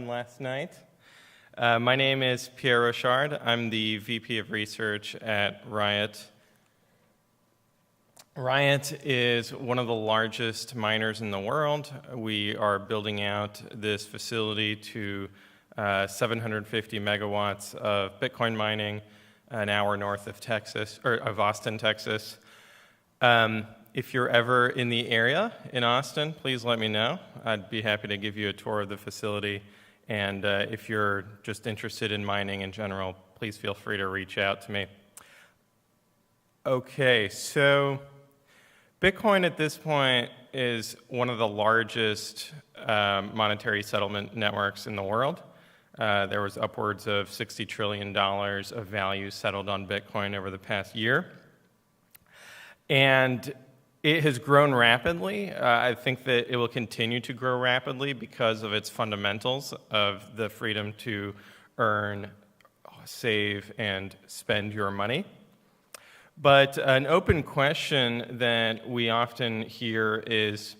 Last night. My name is Pierre Rochard. I'm the VP of Research at Riot. Riot is one of the largest miners in the world. We are building out this facility to 750 megawatts of Bitcoin mining, an hour north of Texas, or of Austin, Texas. If you're ever in the area in Austin, please let me know. I'd be happy to give you a tour of the facility. And if you're just interested in mining in general, please feel free to reach out to me. Okay, so Bitcoin at this point is one of the largest monetary settlement networks in the world. There was upwards of $60 trillion of value settled on Bitcoin over the past year. And it has grown rapidly. I think that it will continue to grow rapidly because of its fundamentals of the freedom to earn, save, and spend your money. But an open question that we often hear is,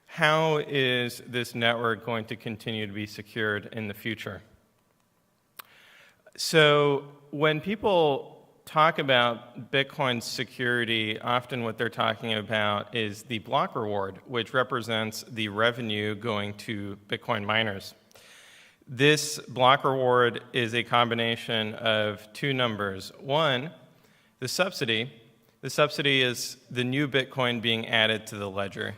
how is this network going to continue to be secured in the future? So when people talk about Bitcoin's security, often what they're talking about is the block reward, which represents the revenue going to Bitcoin miners. This block reward is a combination of two numbers. One, the subsidy. The subsidy is the new Bitcoin being added to the ledger.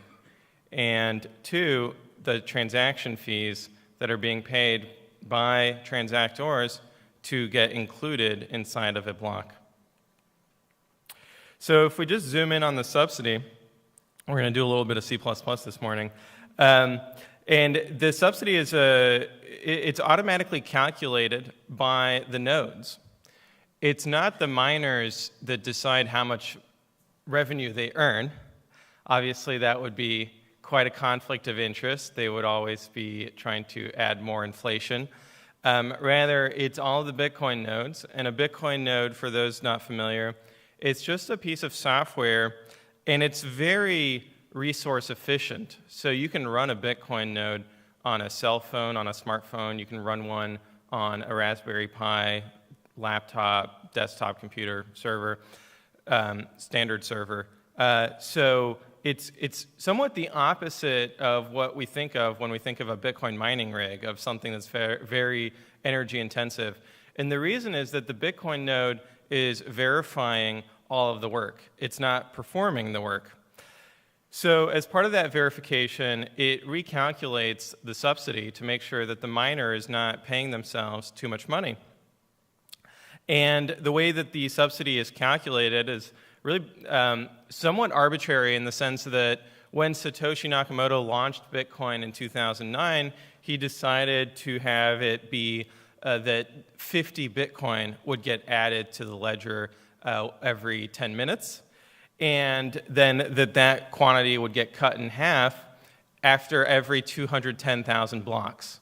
And two, the transaction fees that are being paid by transactors to get included inside of a block. So if we just zoom in on the subsidy, we're going to do a little bit of C++ this morning. And the subsidy is it's automatically calculated by the nodes. It's not the miners that decide how much revenue they earn. Obviously, that would be quite a conflict of interest. They would always be trying to add more inflation. Rather, it's all the Bitcoin nodes. And a Bitcoin node, for those not familiar, it's just a piece of software, and it's very resource efficient. So you can run a Bitcoin node on a cell phone, on a smartphone. You can run one on a Raspberry Pi, laptop, desktop computer, server, standard server. So it's somewhat the opposite of what we think of when we think of a Bitcoin mining rig, of something that's very energy intensive. And the reason is that the Bitcoin node is verifying all of the work. It's not performing the work. So as part of that verification, it recalculates the subsidy to make sure that the miner is not paying themselves too much money. And the way that the subsidy is calculated is really somewhat arbitrary in the sense that when Satoshi Nakamoto launched Bitcoin in 2009, he decided to have it be that 50 Bitcoin would get added to the ledger every 10 minutes, and then that quantity would get cut in half after every 210,000 blocks.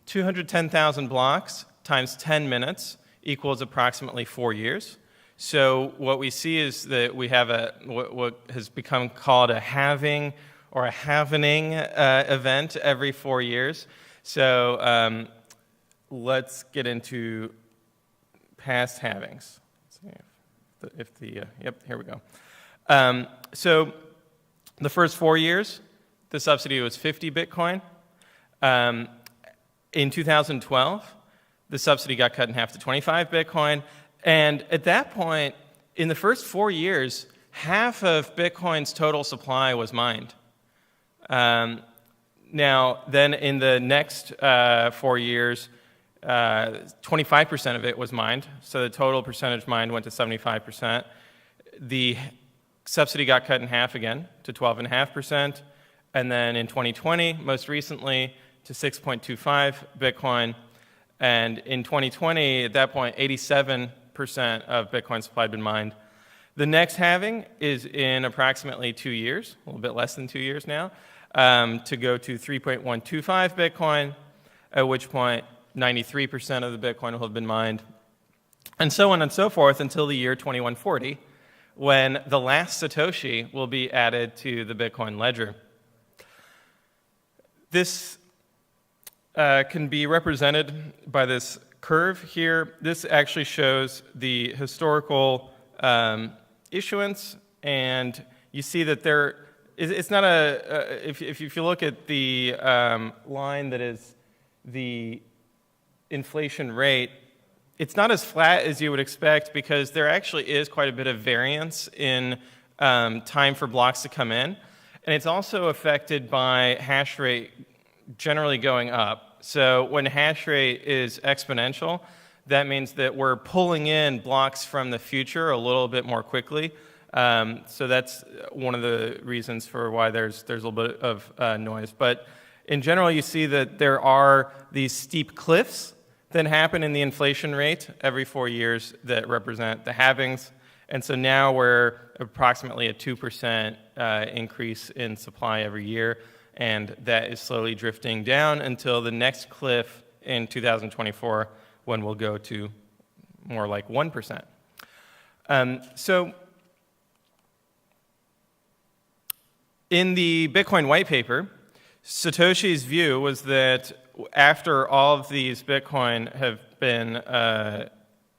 210,000 blocks times 10 minutes equals approximately 4 years. So what we see is that we have what has become called a halving or a halvening event every 4 years. So let's get into past halvings. Let's see yep, here we go. So the first 4 years, the subsidy was 50 Bitcoin. In 2012, the subsidy got cut in half to 25 Bitcoin. And at that point, in the first 4 years, half of Bitcoin's total supply was mined. Now, then in the next 4 years, 25% of it was mined, so the total percentage mined went to 75%. The subsidy got cut in half again to 12.5%, and then in 2020, most recently, to 6.25 Bitcoin. And in 2020, at that point, 87% of Bitcoin supply had been mined. The next halving is in approximately 2 years, a little bit less than 2 years now, to go to 3.125 Bitcoin, at which point 93% of the Bitcoin will have been mined, and so on and so forth until the year 2140, when the last Satoshi will be added to the Bitcoin ledger. This can be represented by this curve here. This actually shows the historical issuance, and you see that it's not if you look at the line that is the inflation rate, it's not as flat as you would expect because there actually is quite a bit of variance in time for blocks to come in. And it's also affected by hash rate generally going up. So when hash rate is exponential, that means that we're pulling in blocks from the future a little bit more quickly. So that's one of the reasons for why there's a little bit of noise. But in general, you see that there are these steep cliffs that happen in the inflation rate every 4 years that represent the halvings. And so now we're approximately a 2% increase in supply every year, and that is slowly drifting down until the next cliff in 2024, when we'll go to more like 1%. So in the Bitcoin white paper, Satoshi's view was that after all of these Bitcoin have been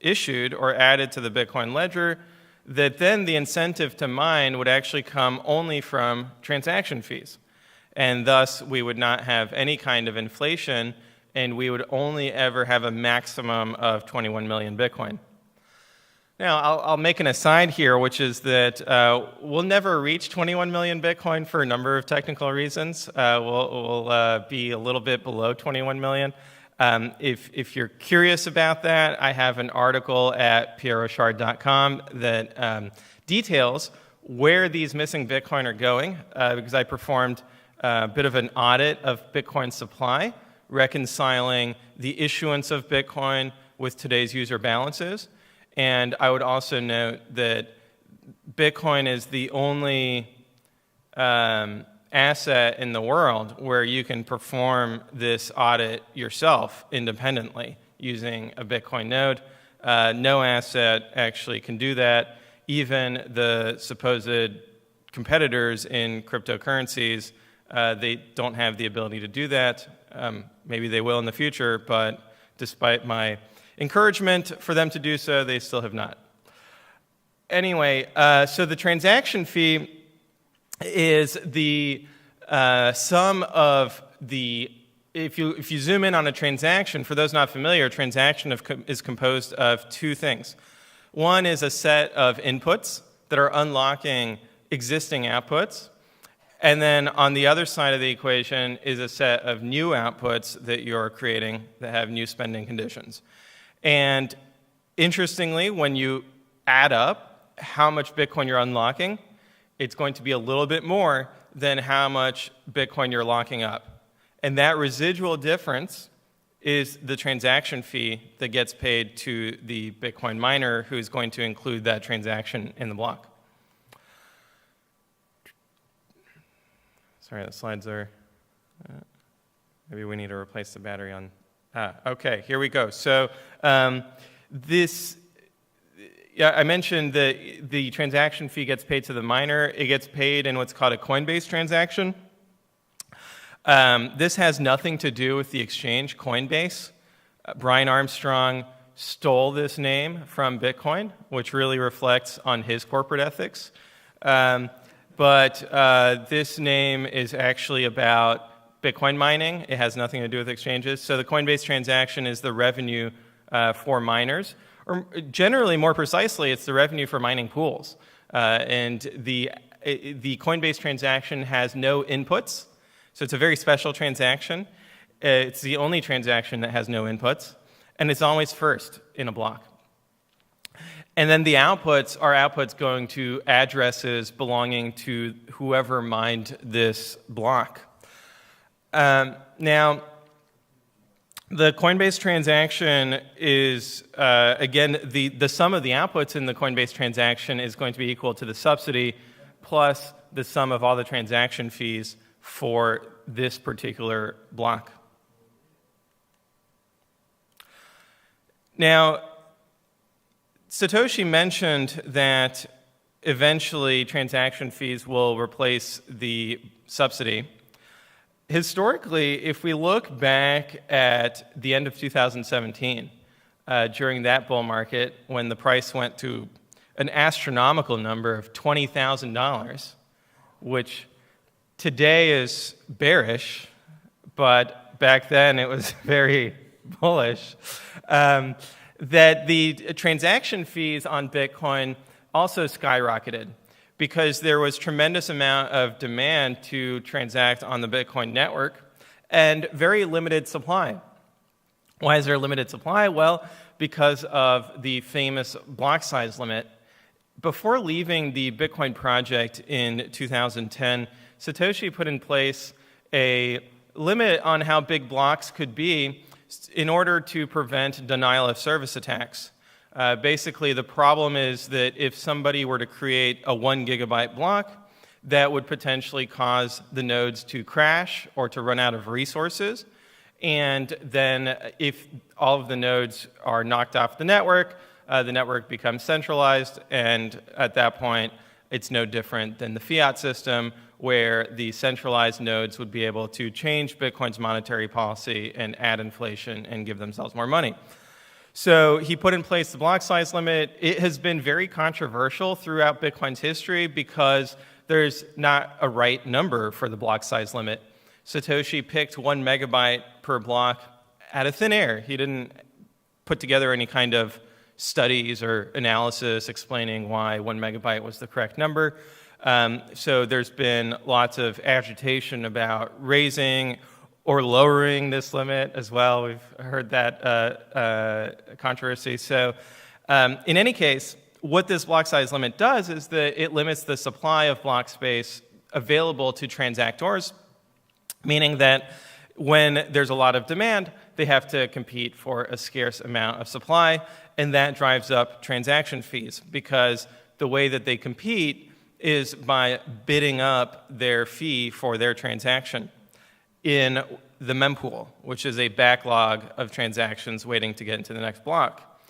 issued or added to the Bitcoin ledger, that then the incentive to mine would actually come only from transaction fees. And thus, we would not have any kind of inflation, and we would only ever have a maximum of 21 million Bitcoin. Now, I'll make an aside here, which is that we'll never reach 21 million Bitcoin for a number of technical reasons. We'll be a little bit below 21 million. If you're curious about that, I have an article at pierrochard.com that details where these missing Bitcoin are going, because I performed a bit of an audit of Bitcoin supply, reconciling the issuance of Bitcoin with today's user balances. And I would also note that Bitcoin is the only asset in the world where you can perform this audit yourself independently using a Bitcoin node. No asset actually can do that. Even the supposed competitors in cryptocurrencies, they don't have the ability to do that. Maybe they will in the future, but despite my encouragement for them to do so, they still have not. Anyway, so the transaction fee is the sum of the, if you zoom in on a transaction, for those not familiar, a transaction is composed of two things. One is a set of inputs that are unlocking existing outputs. And then on the other side of the equation is a set of new outputs that you're creating that have new spending conditions. And interestingly, when you add up how much Bitcoin you're unlocking, it's going to be a little bit more than how much Bitcoin you're locking up. And that residual difference is the transaction fee that gets paid to the Bitcoin miner who's going to include that transaction in the block. Sorry, the slides are... maybe we need to replace the battery on... okay, here we go. So I mentioned that the transaction fee gets paid to the miner. It gets paid in what's called a Coinbase transaction. This has nothing to do with the exchange Coinbase. Brian Armstrong stole this name from Bitcoin, which really reflects on his corporate ethics. But this name is actually about Bitcoin mining. It has nothing to do with exchanges. So the Coinbase transaction is the revenue for miners. Or generally, more precisely, it's the revenue for mining pools. And the Coinbase transaction has no inputs. So it's a very special transaction. It's the only transaction that has no inputs. And it's always first in a block. And then the outputs are outputs going to addresses belonging to whoever mined this block. Now, the Coinbase transaction is, again, the sum of the outputs in the Coinbase transaction is going to be equal to the subsidy plus the sum of all the transaction fees for this particular block. Now, Satoshi mentioned that eventually transaction fees will replace the subsidy. historically, if we look back at the end of 2017, during that bull market, when the price went to an astronomical number of $20,000, which today is bearish, but back then it was very bullish, that the transaction fees on Bitcoin also skyrocketed because there was tremendous amount of demand to transact on the Bitcoin network and very limited supply. Why is there limited supply? Well, because of the famous block size limit. Before leaving the Bitcoin project in 2010, Satoshi put in place a limit on how big blocks could be in order to prevent denial of service attacks. Basically, the problem is that if somebody were to create a 1 gigabyte block, that would potentially cause the nodes to crash or to run out of resources. And then if all of the nodes are knocked off the network becomes centralized, and at that point, it's no different than the fiat system, where the centralized nodes would be able to change Bitcoin's monetary policy and add inflation and give themselves more money. So he put in place the block size limit. It has been very controversial throughout Bitcoin's history because there's not a right number for the block size limit. Satoshi picked 1 megabyte per block out of thin air. He didn't put together any kind of studies or analysis explaining why 1 megabyte was the correct number. So there's been lots of agitation about raising or lowering this limit as well. We've heard that controversy. So in any case, what this block size limit does is that it limits the supply of block space available to transactors, meaning that when there's a lot of demand, they have to compete for a scarce amount of supply, and that drives up transaction fees because the way that they compete is by bidding up their fee for their transaction in the mempool, which is a backlog of transactions waiting to get into the next block.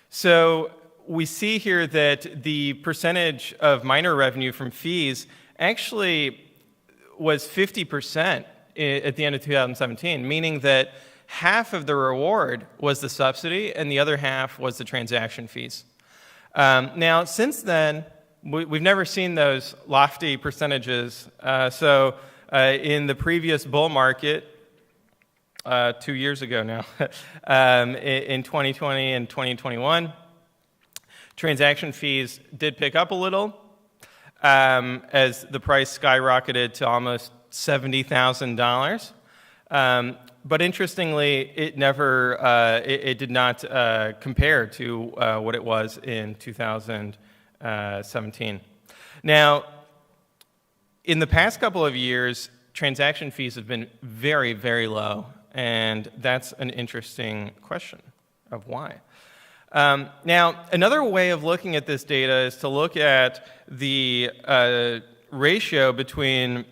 So we see here that the percentage of miner revenue from fees actually was 50% at the end of 2017, meaning that half of the reward was the subsidy and the other half was the transaction fees. Now, since then, we've never seen those lofty percentages. So in the previous bull market, 2 years ago now, in 2020 and 2021, transaction fees did pick up a little as the price skyrocketed to almost $70,000. But interestingly, it never, it did not compare to what it was in 2017. Now, in the past couple of years, transaction fees have been very, very low, and that's an interesting question of why. Now, another way of looking at this data is to look at the ratio between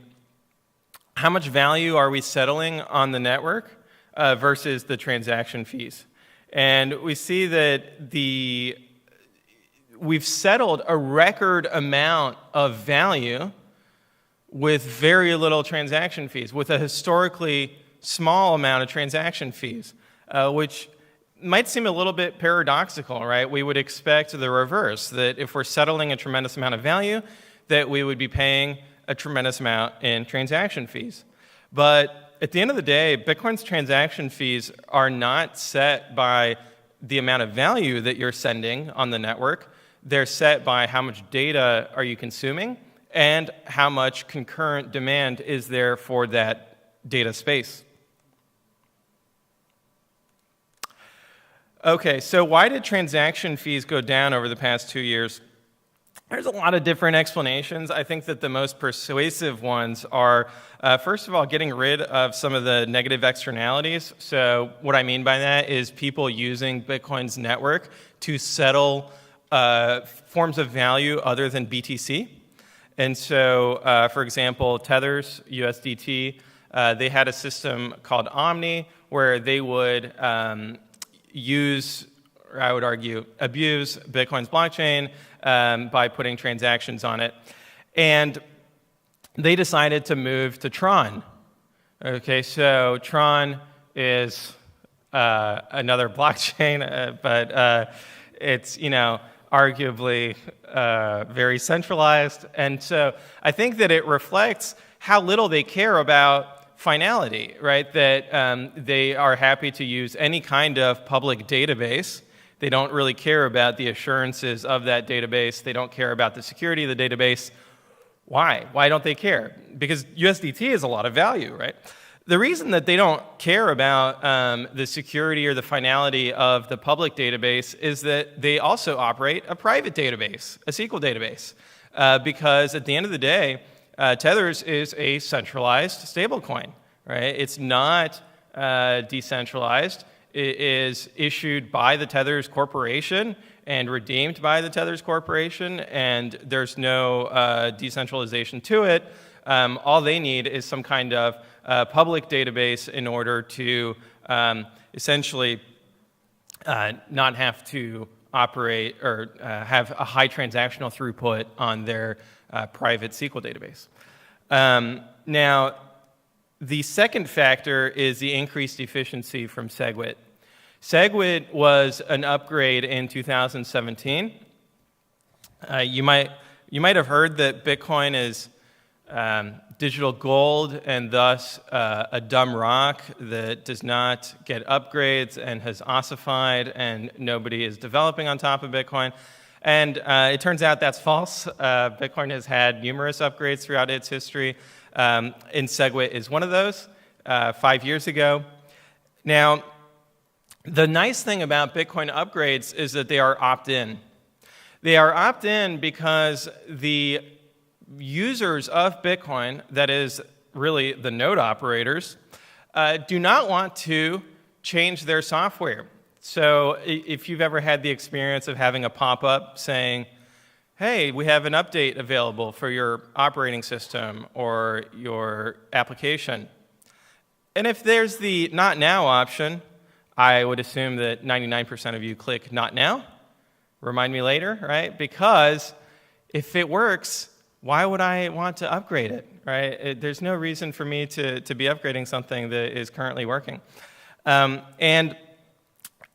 how much value are we settling on the network versus the transaction fees. And we see that we've settled a record amount of value with very little transaction fees, with a historically small amount of transaction fees, which might seem a little bit paradoxical, right? We would expect the reverse, that if we're settling a tremendous amount of value, that we would be paying a tremendous amount in transaction fees. But at the end of the day, Bitcoin's transaction fees are not set by the amount of value that you're sending on the network. They're set by how much data are you consuming and how much concurrent demand is there for that data space. Okay, so why did transaction fees go down over the past 2 years? There's a lot of different explanations. I think that the most persuasive ones are, first of all, getting rid of some of the negative externalities. So what I mean by that is people using Bitcoin's network to settle forms of value other than BTC. And so, for example, Tether's USDT, they had a system called Omni where they would use, or I would argue, abuse Bitcoin's blockchain by putting transactions on it. And they decided to move to Tron. Okay, so Tron is another blockchain, but it's, arguably very centralized. And so I think that it reflects how little they care about finality, right? That they are happy to use any kind of public database. They don't really care about the assurances of that database. They don't care about the security of the database. Why? Why don't they care? Because USDT is a lot of value, right? The reason that they don't care about the security or the finality of the public database is that they also operate a private database, a SQL database, because at the end of the day, Tether's is a centralized stablecoin, right? It's not decentralized. It is issued by the Tether's corporation and redeemed by the Tether's corporation, and there's no decentralization to it. All they need is some kind of public database in order to essentially not have to operate or have a high transactional throughput on their private SQL database. Now, the second factor is the increased efficiency from Segwit. Segwit was an upgrade in 2017. You might have heard that Bitcoin is digital gold and thus a dumb rock that does not get upgrades and has ossified and nobody is developing on top of Bitcoin. And it turns out that's false. Bitcoin has had numerous upgrades throughout its history, and Segwit is one of those 5 years ago. Now, the nice thing about Bitcoin upgrades is that they are opt-in. They are opt-in because the users of Bitcoin, that is really the node operators, do not want to change their software. So if you've ever had the experience of having a pop-up saying, hey, we have an update available for your operating system or your application. And if there's the not now option, I would assume that 99% of you click not now, remind me later, right? Because if it works, why would I want to upgrade it, right? There's no reason for me to be upgrading something that is currently working. And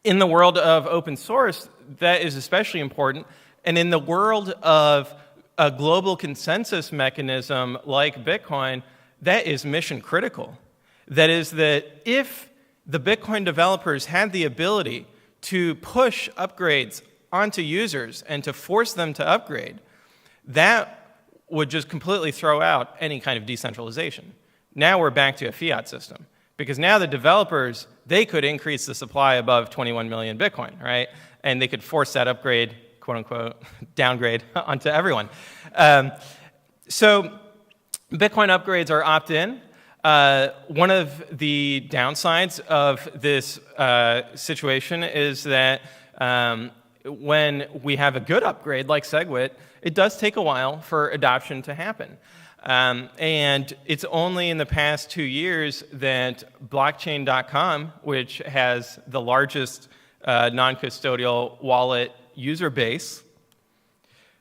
in the world of open source, that is especially important. And in the world of a global consensus mechanism like Bitcoin, that is mission critical. That is that if the Bitcoin developers had the ability to push upgrades onto users and to force them to upgrade, that would just completely throw out any kind of decentralization. Now we're back to a fiat system, because now the developers, they could increase the supply above 21 million Bitcoin, right? And they could force that upgrade, quote unquote, downgrade onto everyone. So Bitcoin upgrades are opt-in. One of the downsides of this situation is that when we have a good upgrade like Segwit, it does take a while for adoption to happen. And it's only in the past 2 years that blockchain.com, which has the largest non-custodial wallet user base,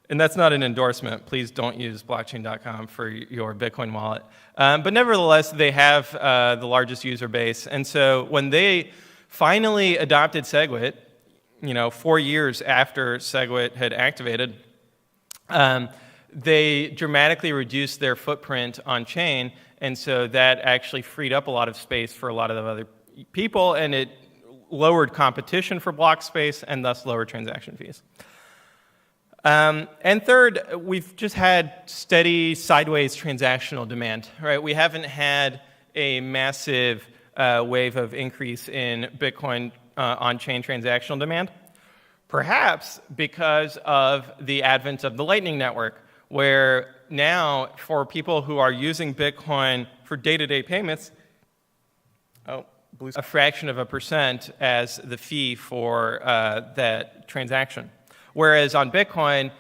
and that's not an endorsement. Please don't use blockchain.com for your Bitcoin wallet. But nevertheless, they have the largest user base. And so when they finally adopted Segwit, 4 years after Segwit had activated, they dramatically reduced their footprint on chain. And so that actually freed up a lot of space for a lot of the other people, and it lowered competition for block space and thus lowered transaction fees. And third, we've just had steady sideways transactional demand, right? We haven't had a massive wave of increase in Bitcoin on-chain transactional demand, perhaps because of the advent of the Lightning Network, where now for people who are using Bitcoin for day-to-day payments, a fraction of a percent as the fee for that transaction. Whereas on Bitcoin,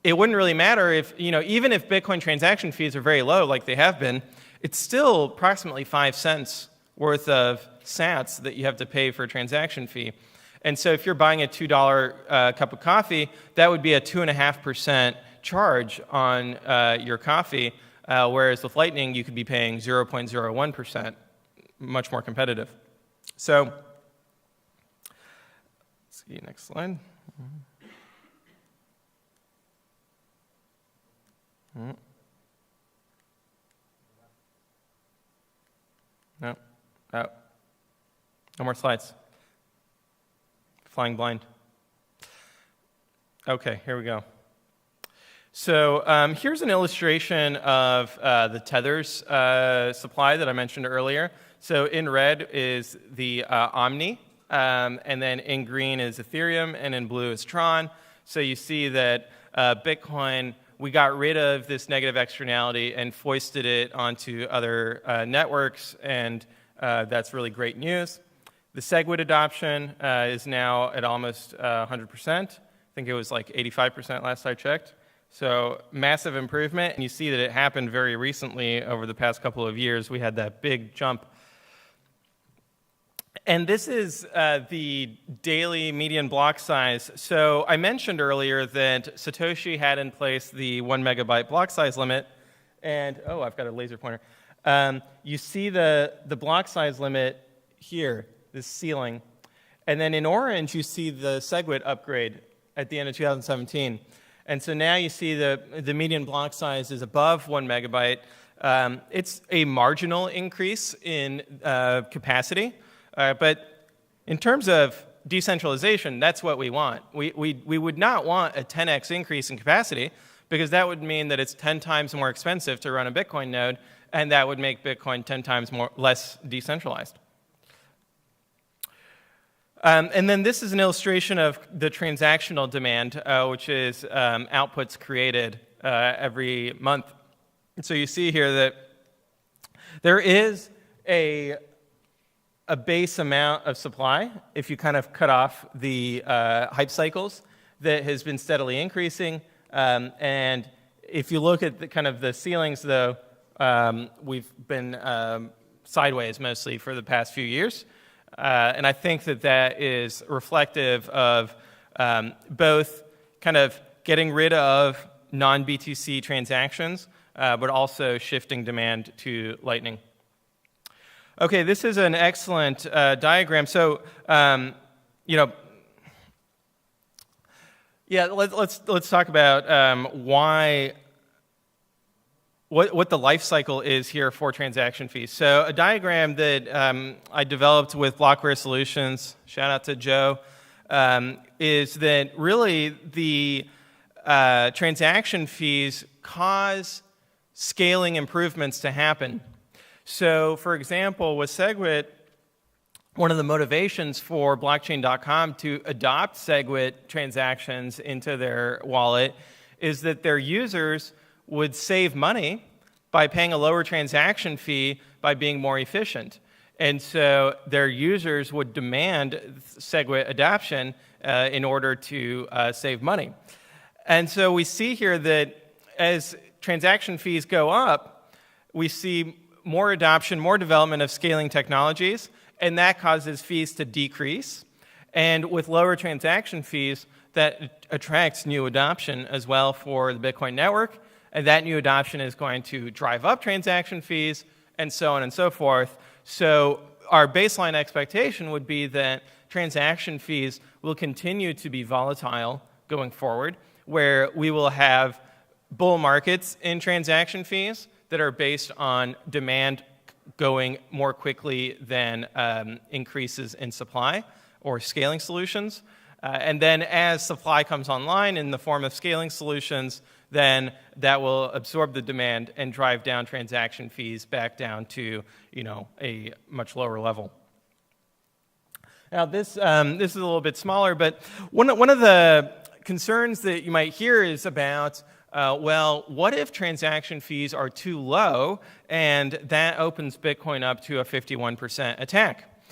it wouldn't really matter if, even if Bitcoin transaction fees are very low, like they have been, it's still approximately 5 cents worth of sats that you have to pay for a transaction fee. And so if you're buying a $2 cup of coffee, that would be a 2.5% charge on your coffee. whereas with Lightning, you could be paying 0.01%, much more competitive. So, let's see, next slide. No, no more slides. Flying blind. Okay, here we go. So here's an illustration of the Tether's supply that I mentioned earlier. So in red is the Omni, and then in green is Ethereum, and in blue is Tron. So you see that Bitcoin, we got rid of this negative externality and foisted it onto other networks, and that's really great news. The Segwit adoption is now at almost 100%. I think it was like 85% last I checked. So massive improvement, and you see that it happened very recently over the past couple of years. We had that big jump. And this is the daily median block size. So I mentioned earlier that Satoshi had in place the 1 megabyte block size limit. And, oh, I've got a laser pointer. You see the block size limit here, this ceiling. And then in orange, you see the Segwit upgrade at the end of 2017. And so now you see the median block size is above 1 megabyte. It's a marginal increase in capacity. But in terms of decentralization, that's what we want. We would not want a 10x increase in capacity, because that would mean that it's 10 times more expensive to run a Bitcoin node, and that would make Bitcoin 10 times less decentralized. And then this is an illustration of the transactional demand, which is outputs created every month. And so you see here that there is a base amount of supply, if you kind of cut off the hype cycles, that has been steadily increasing. And if you look at the ceilings, though, we've been sideways mostly for the past few years. And I think that is reflective of both kind of getting rid of non-BTC transactions, but also shifting demand to Lightning. Okay, this is an excellent diagram. So, let's talk about what the life cycle is here for transaction fees. So a diagram that I developed with Blockware Solutions, shout out to Joe, is that really the transaction fees cause scaling improvements to happen. So for example, with Segwit, one of the motivations for blockchain.com to adopt Segwit transactions into their wallet is that their users would save money by paying a lower transaction fee by being more efficient. And so their users would demand Segwit adoption in order to save money. And so we see here that as transaction fees go up, we see more adoption, more development of scaling technologies, and that causes fees to decrease. And with lower transaction fees, that attracts new adoption as well for the Bitcoin network. And that new adoption is going to drive up transaction fees, and so on and so forth. So our baseline expectation would be that transaction fees will continue to be volatile going forward, where we will have bull markets in transaction fees that are based on demand going more quickly than increases in supply or scaling solutions. And then as supply comes online in the form of scaling solutions, then that will absorb the demand and drive down transaction fees back down to, a much lower level. Now this is a little bit smaller, but one of the concerns that you might hear is about, what if transaction fees are too low and that opens Bitcoin up to a 51% attack?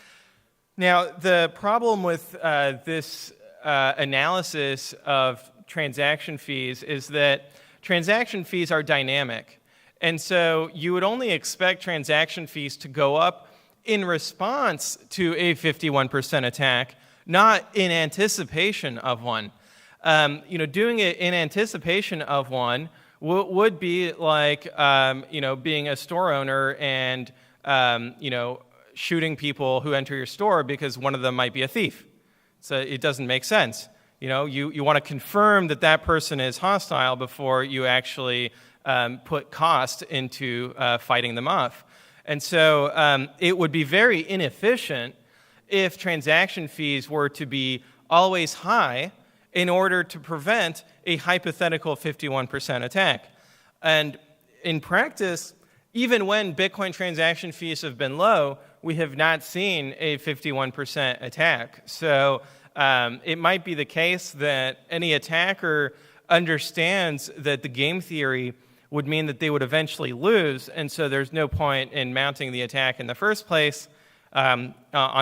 Now the problem with this analysis of transaction fees is that transaction fees are dynamic. And so you would only expect transaction fees to go up in response to a 51% attack, not in anticipation of one. Doing it in anticipation of one would be like, being a store owner and, shooting people who enter your store because one of them might be a thief. So it doesn't make sense. You want to confirm that that person is hostile before you actually put cost into fighting them off. And so it would be very inefficient if transaction fees were to be always high in order to prevent a hypothetical 51% attack. And in practice, even when Bitcoin transaction fees have been low, we have not seen a 51% attack. So it might be the case that any attacker understands that the game theory would mean that they would eventually lose, and so there's no point in mounting the attack in the first place, on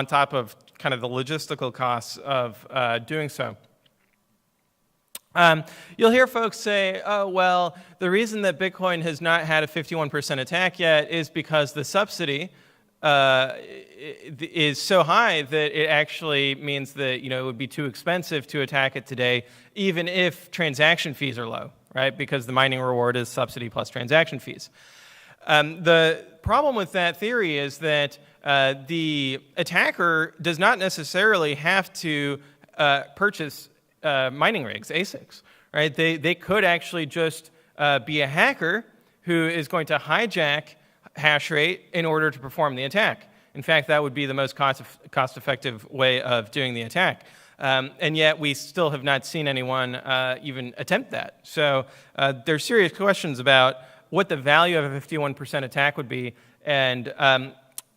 top of kind of the logistical costs of doing so. You'll hear folks say, oh, well, the reason that Bitcoin has not had a 51% attack yet is because the subsidy is so high that it actually means that it would be too expensive to attack it today, even if transaction fees are low, right? Because the mining reward is subsidy plus transaction fees. The problem with that theory is that the attacker does not necessarily have to purchase mining rigs, ASICs, right? They could actually just be a hacker who is going to hijack hash rate in order to perform the attack. In fact, that would be the most cost-effective way of doing the attack. And yet we still have not seen anyone even attempt that. So there's serious questions about what the value of a 51% attack would be. And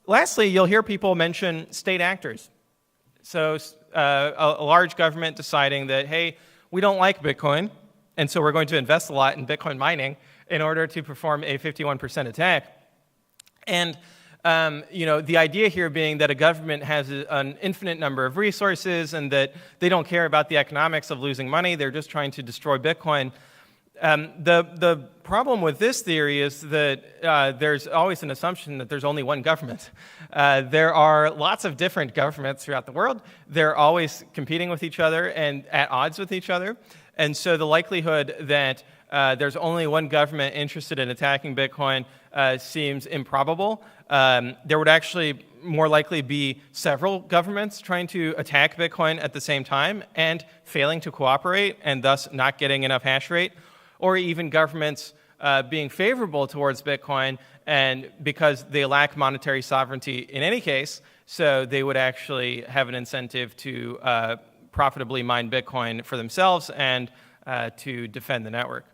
lastly, you'll hear people mention state actors. So a large government deciding that, hey, we don't like Bitcoin, and so we're going to invest a lot in Bitcoin mining in order to perform a 51% attack. And the idea here being that a government has an infinite number of resources and that they don't care about the economics of losing money, they're just trying to destroy Bitcoin. The problem with this theory is that there's always an assumption that there's only one government. There are lots of different governments throughout the world. They're always competing with each other and at odds with each other. And so the likelihood that there's only one government interested in attacking Bitcoin seems improbable. There would actually more likely be several governments trying to attack Bitcoin at the same time and failing to cooperate and thus not getting enough hash rate, or even governments being favorable towards Bitcoin and because they lack monetary sovereignty in any case, so they would actually have an incentive to profitably mine Bitcoin for themselves and to defend the network.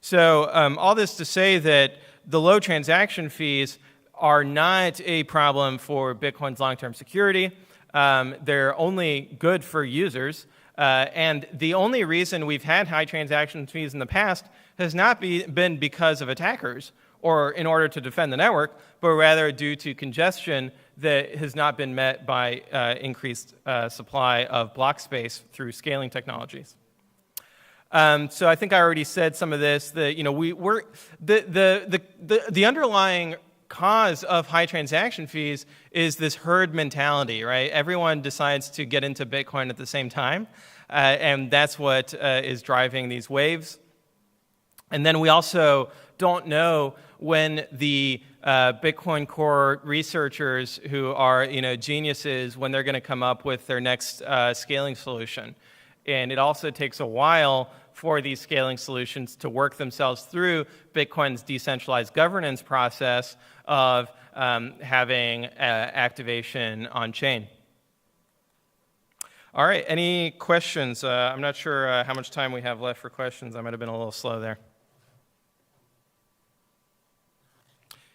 So all this to say that the low transaction fees are not a problem for Bitcoin's long-term security. They're only good for users. And the only reason we've had high transaction fees in the past has not been because of attackers or in order to defend the network, but rather due to congestion that has not been met by increased supply of block space through scaling technologies. So I think I already said some of this. The underlying cause of high transaction fees is this herd mentality, right? Everyone decides to get into Bitcoin at the same time, and that's what is driving these waves. And then we also don't know when the Bitcoin Core researchers who are geniuses, when they're going to come up with their next scaling solution. And it also takes a while for these scaling solutions to work themselves through Bitcoin's decentralized governance process of having activation on chain. All right, any questions? I'm not sure how much time we have left for questions. I might have been a little slow there.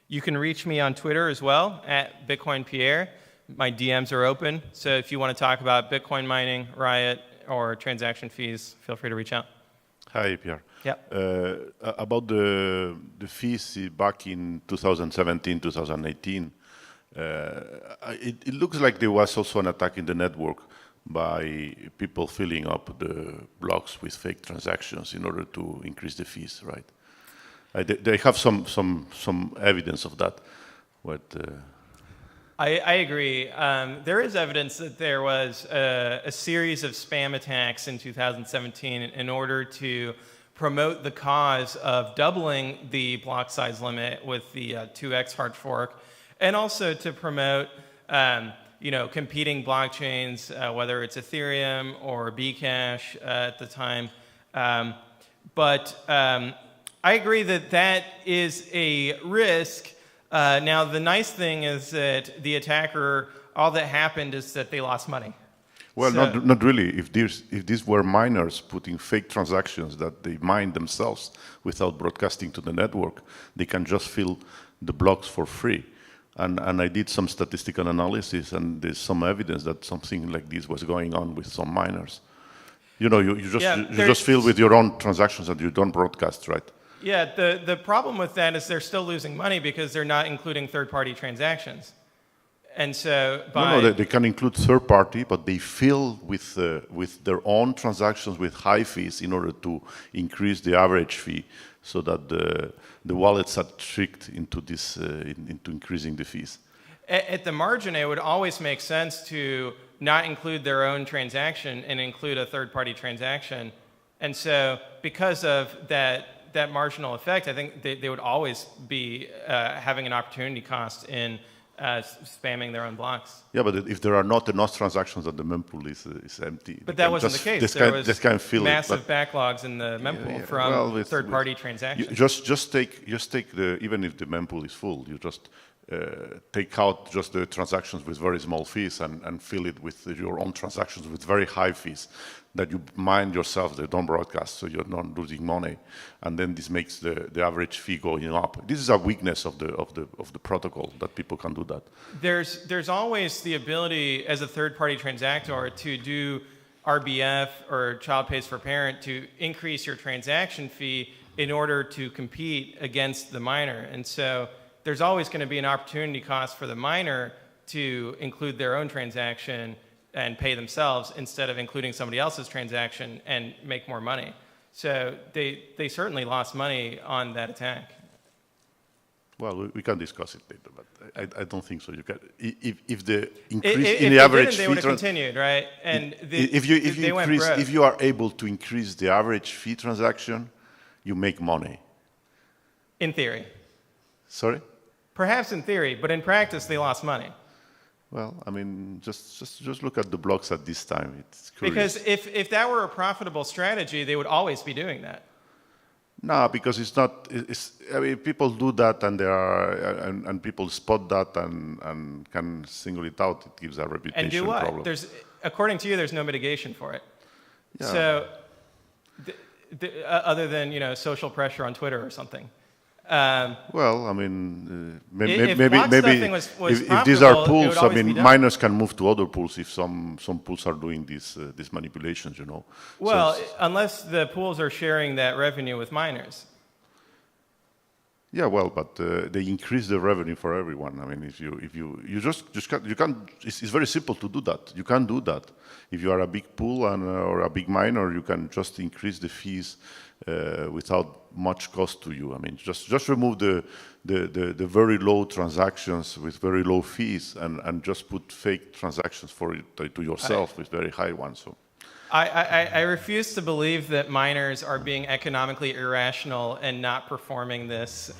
You can reach me on Twitter as well, at BitcoinPierre. My DMs are open, so if you want to talk about Bitcoin mining, Riot, or transaction fees, feel free to reach out. Hi, Pierre. Yeah. About the fees back in 2017, 2018, it looks like there was also an attack in the network by people filling up the blocks with fake transactions in order to increase the fees, right? They have some evidence of that. I agree. There is evidence that there was a series of spam attacks in 2017 in order to promote the cause of doubling the block size limit with the 2x hard fork, and also to promote competing blockchains, whether it's Ethereum or Bcash at the time. But I agree that is a risk. Now, the nice thing is that the attacker, all that happened is that they lost money. Well, not really. If these were miners putting fake transactions that they mine themselves without broadcasting to the network, they can just fill the blocks for free. And I did some statistical analysis, and there's some evidence that something like this was going on with some miners. You just fill with your own transactions and you don't broadcast, right? Yeah, the problem with that is they're still losing money because they're not including third-party transactions. And so they can include third-party, but they fill with their own transactions with high fees in order to increase the average fee, so that the wallets are tricked into this into increasing the fees. At the margin, it would always make sense to not include their own transaction and include a third-party transaction. And so because of that marginal effect, I think they would always be having an opportunity cost in spamming their own blocks. Yeah, but if there are not enough transactions, then the mempool is empty. But that wasn't the case. There was massive backlogs in the mempool from third-party transactions. Just take even if the mempool is full, you just take out just the transactions with very small fees and fill it with your own transactions with very high fees that you mine yourself, they don't broadcast, so you're not losing money. And then this makes the average fee going up. This is a weakness of the protocol, that people can do that. There's always the ability as a third-party transactor to do RBF or child pays for parent to increase your transaction fee in order to compete against the miner. And so there's always going to be an opportunity cost for the miner to include their own transaction and pay themselves instead of including somebody else's transaction and make more money. So they certainly lost money on that attack. Well, we can discuss it later, but I don't think so. You can, if the increase in the average fee, they would have continued, right? And if you are able to increase the average fee transaction, you make money. In theory. Sorry? Perhaps in theory, but in practice, they lost money. Well, I mean, just look at the blocks at this time. It's curious. Because if that were a profitable strategy, they would always be doing that. No, because it's not. I mean, people do that, and and people spot that and can single it out. It gives a reputation and do what? problem. According to you, there's no mitigation for it. Yeah. So, other than social pressure on Twitter or something. Well, I mean, maybe if these are pools, I mean, miners can move to other pools if some pools are doing these manipulations, Well, unless the pools are sharing that revenue with miners. Yeah, well, but they increase the revenue for everyone. I mean, if you can. It's very simple to do that. You can do that. If you are a big pool or a big miner, you can just increase the fees without much cost to you. I mean, just remove the very low transactions with very low fees and just put fake transactions for it to yourself with very high ones. So. I refuse to believe that miners are being economically irrational and not performing this.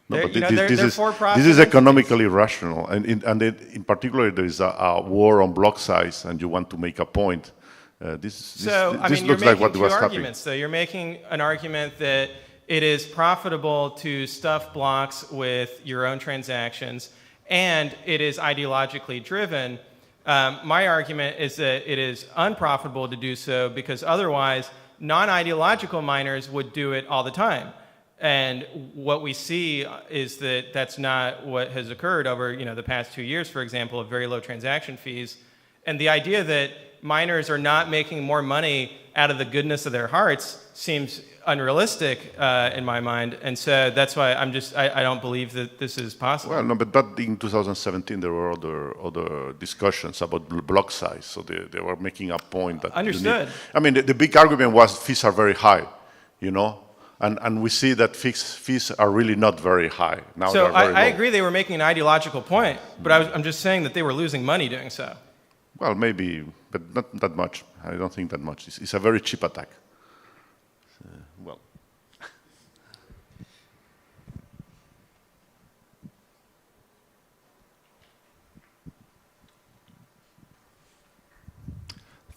No, but this is economically rational, and in particular, there is a war on block size, and you want to make a point. This looks like what was happening. So you're making an argument that it is profitable to stuff blocks with your own transactions, and it is ideologically driven. My argument is that it is unprofitable to do so because otherwise non-ideological miners would do it all the time. And what we see is that that's not what has occurred over the past 2 years, for example, of very low transaction fees. And the idea that miners are not making more money out of the goodness of their hearts seems unrealistic in my mind, and so that's why I don't believe that this is possible. Well, no, but in 2017 there were other discussions about block size, so they were making a point that understood. I mean, the big argument was fees are very high, and we see that fees are really not very high now. So I agree they were making an ideological point, but I'm just saying that they were losing money doing so. Well, maybe, but not that much. I don't think that much. It's a very cheap attack. Well.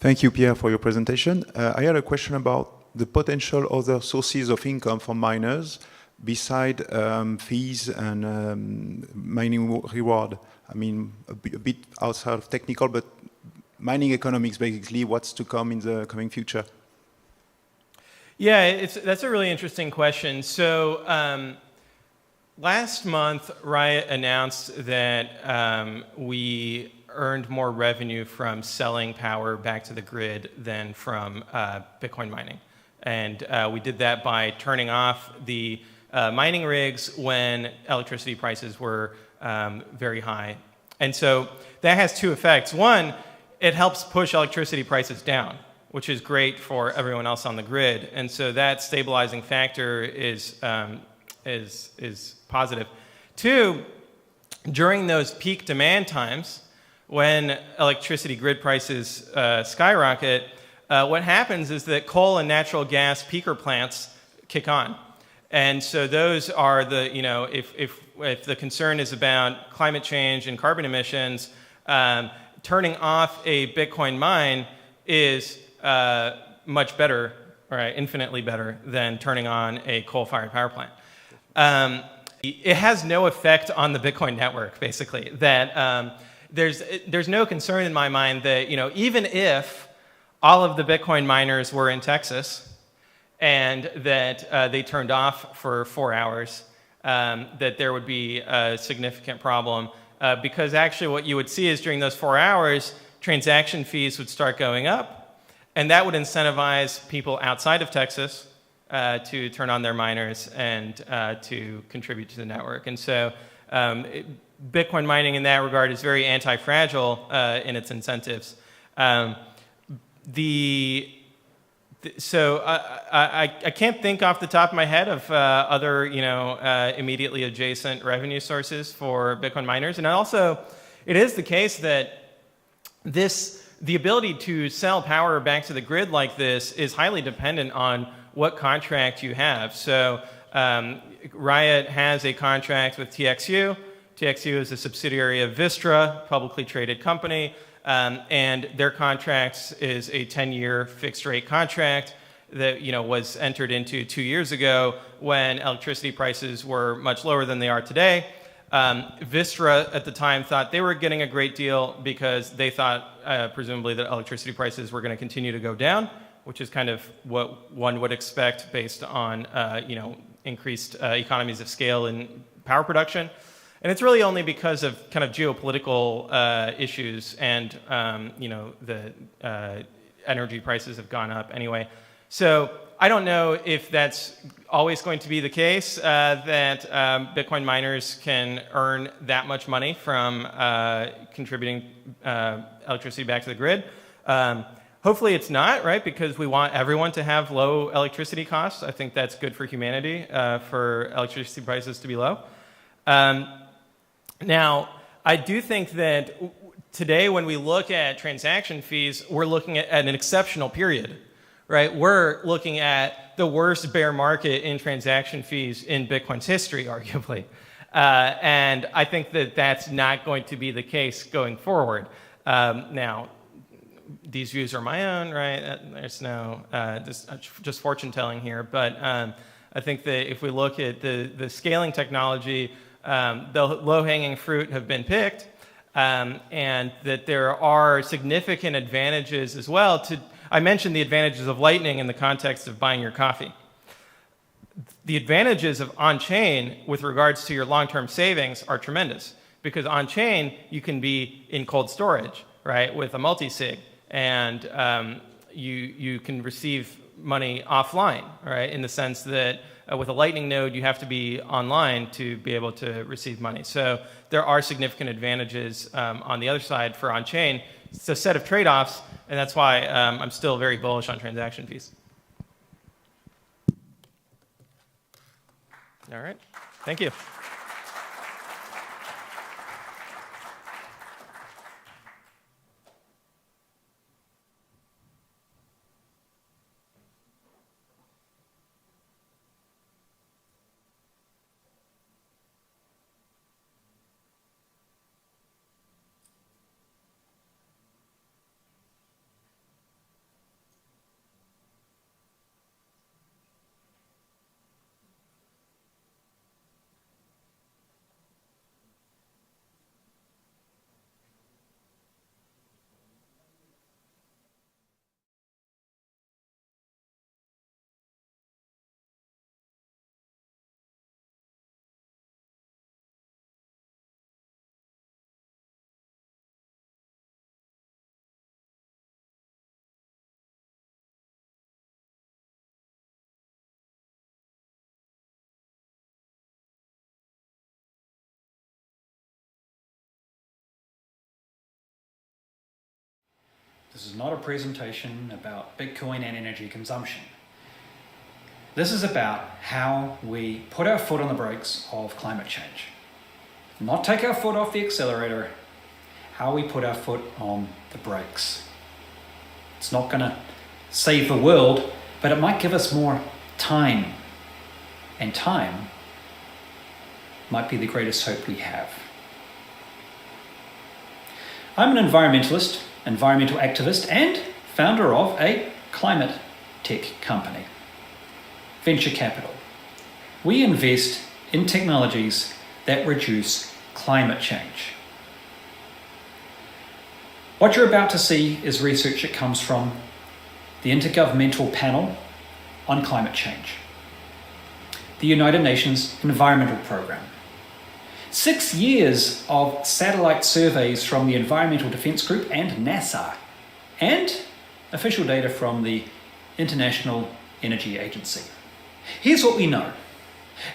Thank you, Pierre, for your presentation. I had a question about the potential other sources of income for miners beside fees and mining reward. I mean, a bit outside of technical, but mining economics, basically, what's to come in the coming future? Yeah, that's a really interesting question. So last month, Riot announced that we earned more revenue from selling power back to the grid than from Bitcoin mining. And we did that by turning off the mining rigs when electricity prices were very high. And so that has two effects. One, it helps push electricity prices down, which is great for everyone else on the grid. And so that stabilizing factor is positive. Two, during those peak demand times, when electricity grid prices skyrocket, what happens is that coal and natural gas peaker plants kick on. And so those are the, if the concern is about climate change and carbon emissions, turning off a Bitcoin mine is much better, or infinitely better, than turning on a coal-fired power plant. It has no effect on the Bitcoin network, basically. That there's no concern in my mind that even if all of the Bitcoin miners were in Texas and that they turned off for 4 hours, that there would be a significant problem because actually what you would see is during those 4 hours, transaction fees would start going up, and that would incentivize people outside of Texas to turn on their miners and to contribute to the network. And so Bitcoin mining in that regard is very anti-fragile in its incentives. So I can't think off the top of my head of other immediately adjacent revenue sources for Bitcoin miners. And also, it is the case that the ability to sell power back to the grid like this is highly dependent on what contract you have. So Riot has a contract with TXU. TXU is a subsidiary of Vistra, publicly traded company. And their contract is a 10-year fixed-rate contract that was entered into 2 years ago when electricity prices were much lower than they are today. Vistra at the time thought they were getting a great deal because they thought, presumably, that electricity prices were going to continue to go down, which is kind of what one would expect based on increased economies of scale in power production. And it's really only because of kind of geopolitical issues and the energy prices have gone up anyway. So I don't know if that's always going to be the case that Bitcoin miners can earn that much money from contributing electricity back to the grid. Hopefully it's not, right? Because we want everyone to have low electricity costs. I think that's good for humanity, for electricity prices to be low. Now, I do think that today when we look at transaction fees, we're looking at an exceptional period, right? We're looking at the worst bear market in transaction fees in Bitcoin's history, arguably. And I think that that's not going to be the case going forward. Now, these views are my own, right? There's no just fortune telling here. But I think that if we look at the scaling technology, the low-hanging fruit have been picked, and that there are significant advantages as well. I mentioned the advantages of Lightning in the context of buying your coffee. The advantages of on-chain with regards to your long-term savings are tremendous, because on-chain you can be in cold storage, right, with a multi-sig, and you can receive money offline, right, in the sense that with a Lightning node, you have to be online to be able to receive money. So there are significant advantages on the other side for on-chain. It's a set of trade-offs, and that's why I'm still very bullish on transaction fees. All right. Thank you. This is not a presentation about Bitcoin and energy consumption. This is about how we put our foot on the brakes of climate change. Not take our foot off the accelerator, how we put our foot on the brakes. It's not going to save the world, but it might give us more time. And time might be the greatest hope we have. I'm an environmentalist, environmental activist, and founder of a climate tech company, Venture Capital. We invest in technologies that reduce climate change. What you're about to see is research that comes from the Intergovernmental Panel on Climate Change, the United Nations Environmental Programme, 6 years of satellite surveys from the Environmental Defence Group and NASA, and official data from the International Energy Agency. Here's what we know.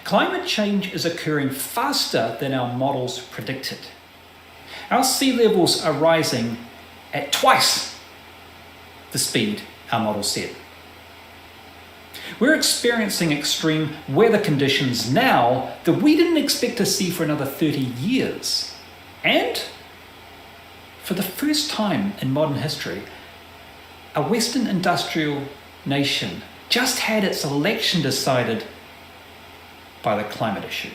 Climate change is occurring faster than our models predicted. Our sea levels are rising at twice the speed our models said. We're experiencing extreme weather conditions now that we didn't expect to see for another 30 years. And for the first time in modern history, a Western industrial nation just had its election decided by the climate issue.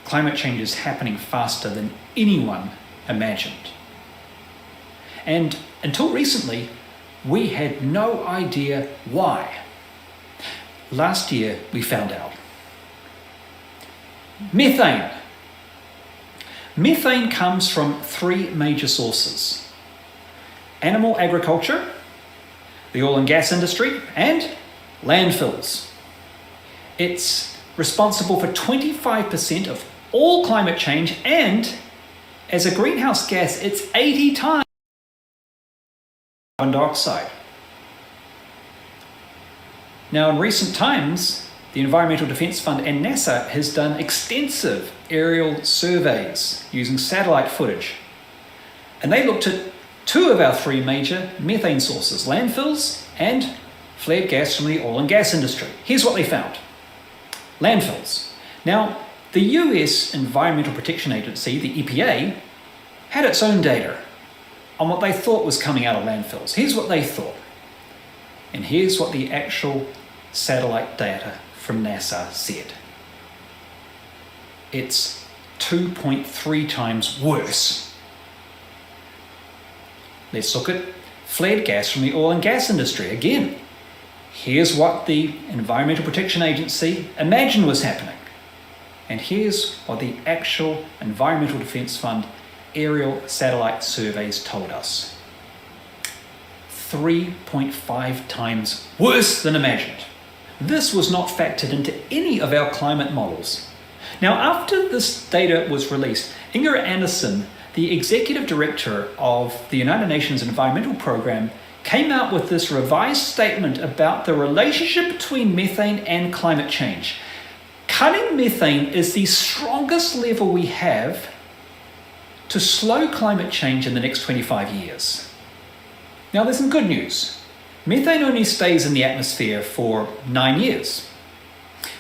Climate change is happening faster than anyone imagined. And until recently, we had no idea why. Last year, we found out. Methane. Methane comes from 3 major sources: animal agriculture, the oil and gas industry, and landfills. It's responsible for 25% of all climate change, and as a greenhouse gas, it's 80 times carbon dioxide. Now, in recent times, the Environmental Defence Fund and NASA has done extensive aerial surveys using satellite footage. And they looked at 2 of our 3 major methane sources, landfills and flared gas from the oil and gas industry. Here's what they found. Landfills. Now, the US Environmental Protection Agency, the EPA, had its own data on what they thought was coming out of landfills. Here's what they thought. And here's what the actual satellite data from NASA said. It's 2.3 times worse. Let's look at flared gas from the oil and gas industry. Again, here's what the Environmental Protection Agency imagined was happening. And here's what the actual Environmental Defence Fund aerial satellite surveys told us. 3.5 times worse than imagined. This was not factored into any of our climate models. Now, after this data was released, Inger Anderson, the executive director of the United Nations Environmental Programme, came out with this revised statement about the relationship between methane and climate change. Cutting methane is the strongest lever we have to slow climate change in the next 25 years. Now, there's some good news. Methane only stays in the atmosphere for 9 years.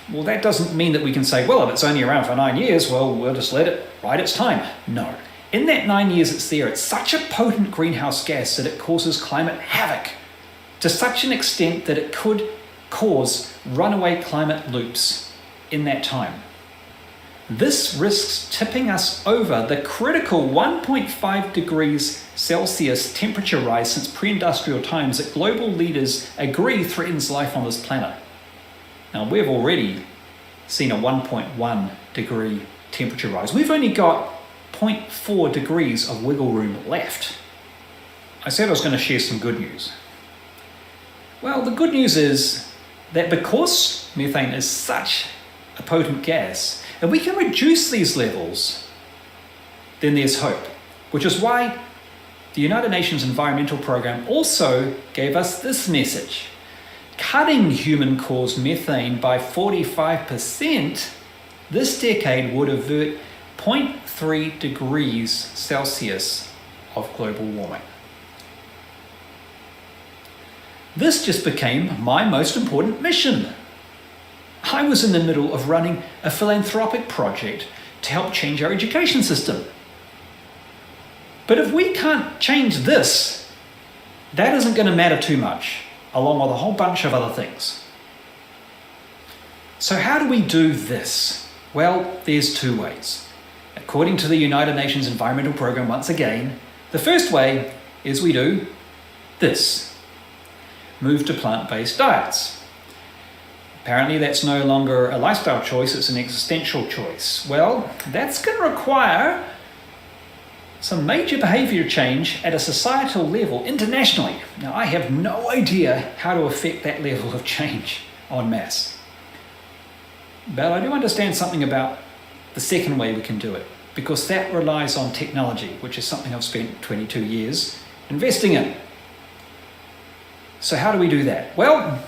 Well, that doesn't mean that we can say, well, if it's only around for 9 years, well, we'll just let it bide its time. No. In that 9 years it's there, it's such a potent greenhouse gas that it causes climate havoc to such an extent that it could cause runaway climate loops in that time. This risks tipping us over the critical 1.5 degrees Celsius temperature rise since pre-industrial times that global leaders agree threatens life on this planet. Now, we've already seen a 1.1 degree temperature rise. We've only got 0.4 degrees of wiggle room left. I said I was going to share some good news. Well, the good news is that because methane is such a potent gas, if we can reduce these levels, then there's hope, which is why the United Nations Environmental Programme also gave us this message. Cutting human-caused methane by 45% this decade would avert 0.3 degrees Celsius of global warming. This just became my most important mission. I was in the middle of running a philanthropic project to help change our education system. But if we can't change this, that isn't going to matter too much, along with a whole bunch of other things. So how do we do this? Well, there's two ways. According to the United Nations Environmental Programme, once again, the first way is we do this. Move to plant-based diets. Apparently that's no longer a lifestyle choice, it's an existential choice. Well, that's going to require some major behavior change at a societal level internationally. Now, I have no idea how to affect that level of change en masse. But I do understand something about the second way we can do it, because that relies on technology, which is something I've spent 22 years investing in. So how do we do that? Well,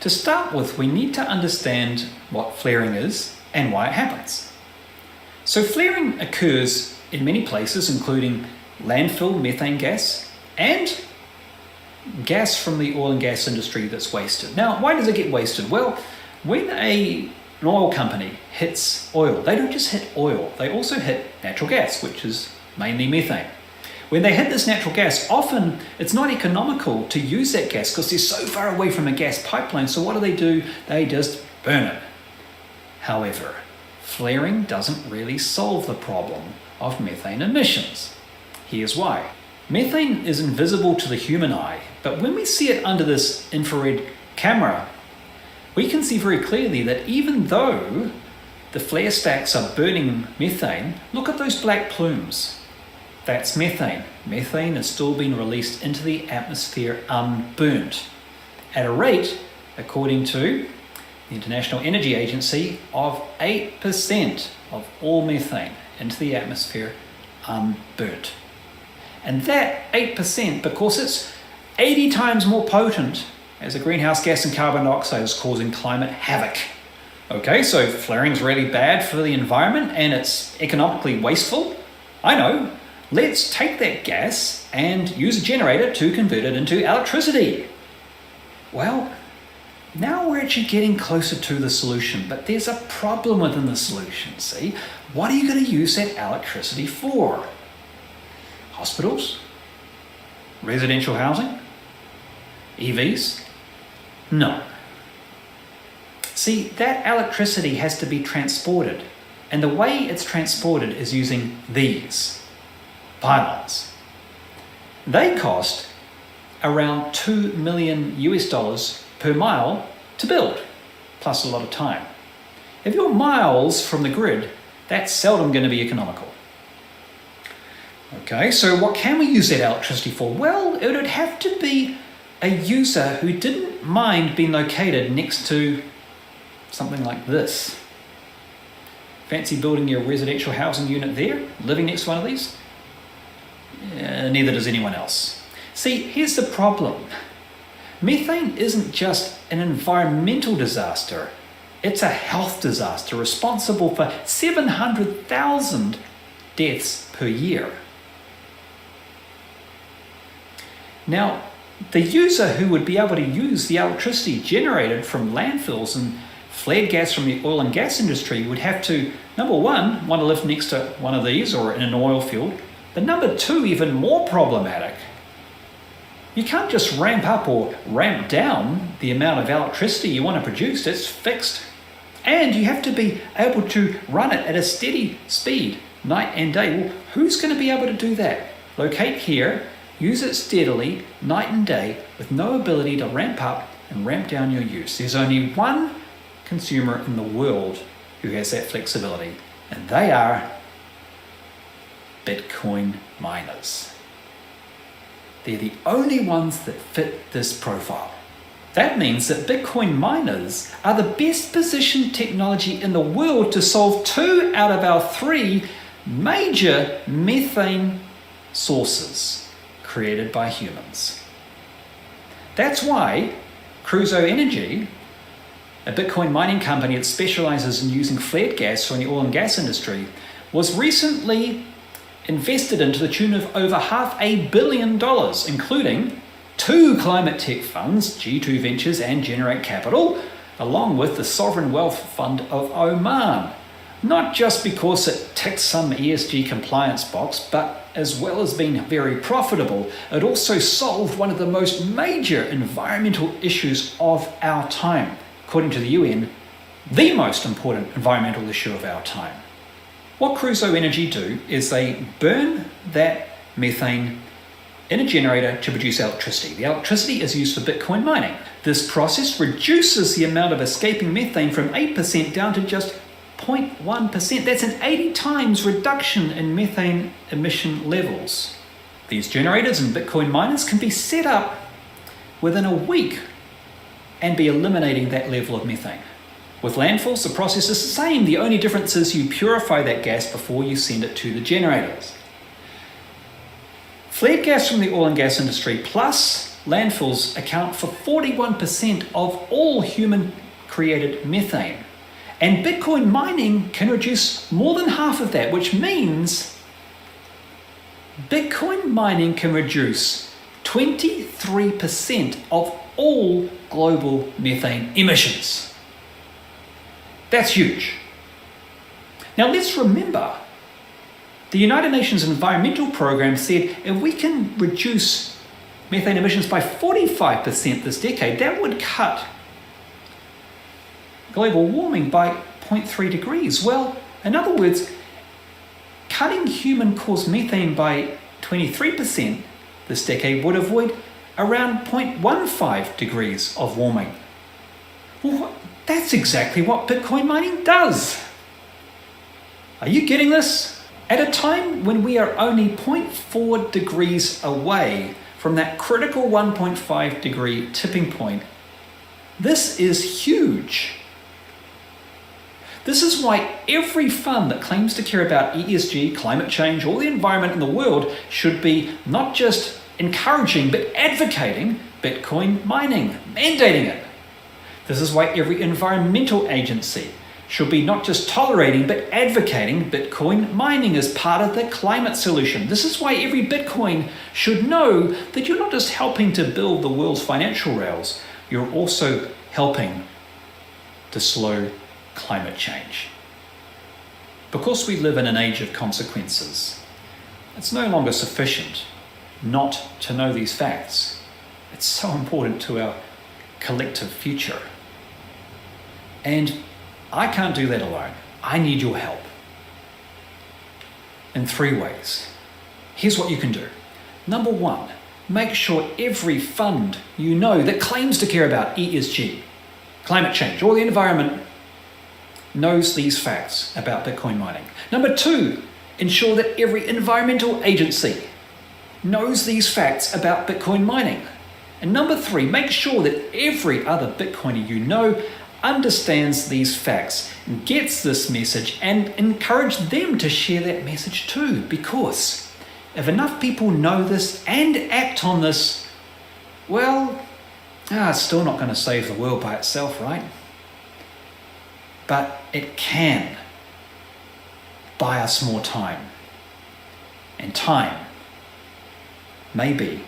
to start with, we need to understand what flaring is and why it happens. So flaring occurs in many places, including landfill methane gas and gas from the oil and gas industry that's wasted. Now, why does it get wasted? Well, when an oil company hits oil, they don't just hit oil, they also hit natural gas, which is mainly methane. When they hit this natural gas, often it's not economical to use that gas because they're so far away from a gas pipeline. So what do? They just burn it. However, flaring doesn't really solve the problem of methane emissions. Here's why. Methane is invisible to the human eye, but when we see it under this infrared camera, we can see very clearly that even though the flare stacks are burning methane, look at those black plumes. That's methane. Methane is still being released into the atmosphere unburnt at a rate, according to the International Energy Agency, of 8% of all methane into the atmosphere unburnt. And that 8%, because it's 80 times more potent as a greenhouse gas and carbon dioxide, is causing climate havoc. Okay, so flaring's really bad for the environment and it's economically wasteful. I know. Let's take that gas and use a generator to convert it into electricity. Well, now we're actually getting closer to the solution, but there's a problem within the solution, see? What are you going to use that electricity for? Hospitals? Residential housing? EVs? No. See, that electricity has to be transported, and the way it's transported is using these pylons. They cost around $2 million US per mile to build, plus a lot of time. If you're miles from the grid, that's seldom going to be economical. Okay, so what can we use that electricity for? Well, it would have to be a user who didn't mind being located next to something like this. Fancy building your residential housing unit there, living next to one of these? Neither does anyone else. See, here's the problem. Methane isn't just an environmental disaster, it's a health disaster responsible for 700,000 deaths per year. Now, the user who would be able to use the electricity generated from landfills and flared gas from the oil and gas industry would have to, number one, want to live next to one of these or in an oil field. But number two, even more problematic, you can't just ramp up or ramp down the amount of electricity you want to produce. It's fixed. And you have to be able to run it at a steady speed, night and day. Well, who's going to be able to do that? Locate here, use it steadily, night and day, with no ability to ramp up and ramp down your use. There's only one consumer in the world who has that flexibility, and they are Bitcoin miners. They're the only ones that fit this profile. That means that Bitcoin miners are the best positioned technology in the world to solve 2 out of our 3 major methane sources created by humans. That's why Crusoe Energy, a Bitcoin mining company that specializes in using flared gas from the oil and gas industry, was recently invested into the tune of over $500 million, including 2 climate tech funds, G2 Ventures and Generate Capital, along with the Sovereign Wealth Fund of Oman. Not just because it ticks some ESG compliance box, but as well as being very profitable, it also solved one of the most major environmental issues of our time. According to the UN, the most important environmental issue of our time. What Crusoe Energy do is they burn that methane in a generator to produce electricity. The electricity is used for Bitcoin mining. This process reduces the amount of escaping methane from 8% down to just 0.1%. That's an 80 times reduction in methane emission levels. These generators and Bitcoin miners can be set up within a week and be eliminating that level of methane. With landfills, the process is the same. The only difference is you purify that gas before you send it to the generators. Flared gas from the oil and gas industry plus landfills account for 41% of all human-created methane. And Bitcoin mining can reduce more than half of that, which means Bitcoin mining can reduce 23% of all global methane emissions. That's huge. Now let's remember, the United Nations Environmental Programme said if we can reduce methane emissions by 45% this decade, that would cut global warming by 0.3 degrees. Well, in other words, cutting human-caused methane by 23% this decade would avoid around 0.15 degrees of warming. Well, that's exactly what Bitcoin mining does. Are you getting this? At a time when we are only 0.4 degrees away from that critical 1.5 degree tipping point, this is huge. This is why every fund that claims to care about ESG, climate change, or the environment in the world should be not just encouraging but advocating Bitcoin mining, mandating it. This is why every environmental agency should be not just tolerating but advocating Bitcoin mining as part of the climate solution. This is why every Bitcoin should know that you're not just helping to build the world's financial rails, you're also helping to slow climate change. Because we live in an age of consequences, it's no longer sufficient not to know these facts. It's so important to our collective future. And I can't do that alone. I need your help in 3 ways. Here's what you can do. Number 1, make sure every fund you know that claims to care about ESG, climate change, or the environment knows these facts about Bitcoin mining. Number 2, ensure that every environmental agency knows these facts about Bitcoin mining. And number 3, make sure that every other Bitcoiner you know understands these facts, gets this message, and encourage them to share that message too. Because if enough people know this and act on this, well, it's still not going to save the world by itself, right? But it can buy us more time. And time may be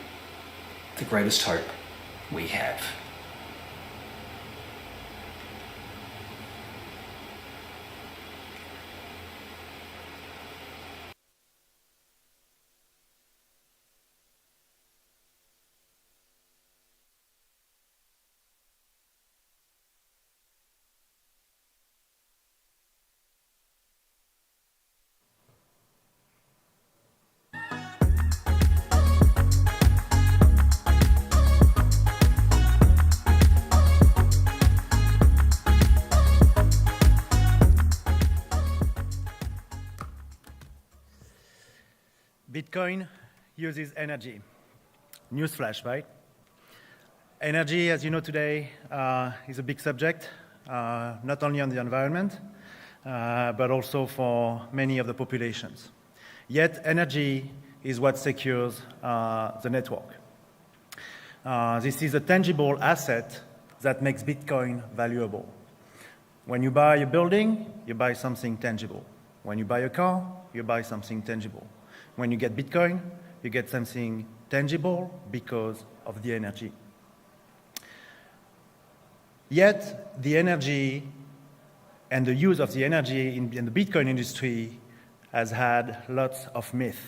the greatest hope we have. Bitcoin uses energy. Newsflash, right? Energy, as you know today, is a big subject, not only on the environment, but also for many of the populations. Yet energy is what secures the network. This is a tangible asset that makes Bitcoin valuable. When you buy a building, you buy something tangible. When you buy a car, you buy something tangible. when you get Bitcoin, you get something tangible because of the energy. Yet, the energy and the use of the energy in the Bitcoin industry has had lots of myths.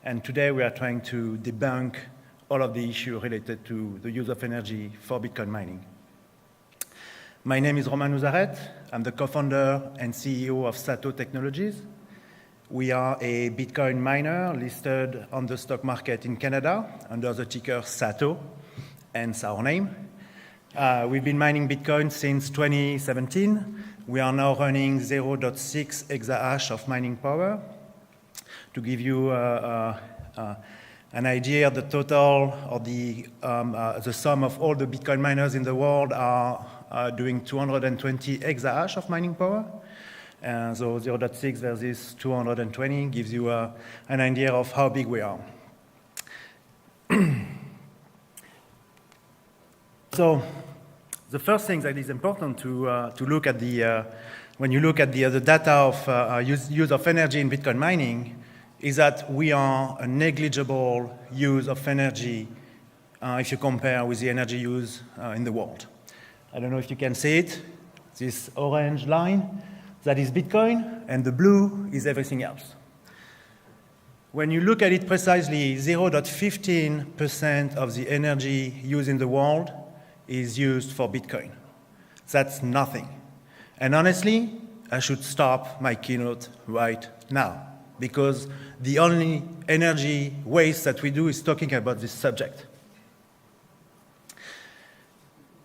And today we are trying to debunk all of the issues related to the use of energy for Bitcoin mining. My name is Romain Nouzaret. I'm the co-founder and CEO of Sato Technologies. We are a Bitcoin miner listed on the stock market in Canada under the ticker SATO, hence our name. We've been mining Bitcoin since 2017. We are now running 0.6 exahash of mining power. To give you an idea, the total or the sum of all the Bitcoin miners in the world are doing 220 exahash of mining power. So 0.6 versus 220 gives you an idea of how big we are. So the first thing that is important to look at when you look at the data of use of energy in Bitcoin mining is that we are a negligible use of energy if you compare with the energy use in the world. I don't know if you can see it. This orange line, that is Bitcoin, and the blue is everything else. When you look at it precisely, 0.15% of the energy used in the world is used for Bitcoin. That's nothing. And honestly, I should stop my keynote right now, because the only energy waste that we do is talking about this subject.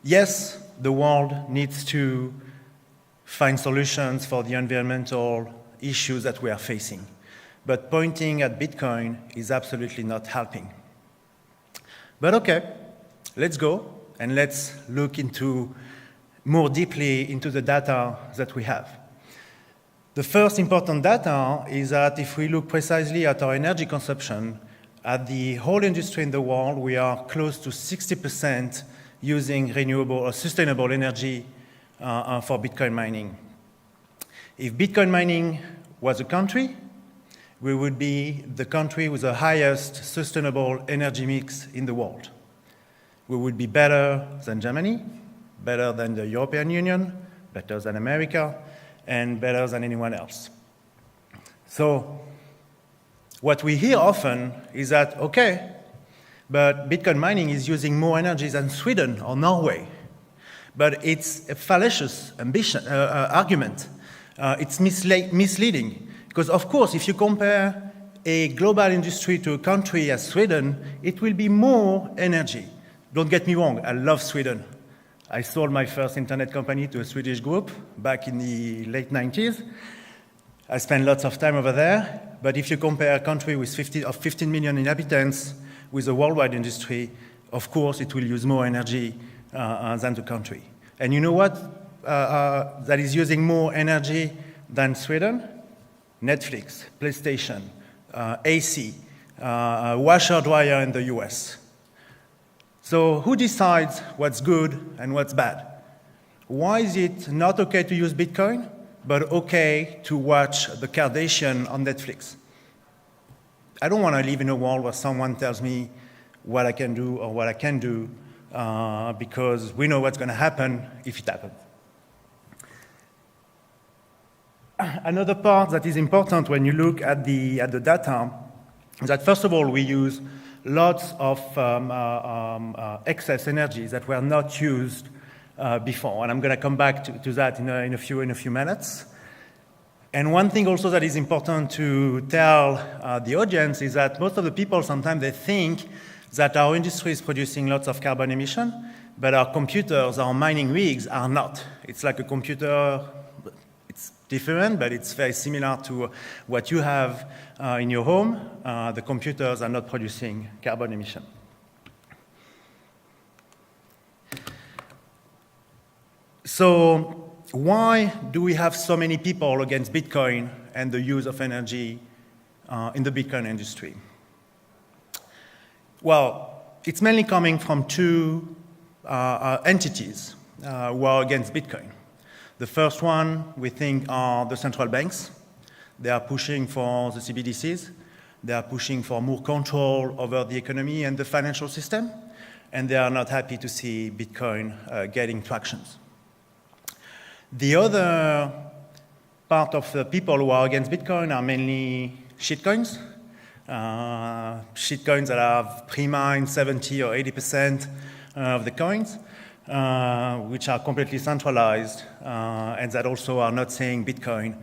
Yes, the world needs to find solutions for the environmental issues that we are facing. But pointing at Bitcoin is absolutely not helping. But okay, let's go and let's look more deeply into the data that we have. The first important data is that if we look precisely at our energy consumption, at the whole industry in the world, we are close to 60% using renewable or sustainable energy for Bitcoin mining. If Bitcoin mining was a country, we would be the country with the highest sustainable energy mix in the world. We would be better than Germany, better than the European Union, better than America, and better than anyone else. So what we hear often is that, okay, but Bitcoin mining is using more energy than Sweden or Norway. But it's a fallacious argument. It's misleading. Because, of course, if you compare a global industry to a country as Sweden, it will be more energy. Don't get me wrong, I love Sweden. I sold my first internet company to a Swedish group back in the late 90s. I spent lots of time over there. But if you compare a country with 15 million inhabitants with a worldwide industry, of course, it will use more energy than the country. And you know what that is using more energy than Sweden? Netflix, PlayStation, AC, washer dryer in the US. So who decides what's good and what's bad? Why is it not okay to use Bitcoin, but okay to watch the Kardashian on Netflix? I don't want to live in a world where someone tells me what I can do or what I can't do, because we know what's going to happen if it happens. Another part that is important when you look at the data is that, first of all, we use lots of excess energy that were not used before, and I'm going to come back to that in a few minutes. And one thing also that is important to tell the audience is that most of the people sometimes they think that our industry is producing lots of carbon emission, but our computers, our mining rigs are not. It's like a computer, it's different, but it's very similar to what you have in your home. The computers are not producing carbon emission. So why do we have so many people against Bitcoin and the use of energy in the Bitcoin industry? Well, it's mainly coming from two entities who are against Bitcoin. The first one we think are the central banks. They are pushing for the CBDCs. They are pushing for more control over the economy and the financial system, and they are not happy to see Bitcoin getting traction. The other part of the people who are against Bitcoin are mainly shitcoins. Shitcoins that have pre-mined 70 or 80% of the coins, which are completely centralized, and that also are not seeing Bitcoin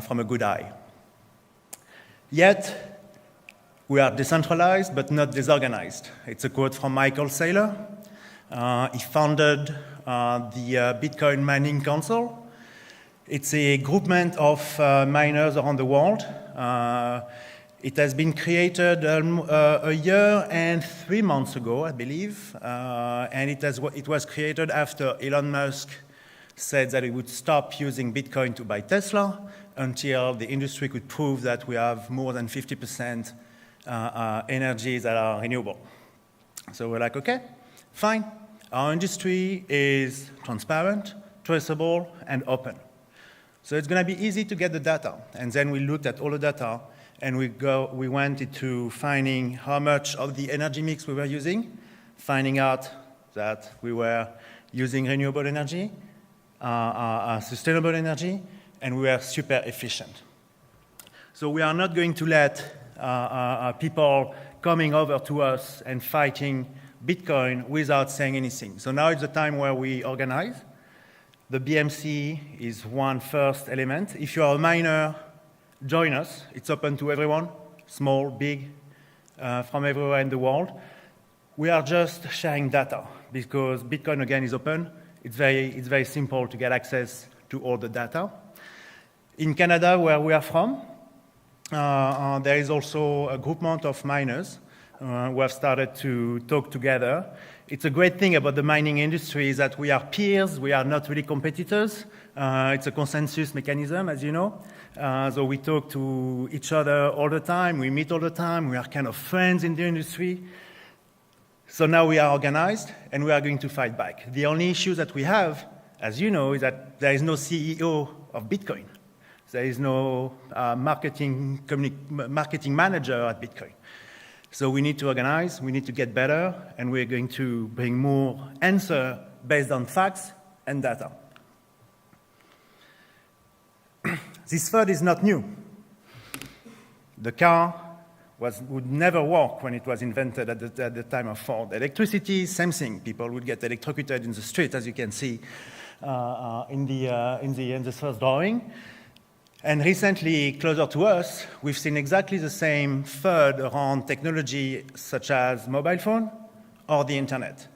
from a good eye. Yet, we are decentralized but not disorganized. It's a quote from Michael Saylor. He founded the Bitcoin Mining Council. It's a groupment of miners around the world. It has been created a year and 3 months ago, I believe, and it was created after Elon Musk said that he would stop using Bitcoin to buy Tesla until the industry could prove that we have more than 50% energies that are renewable. So we're like, okay, fine. Our industry is transparent, traceable, and open. So it's going to be easy to get the data. And then we looked at all the data, and we went into finding how much of the energy mix we were using, finding out that we were using renewable energy, sustainable energy, and we were super efficient. So we are not going to let people coming over to us and fighting Bitcoin without saying anything. So now it's the time where we organize. The BMC is one first element. If you are a miner, join us. It's open to everyone, small, big, from everywhere in the world. We are just sharing data because Bitcoin, again, is open. It's very simple to get access to all the data. In Canada, where we are from, there is also a groupment of miners who have started to talk together. It's a great thing about the mining industry is that we are peers, we are not really competitors. It's a consensus mechanism, as you know. So we talk to each other all the time, we meet all the time, we are kind of friends in the industry. So now we are organized and we are going to fight back. The only issue that we have, as you know, is that there is no CEO of Bitcoin. There is no marketing manager at Bitcoin. So we need to organize, we need to get better, and we're going to bring more answers based on facts and data. This third is not new. The car would never work when it was invented at the time of Ford. Electricity, same thing. People would get electrocuted in the street, as you can see in the first drawing. And recently, closer to us, we've seen exactly the same third around technology such as mobile phone or the internet.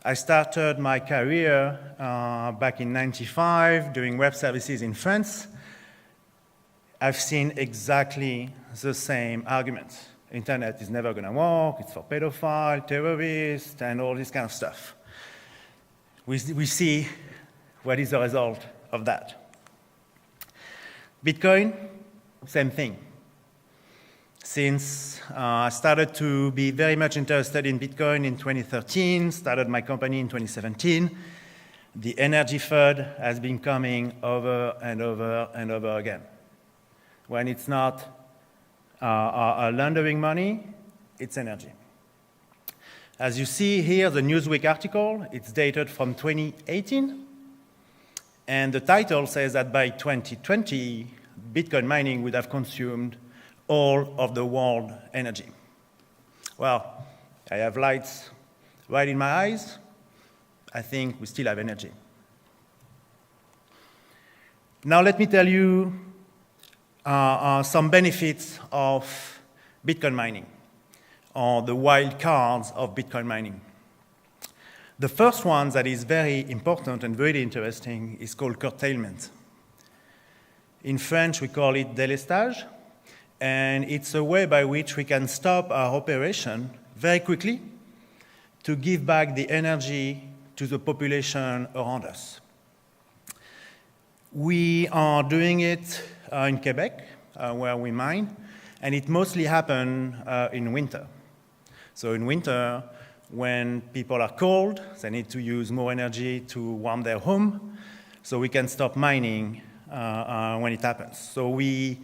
I started my career back in '95 doing web services in France. I've seen exactly the same arguments. Internet is never going to work, it's for pedophiles, terrorists, and all this kind of stuff. We see what is the result of that. Bitcoin, same thing. Since I started to be very much interested in Bitcoin in 2013, started my company in 2017, the energy FUD has been coming over and over and over again. When it's not laundering money, it's energy. As you see here, the Newsweek article, it's dated from 2018. And the title says that by 2020, Bitcoin mining would have consumed all of the world energy. Well, I have lights right in my eyes. I think we still have energy. Now let me tell you some benefits of Bitcoin mining, or the wild cards of Bitcoin mining. The first one that is very important and very interesting is called curtailment. In French, we call it délestage, and it's a way by which we can stop our operation very quickly to give back the energy to the population around us. We are doing it in Quebec, where we mine, and it mostly happens in winter. So in winter, when people are cold, they need to use more energy to warm their home, so we can stop mining when it happens. So we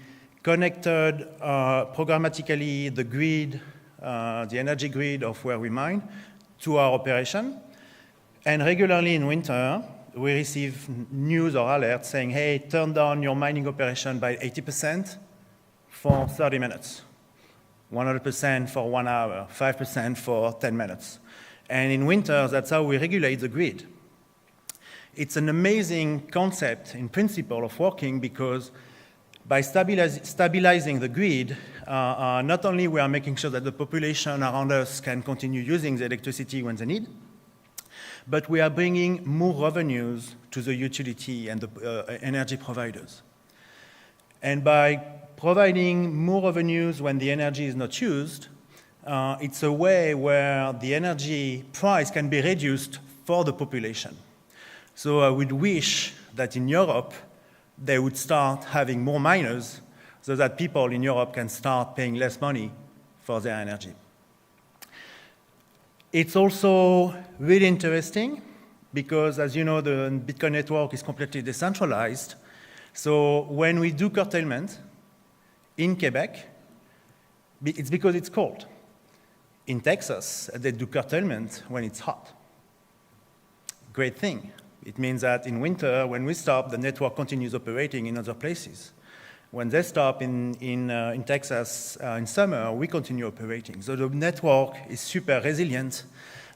connected programmatically the grid, the energy grid of where we mine, to our operation. And regularly in winter, we receive news or alerts saying, hey, turn down your mining operation by 80% for 30 minutes, 100% for 1 hour, 5% for 10 minutes. And in winter, that's how we regulate the grid. It's an amazing concept in principle of working, because by stabilizing the grid, not only we are making sure that the population around us can continue using the electricity when they need, but we are bringing more revenues to the utility and the energy providers. And by providing more revenues when the energy is not used, it's a way where the energy price can be reduced for the population. So I would wish that in Europe, they would start having more miners so that people in Europe can start paying less money for their energy. It's also really interesting because, as you know, the Bitcoin network is completely decentralized. So when we do curtailment in Quebec, it's because it's cold. In Texas, they do curtailment when it's hot. Great thing. It means that in winter, when we stop, the network continues operating in other places. When they stop in Texas in summer, we continue operating. So the network is super resilient,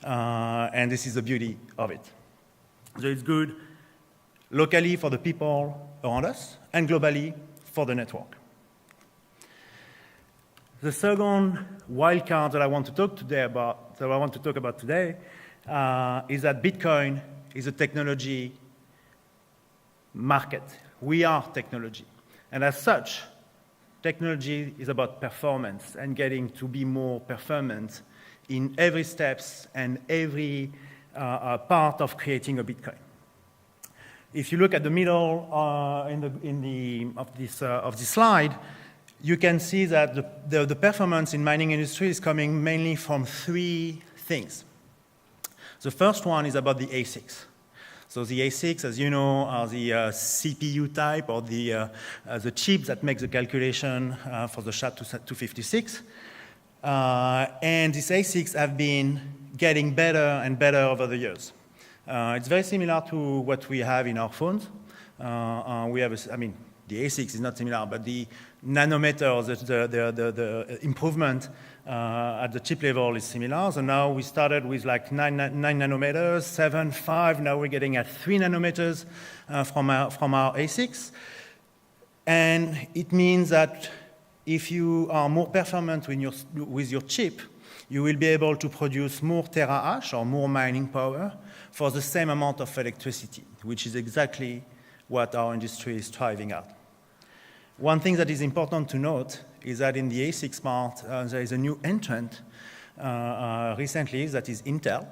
and this is the beauty of it. So it's good locally for the people around us, and globally for the network. The second wildcard that I want to talk about today is that Bitcoin is a technology market. We are technology. And as such, technology is about performance and getting to be more performant in every steps and every part of creating a Bitcoin. If you look at the middle of this slide, you can see that the performance in mining industry is coming mainly from 3 things. The first one is about the ASICs. So the ASICs, as you know, are the CPU type, or the chip that makes the calculation for the SHA-256. And these ASICs have been getting better and better over the years. It's very similar to what we have in our phones. The ASICs is not similar, but the nanometers, the improvement at the chip level is similar. So now we started with like 9 nanometers, 7, 5. Now we're getting at 3 nanometers from our ASICs. And it means that if you are more performant with your chip, you will be able to produce more terahash or more mining power for the same amount of electricity, which is exactly what our industry is striving at. One thing that is important to note is that in the ASICs part, there is a new entrant recently, that is Intel.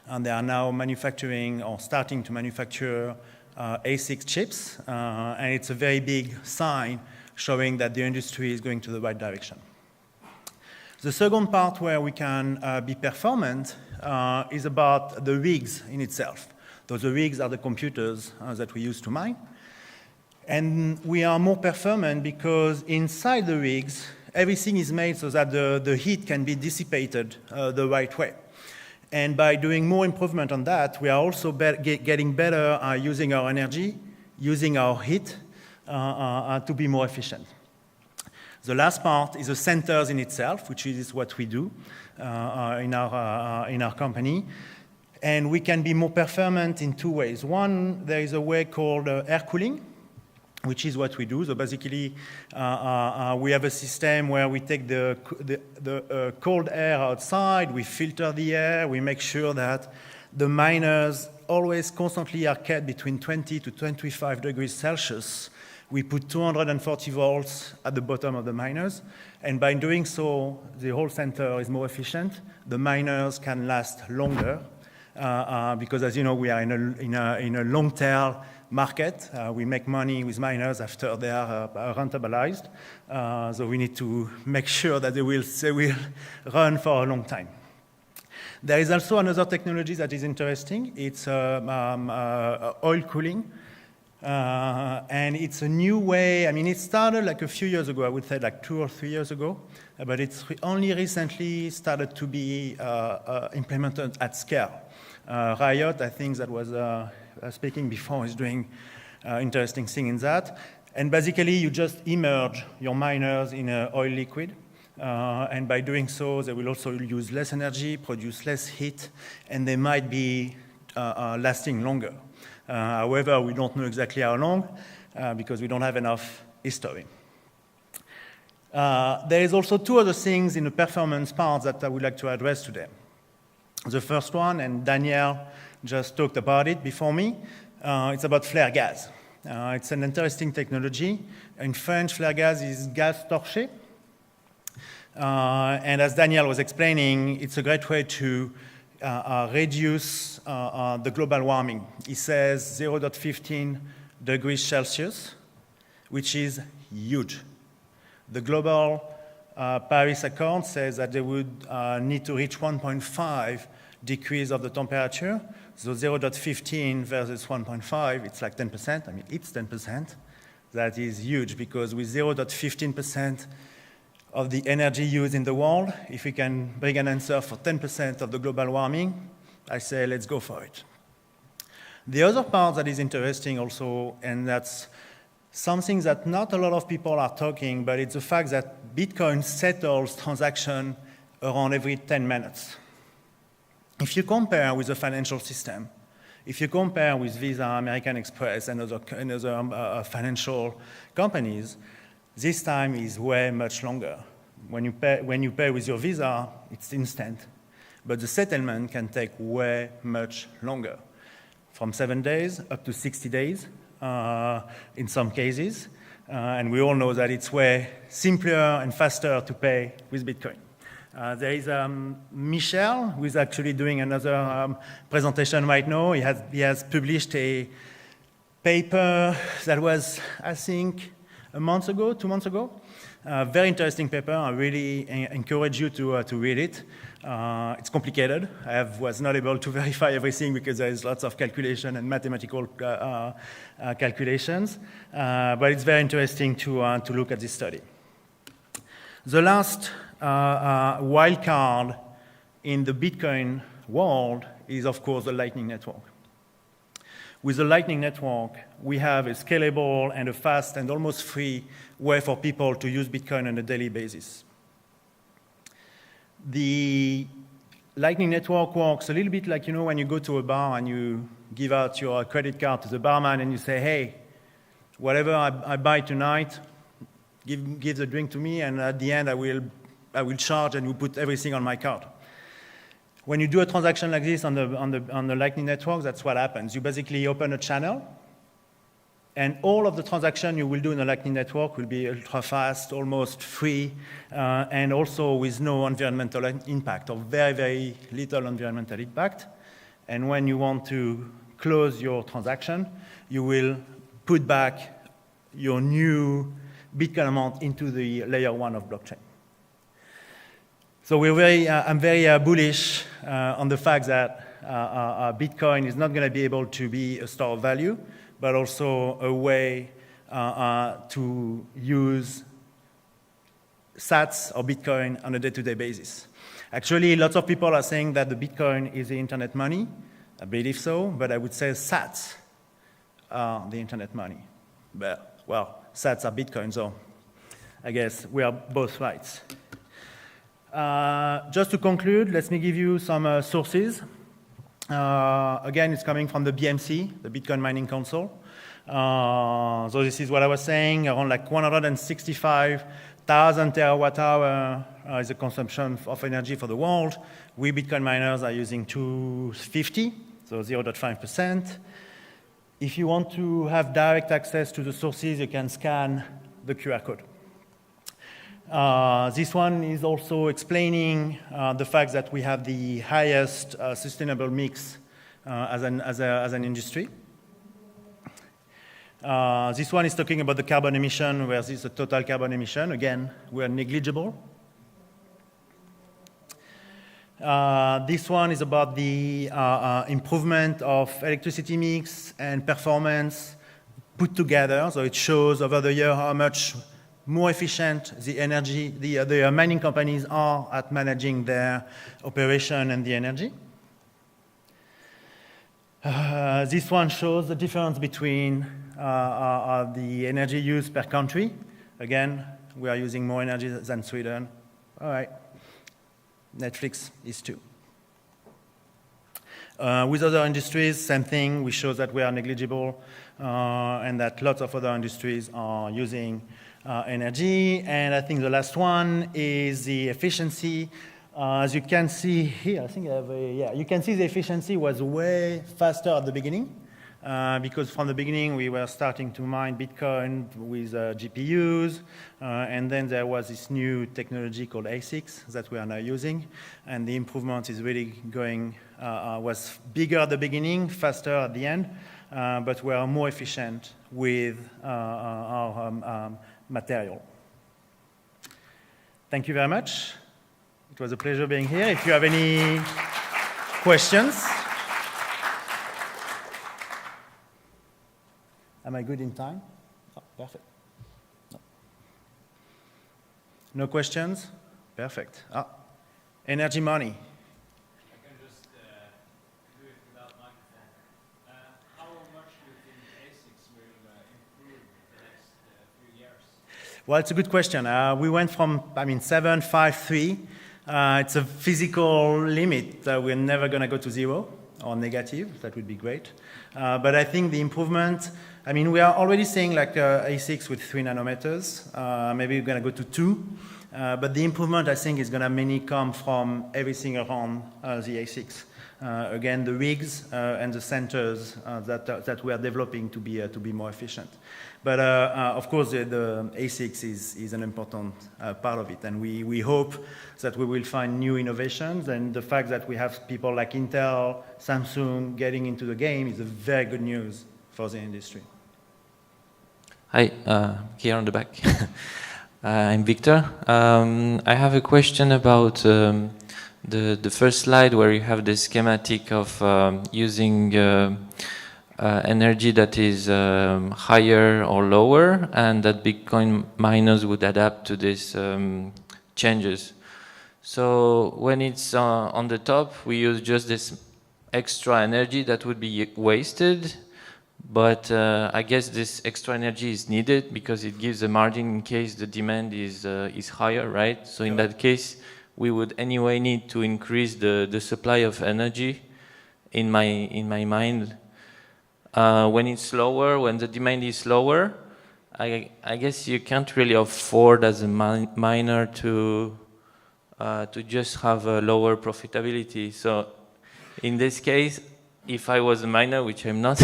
And they are now manufacturing or starting to manufacture ASIC chips. And it's a very big sign showing that the industry is going to the right direction. The second part where we can be performant is about the rigs in itself. Those rigs are the computers that we use to mine. And we are more performant because inside the rigs, everything is made so that the heat can be dissipated the right way. And by doing more improvement on that, we are also getting better using our energy, using our heat to be more efficient. The last part is the centers in itself, which is what we do in our company. And we can be more performant in 2 ways. One, there is a way called air cooling, which is what we do. So basically, we have a system where we take the cold air outside, we filter the air, we make sure that the miners always constantly are kept between 20 to 25 degrees Celsius. We put 240 volts at the bottom of the miners, and by doing so, the whole center is more efficient. The miners can last longer, because as you know, we are in a long-term market. We make money with miners after they are rentabilized. So we need to make sure that they will run for a long time. There is also another technology that is interesting. It's oil cooling. And it's a new way. I mean, it started like a few years ago, I would say like 2 or 3 years ago, but it's only recently started to be implemented at scale. Riot, I think that was speaking before, is doing interesting thing in that. And basically, you just immerse your miners in an oil liquid. And by doing so, they will also use less energy, produce less heat, and they might be lasting longer. However, we don't know exactly how long because we don't have enough history. There is also 2 other things in the performance part that I would like to address today. The first one, and Daniel just talked about it before me, it's about flare gas. It's an interesting technology. In French, flare gas is gaz torché. And as Daniel was explaining, it's a great way to reduce the global warming. He says 0.15 degrees Celsius, which is huge. The global Paris Accord says that they would need to reach 1.5 degrees of the temperature. So 0.15 versus 1.5, it's like 10%. I mean, it's 10%. That is huge because with 0.15% of the energy used in the world, if we can bring an answer for 10% of the global warming, I say let's go for it. The other part that is interesting also, and that's something that not a lot of people are talking, but it's the fact that Bitcoin settles transaction around every 10 minutes. If you compare with the financial system, if you compare with Visa, American Express, and other financial companies, this time is way much longer. When you pay with your Visa, it's instant. But the settlement can take way much longer, from 7 days up to 60 days in some cases. And we all know that it's way simpler and faster to pay with Bitcoin. There is Michel, who is actually doing another presentation right now. He has published a paper that was, I think, 2 months ago. Very interesting paper. I really encourage you to read it. It's complicated. I was not able to verify everything because there is lots of calculation and mathematical calculations. But it's very interesting to look at this study. The last wild card in the Bitcoin world is, of course, the Lightning Network. With the Lightning Network, we have a scalable and a fast and almost free way for people to use Bitcoin on a daily basis. The Lightning Network works a little bit like, when you go to a bar and you give out your credit card to the barman and you say, hey, whatever I buy tonight, give the drink to me, and at the end I will charge and you put everything on my card. When you do a transaction like this on the Lightning Network, that's what happens. You basically open a channel, and all of the transactions you will do in the Lightning Network will be ultra fast, almost free, and also with no environmental impact, or very, very little environmental impact. And when you want to close your transaction, you will put back your new Bitcoin amount into the layer 1 of blockchain. So I'm very bullish on the fact that Bitcoin is not going to be able to be a store of value, but also a way to use sats or Bitcoin on a day-to-day basis. Actually, lots of people are saying that the Bitcoin is the internet money. I believe so, but I would say sats are the internet money. But, well, sats are Bitcoin, so I guess we are both right. Just to conclude, let me give you some sources. Again, it's coming from the BMC, the Bitcoin Mining Council. So this is what I was saying, around like 165,000 terawatt-hour is the consumption of energy for the world. We Bitcoin miners are using 250, so 0.5%. If you want to have direct access to the sources, you can scan the QR code. This one is also explaining the fact that we have the highest sustainable mix as an industry. This one is talking about the carbon emission, where this is the total carbon emission. Again, we are negligible. This one is about the improvement of electricity mix and performance put together. So it shows over the year how much more efficient the mining companies are at managing their operation and the energy. This one shows the difference between the energy used per country. Again, we are using more energy than Sweden. All right, Netflix is too. With other industries, same thing. We show that we are negligible and that lots of other industries are using energy. And I think the last one is the efficiency. As you can see here, I think I have you can see the efficiency was way faster at the beginning because from the beginning we were starting to mine Bitcoin with GPUs, and then there was this new technology called ASICs that we are now using, and the improvement is really going, was bigger at the beginning, faster at the end, but we are more efficient with our material. Thank you very much. It was a pleasure being here. If you have any questions. Am I good in time? Oh, perfect. No questions? Perfect. Energy money. I can just do it without microphone. How much do you think ASICs will improve the next few years? Well, it's a good question. We went from, 7, 5, 3. It's a physical limit. We're never going to go to 0 or negative. That would be great. But I think the improvement, we are already seeing like ASICs with 3 nanometers. Maybe we're going to go to 2. But the improvement, I think, is going to mainly come from everything around the ASICs. Again, the rigs and the centers that we are developing to be more efficient. But of course, the ASICs is an important part of it, and we hope that we will find new innovations. And the fact that we have people like Intel, Samsung getting into the game is a very good news for the industry. Hi, here on the back. I'm Victor. I have a question about the first slide where you have the schematic of using energy that is higher or lower, and that Bitcoin miners would adapt to these changes. So when it's on the top, we use just this extra energy that would be wasted, but I guess this extra energy is needed because it gives a margin in case the demand is higher, right? So in that case, we would anyway need to increase the supply of energy, in my mind. When it's lower, when the demand is lower, I guess you can't really afford as a miner to just have a lower profitability. So in this case, if I was a miner, which I'm not,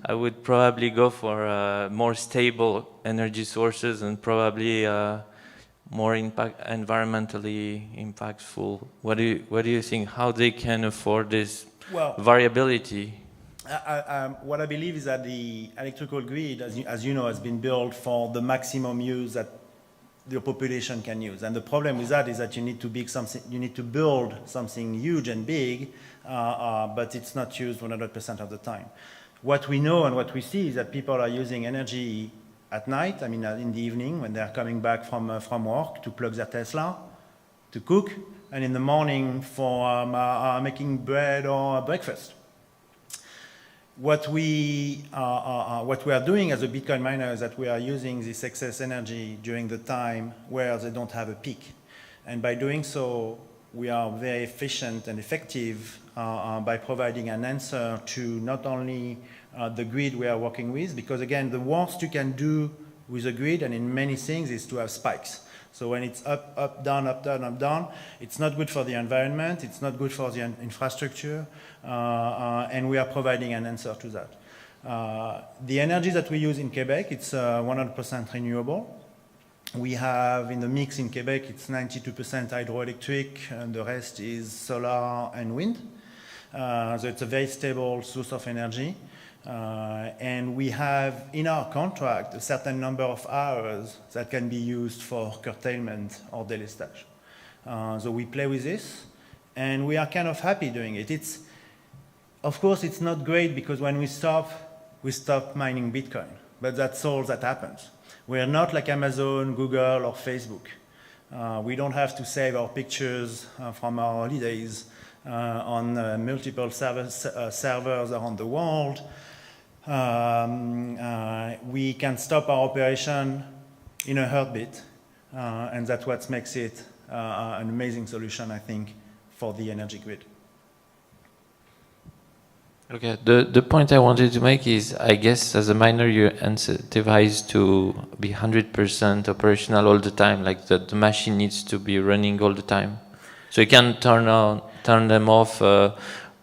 I would probably go for more stable energy sources and probably more environmentally impactful. What do you think? How they can afford this variability? What I believe is that the electrical grid, as you know, has been built for the maximum use that the population can use. And the problem with that is that you need to build something huge and big, but it's not used 100% of the time. What we know and what we see is that people are using energy at night, in the evening when they're coming back from work to plug their Tesla, to cook, and in the morning for making bread or breakfast. What we are doing as a Bitcoin miner is that we are using this excess energy during the time where they don't have a peak. And by doing so, we are very efficient and effective by providing an answer to not only the grid we are working with, because again, the worst you can do with a grid and in many things is to have spikes. So when it's up, down, up, down, up, down, it's not good for the environment, it's not good for the infrastructure, and we are providing an answer to that. The energy that we use in Quebec, it's 100% renewable. We have in the mix in Quebec, it's 92% hydroelectric, and the rest is solar and wind. So it's a very stable source of energy. And we have in our contract a certain number of hours that can be used for curtailment or délestage. So we play with this, and we are kind of happy doing it. Of course, it's not great because when we stop mining Bitcoin. but that's all that happens. We're not like Amazon, Google, or Facebook. We don't have to save our pictures from our holidays on multiple servers around the world. We can stop our operation in a heartbeat, and that's what makes it an amazing solution, I think, for the energy grid. Okay, the point I wanted to make is, I guess as a miner you're incentivized to be 100% operational all the time, like the machine needs to be running all the time. So you can turn them off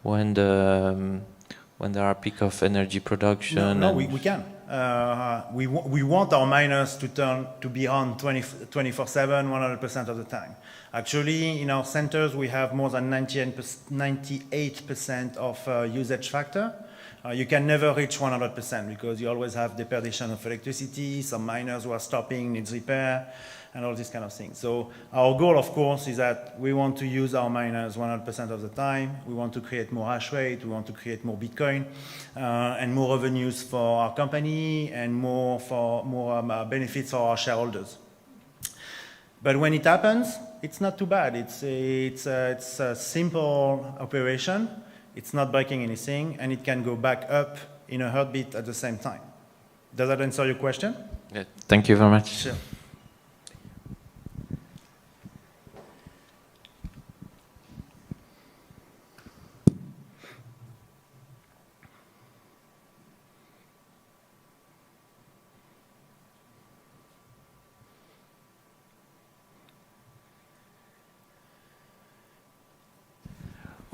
when there are peak of energy production. No, we can. We want our miners to be on 24/7, 100% of the time. Actually, in our centers, we have more than 98% of usage factor. You can never reach 100% because you always have depreciation of electricity, some miners who are stopping, needs repair, and all these kind of things. So our goal, of course, is that we want to use our miners 100% of the time. We want to create more hash rate. We want to create more Bitcoin and more revenues for our company and more benefits for our shareholders. But when it happens, it's not too bad. It's a simple operation. It's not breaking anything, and it can go back up in a heartbeat at the same time. Does that answer your question? Yeah, thank you very much. Sure.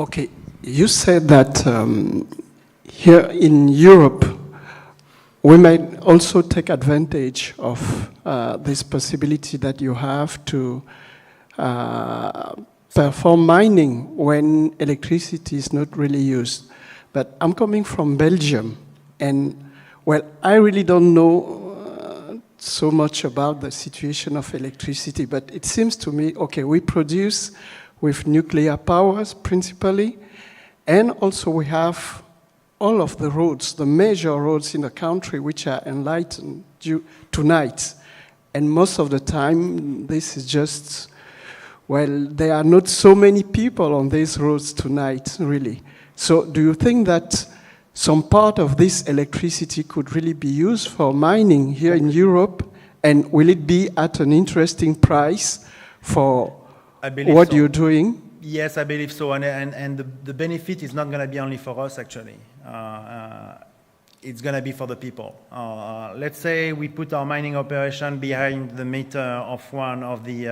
Okay, you said that here in Europe, we might also take advantage of this possibility that you have to perform mining when electricity is not really used. But I'm coming from Belgium, and well, I really don't know so much about the situation of electricity, but it seems to me, okay, we produce with nuclear powers principally, and also we have all of the roads, the major roads in the country, which are enlightened tonight. And most of the time, this is just, well, there are not so many people on these roads tonight, really. So do you think that some part of this electricity could really be used for mining here in Europe? And will it be at an interesting price for what you're doing? Yes, I believe so. And the benefit is not going to be only for us, actually. It's going to be for the people. Let's say we put our mining operation behind the meter of one of the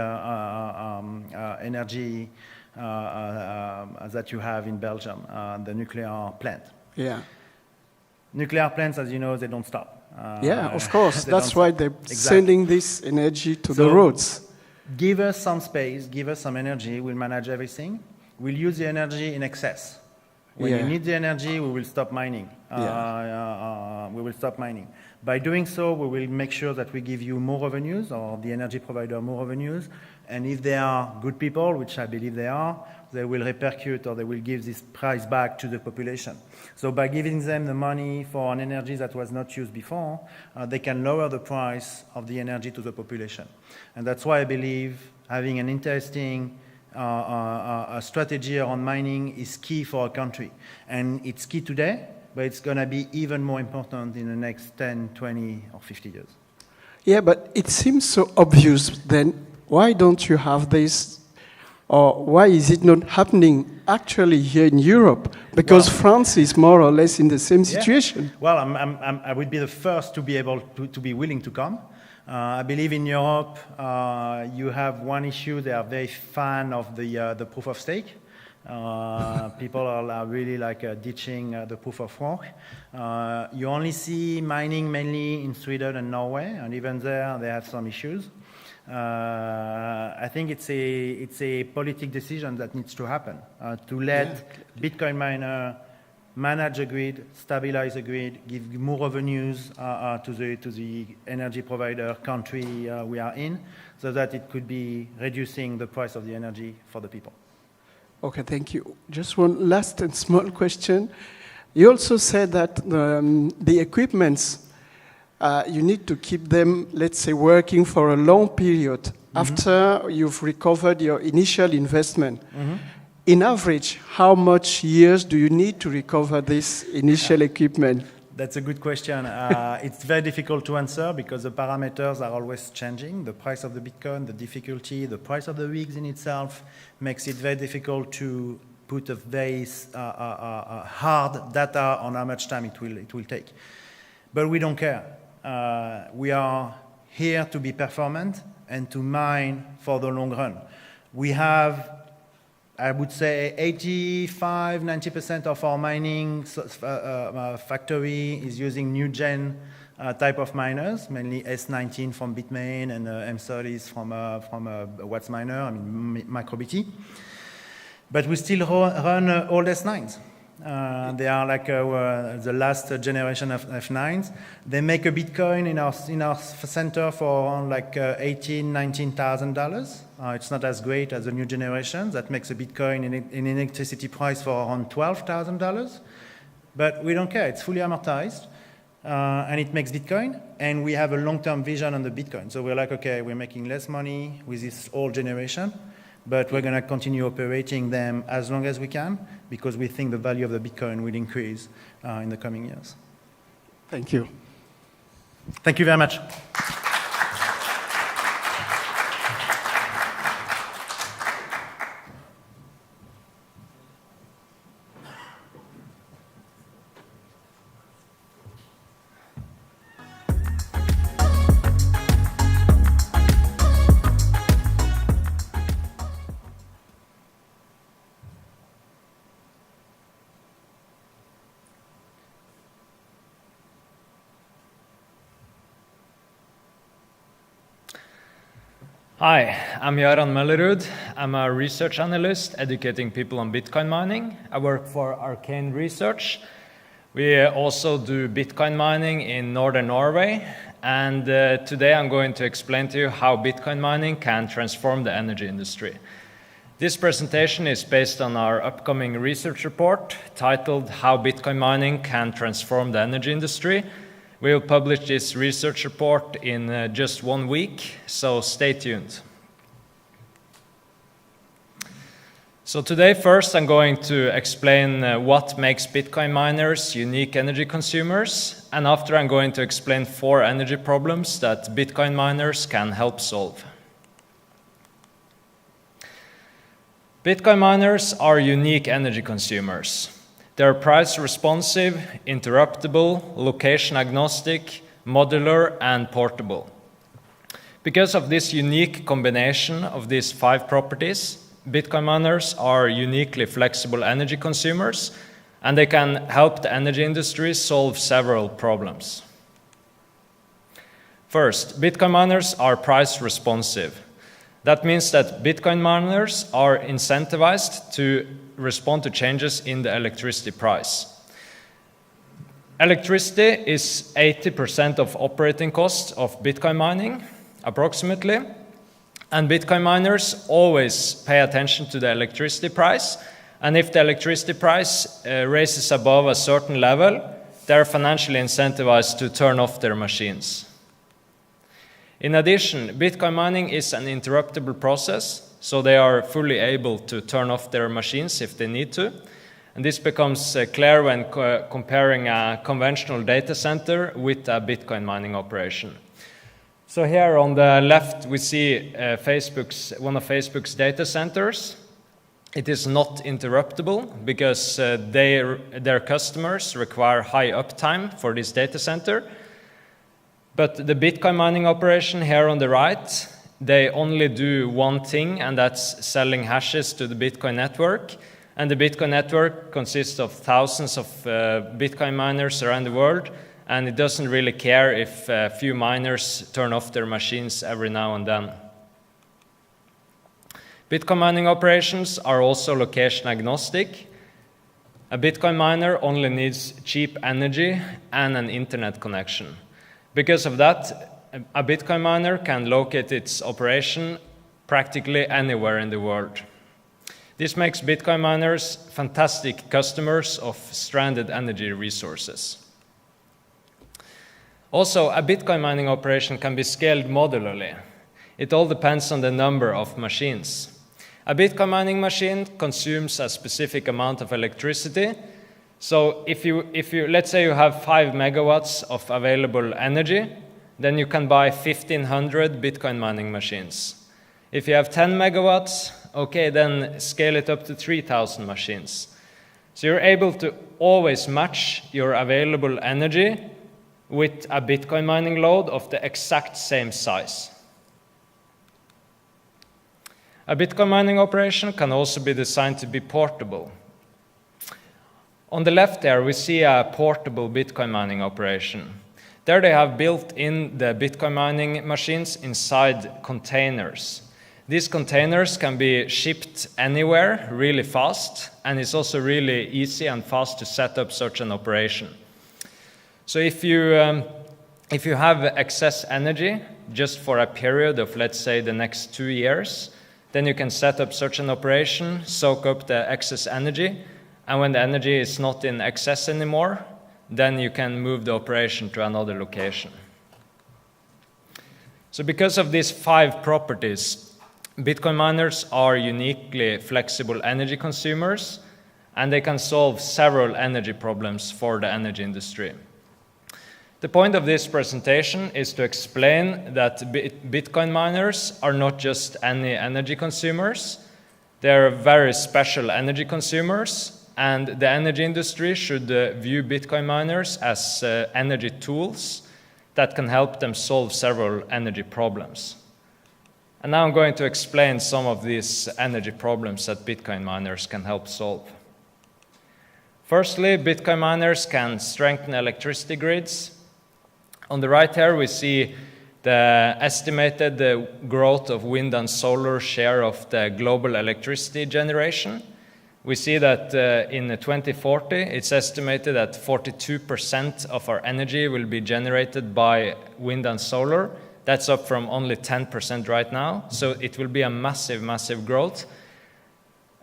energy that you have in Belgium, the nuclear plant. Yeah. Nuclear plants, as you know, they don't stop. Yeah, of course. That's why they're sending this energy to the roads. Give us some space, give us some energy, we'll manage everything. We'll use the energy in excess. When you need the energy, we will stop mining. We will stop mining. By doing so, we will make sure that we give you more revenues, or the energy provider more revenues. And if they are good people, which I believe they are, they will repercute, or they will give this price back to the population. So by giving them the money for an energy that was not used before, they can lower the price of the energy to the population. And that's why I believe having an interesting a strategy around mining is key for a country. And it's key today, but it's going to be even more important in the next 10, 20, or 50 years. Yeah, but it seems so obvious then. Why don't you have this, or why is it not happening actually here in Europe? Because France is more or less in the same situation. Yeah. Well, I would be the first to be able to be willing to come. I believe in Europe, you have one issue. They are very fan of the proof of stake. People are really like ditching the proof of work. You only see mining mainly in Sweden and Norway, and even there they have some issues. I think it's a political decision that needs to happen to let Bitcoin miner manage a grid, stabilize a grid, give more revenues to the energy provider country we are in, so that it could be reducing the price of the energy for the people. Okay, thank you. Just one last and small question. You also said that the equipments you need to keep them, let's say, working for a long period after you've recovered your initial investment. In average, how much years do you need to recover this initial equipment? That's a good question. It's very difficult to answer because the parameters are always changing. The price of the Bitcoin, the difficulty, the price of the rigs in itself makes it very difficult to put a very hard data on how much time it will take. But we don't care. We are here to be performant and to mine for the long run. We have, I would say, 85–90% of our mining factory is using new gen type of miners, mainly S19 from Bitmain and M30s from WhatsMiner, I mean MicroBT. But we still run old S9s. They are like the last generation of F9s. They make a Bitcoin in our center for around like $18,000–$19,000. It's not as great as the new generation. That makes a Bitcoin in electricity price for around $12,000. But we don't care. It's fully amortized. And it makes Bitcoin. And we have a long-term vision on the Bitcoin. So we're like, okay, we're making less money with this old generation, but we're going to continue operating them as long as we can because we think the value of the Bitcoin will increase in the coming years. Thank you. Thank you very much. Hi, I'm Göran Møllerud. I'm a research analyst educating people on Bitcoin mining. I work for Arcane Research. We also do Bitcoin mining in northern Norway. And today I'm going to explain to you how Bitcoin mining can transform the energy industry. This presentation is based on our upcoming research report titled How Bitcoin Mining Can Transform the Energy Industry. We will publish this research report in just 1 week, so stay tuned. So today, first, I'm going to explain what makes Bitcoin miners unique energy consumers, and after I'm going to explain 4 energy problems that Bitcoin miners can help solve. Bitcoin miners are unique energy consumers. They are price responsive, interruptible, location agnostic, modular, and portable. Because of this unique combination of these 5 properties, Bitcoin miners are uniquely flexible energy consumers, and they can help the energy industry solve several problems. First, Bitcoin miners are price responsive. That means that Bitcoin miners are incentivized to respond to changes in the electricity price. Electricity is 80% of operating costs of Bitcoin mining, approximately, and Bitcoin miners always pay attention to the electricity price, and if the electricity price raises above a certain level, they're financially incentivized to turn off their machines. In addition, Bitcoin mining is an interruptible process, so they are fully able to turn off their machines if they need to. And this becomes clear when comparing a conventional data center with a Bitcoin mining operation. So here on the left, we see one of Facebook's data centers. It is not interruptible because their customers require high uptime for this data center. But the Bitcoin mining operation here on the right, they only do one thing, and that's selling hashes to the Bitcoin network. And the Bitcoin network consists of thousands of Bitcoin miners around the world, and it doesn't really care if a few miners turn off their machines every now and then. Bitcoin mining operations are also location agnostic. A Bitcoin miner only needs cheap energy and an internet connection. Because of that, a Bitcoin miner can locate its operation practically anywhere in the world. This makes Bitcoin miners fantastic customers of stranded energy resources. Also, a Bitcoin mining operation can be scaled modularly. It all depends on the number of machines. A Bitcoin mining machine consumes a specific amount of electricity. So if you let's say you have 5 megawatts of available energy, then you can buy 1,500 Bitcoin mining machines. If you have 10 megawatts, okay, then scale it up to 3,000 machines. So you're able to always match your available energy with a Bitcoin mining load of the exact same size. A Bitcoin mining operation can also be designed to be portable. On the left there, we see a portable Bitcoin mining operation. There they have built in the Bitcoin mining machines inside containers. These containers can be shipped anywhere really fast, and it's also really easy and fast to set up such an operation. So if you have excess energy just for a period of, let's say, the next 2 years, then you can set up such an operation, soak up the excess energy, and when the energy is not in excess anymore, then you can move the operation to another location. So because of these 5 properties, Bitcoin miners are uniquely flexible energy consumers, and they can solve several energy problems for the energy industry. The point of this presentation is to explain that Bitcoin miners are not just any energy consumers. They are very special energy consumers, and the energy industry should view Bitcoin miners as energy tools that can help them solve several energy problems. And now I'm going to explain some of these energy problems that Bitcoin miners can help solve. Firstly, Bitcoin miners can strengthen electricity grids. On the right here, we see the estimated growth of wind and solar share of the global electricity generation. We see that in 2040, it's estimated that 42% of our energy will be generated by wind and solar. That's up from only 10% right now, so it will be a massive, massive growth.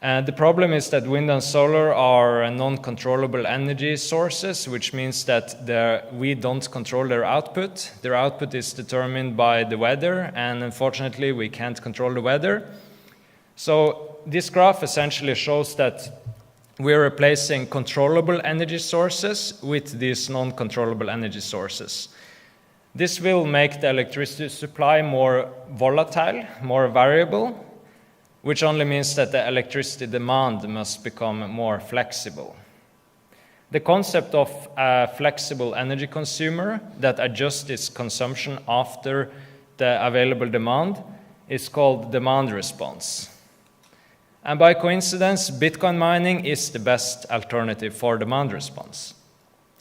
The problem is that wind and solar are non-controllable energy sources, which means that we don't control their output. Their output is determined by the weather, and unfortunately we can't control the weather. So this graph essentially shows that we're replacing controllable energy sources with these non-controllable energy sources. This will make the electricity supply more volatile, more variable, which only means that the electricity demand must become more flexible. The concept of a flexible energy consumer that adjusts its consumption after the available demand is called demand response. And by coincidence, Bitcoin mining is the best alternative for demand response.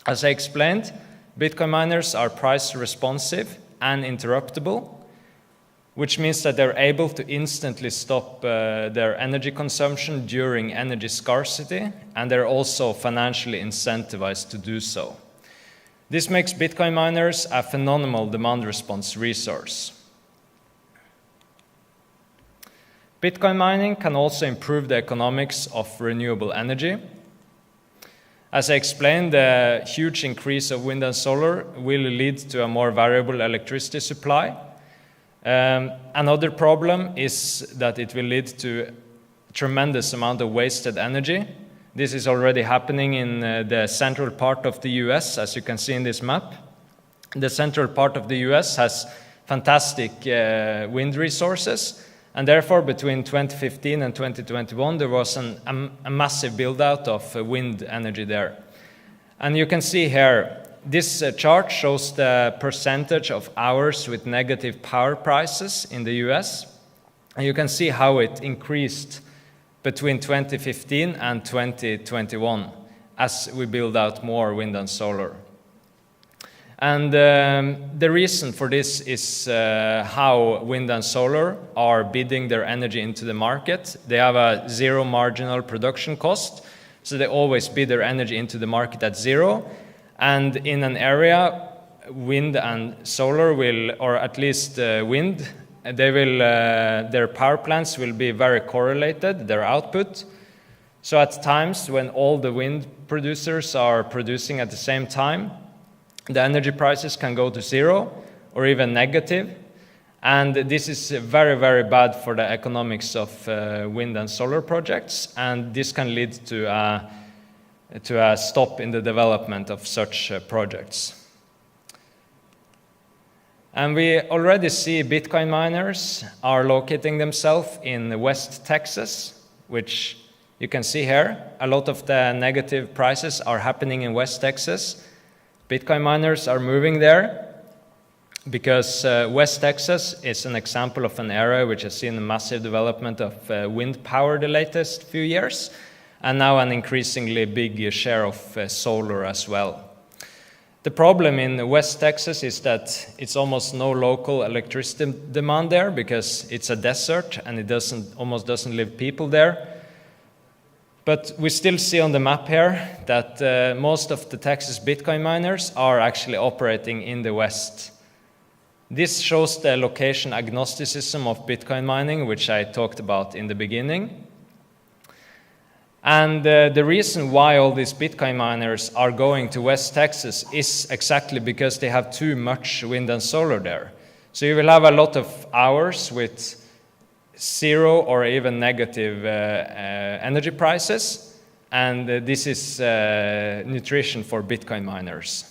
As I explained, Bitcoin miners are price responsive and interruptible, which means that they're able to instantly stop their energy consumption during energy scarcity, and they're also financially incentivized to do so. This makes Bitcoin miners a phenomenal demand response resource. Bitcoin mining can also improve the economics of renewable energy. As I explained, the huge increase of wind and solar will lead to a more variable electricity supply. Another problem is that it will lead to a tremendous amount of wasted energy. This is already happening in the central part of the US, as you can see in this map. The central part of the US has fantastic wind resources, and therefore between 2015 and 2021 there was a massive build-out of wind energy there. And you can see here, this chart shows the percentage of hours with negative power prices in the US. And you can see how it increased between 2015 and 2021 as we build out more wind and solar. And the reason for this is how wind and solar are bidding their energy into the market. They have a zero marginal production cost, so they always bid their energy into the market at zero. And in an area, wind and solar will, or at least wind, their power plants will be very correlated, their output. So at times when all the wind producers are producing at the same time, the energy prices can go to zero or even negative. And this is very, very bad for the economics of wind and solar projects. And this can lead to a stop in the development of such projects. And we already see Bitcoin miners are locating themselves in West Texas, which you can see here. A lot of the negative prices are happening in West Texas. Bitcoin miners are moving there because West Texas is an example of an area which has seen a massive development of wind power the latest few years, and now an increasingly big share of solar as well. The problem in West Texas is that it's almost no local electricity demand there because it's a desert and it almost doesn't live people there. But we still see on the map here that most of the Texas Bitcoin miners are actually operating in the West. This shows the location agnosticism of Bitcoin mining, which I talked about in the beginning. And the reason why all these Bitcoin miners are going to West Texas is exactly because they have too much wind and solar there. So you will have a lot of hours with zero or even negative energy prices, and this is nutrition for Bitcoin miners.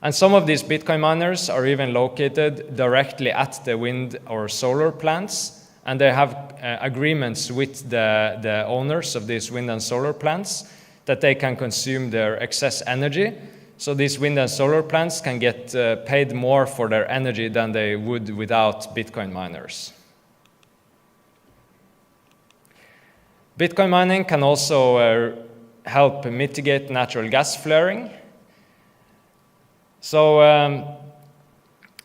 And some of these Bitcoin miners are even located directly at the wind or solar plants, and they have agreements with the owners of these wind and solar plants that they can consume their excess energy. So these wind and solar plants can get paid more for their energy than they would without Bitcoin miners. Bitcoin mining can also help mitigate natural gas flaring. So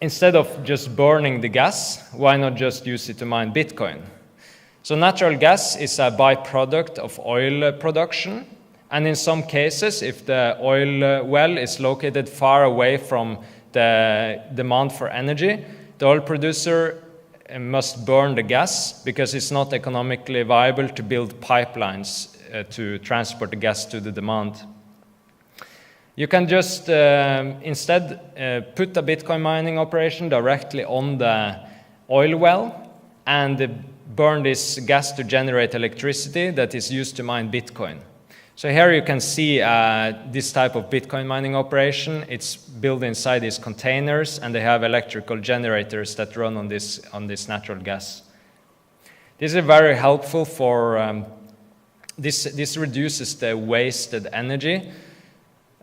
instead of just burning the gas, why not just use it to mine Bitcoin? So natural gas is a byproduct of oil production, and in some cases, if the oil well is located far away from the demand for energy, the oil producer must burn the gas because it's not economically viable to build pipelines to transport the gas to the demand. You can just instead put a Bitcoin mining operation directly on the oil well and burn this gas to generate electricity that is used to mine Bitcoin. So here you can see this type of Bitcoin mining operation. It's built inside these containers, and they have electrical generators that run on this natural gas. This is very helpful for this reduces the wasted energy.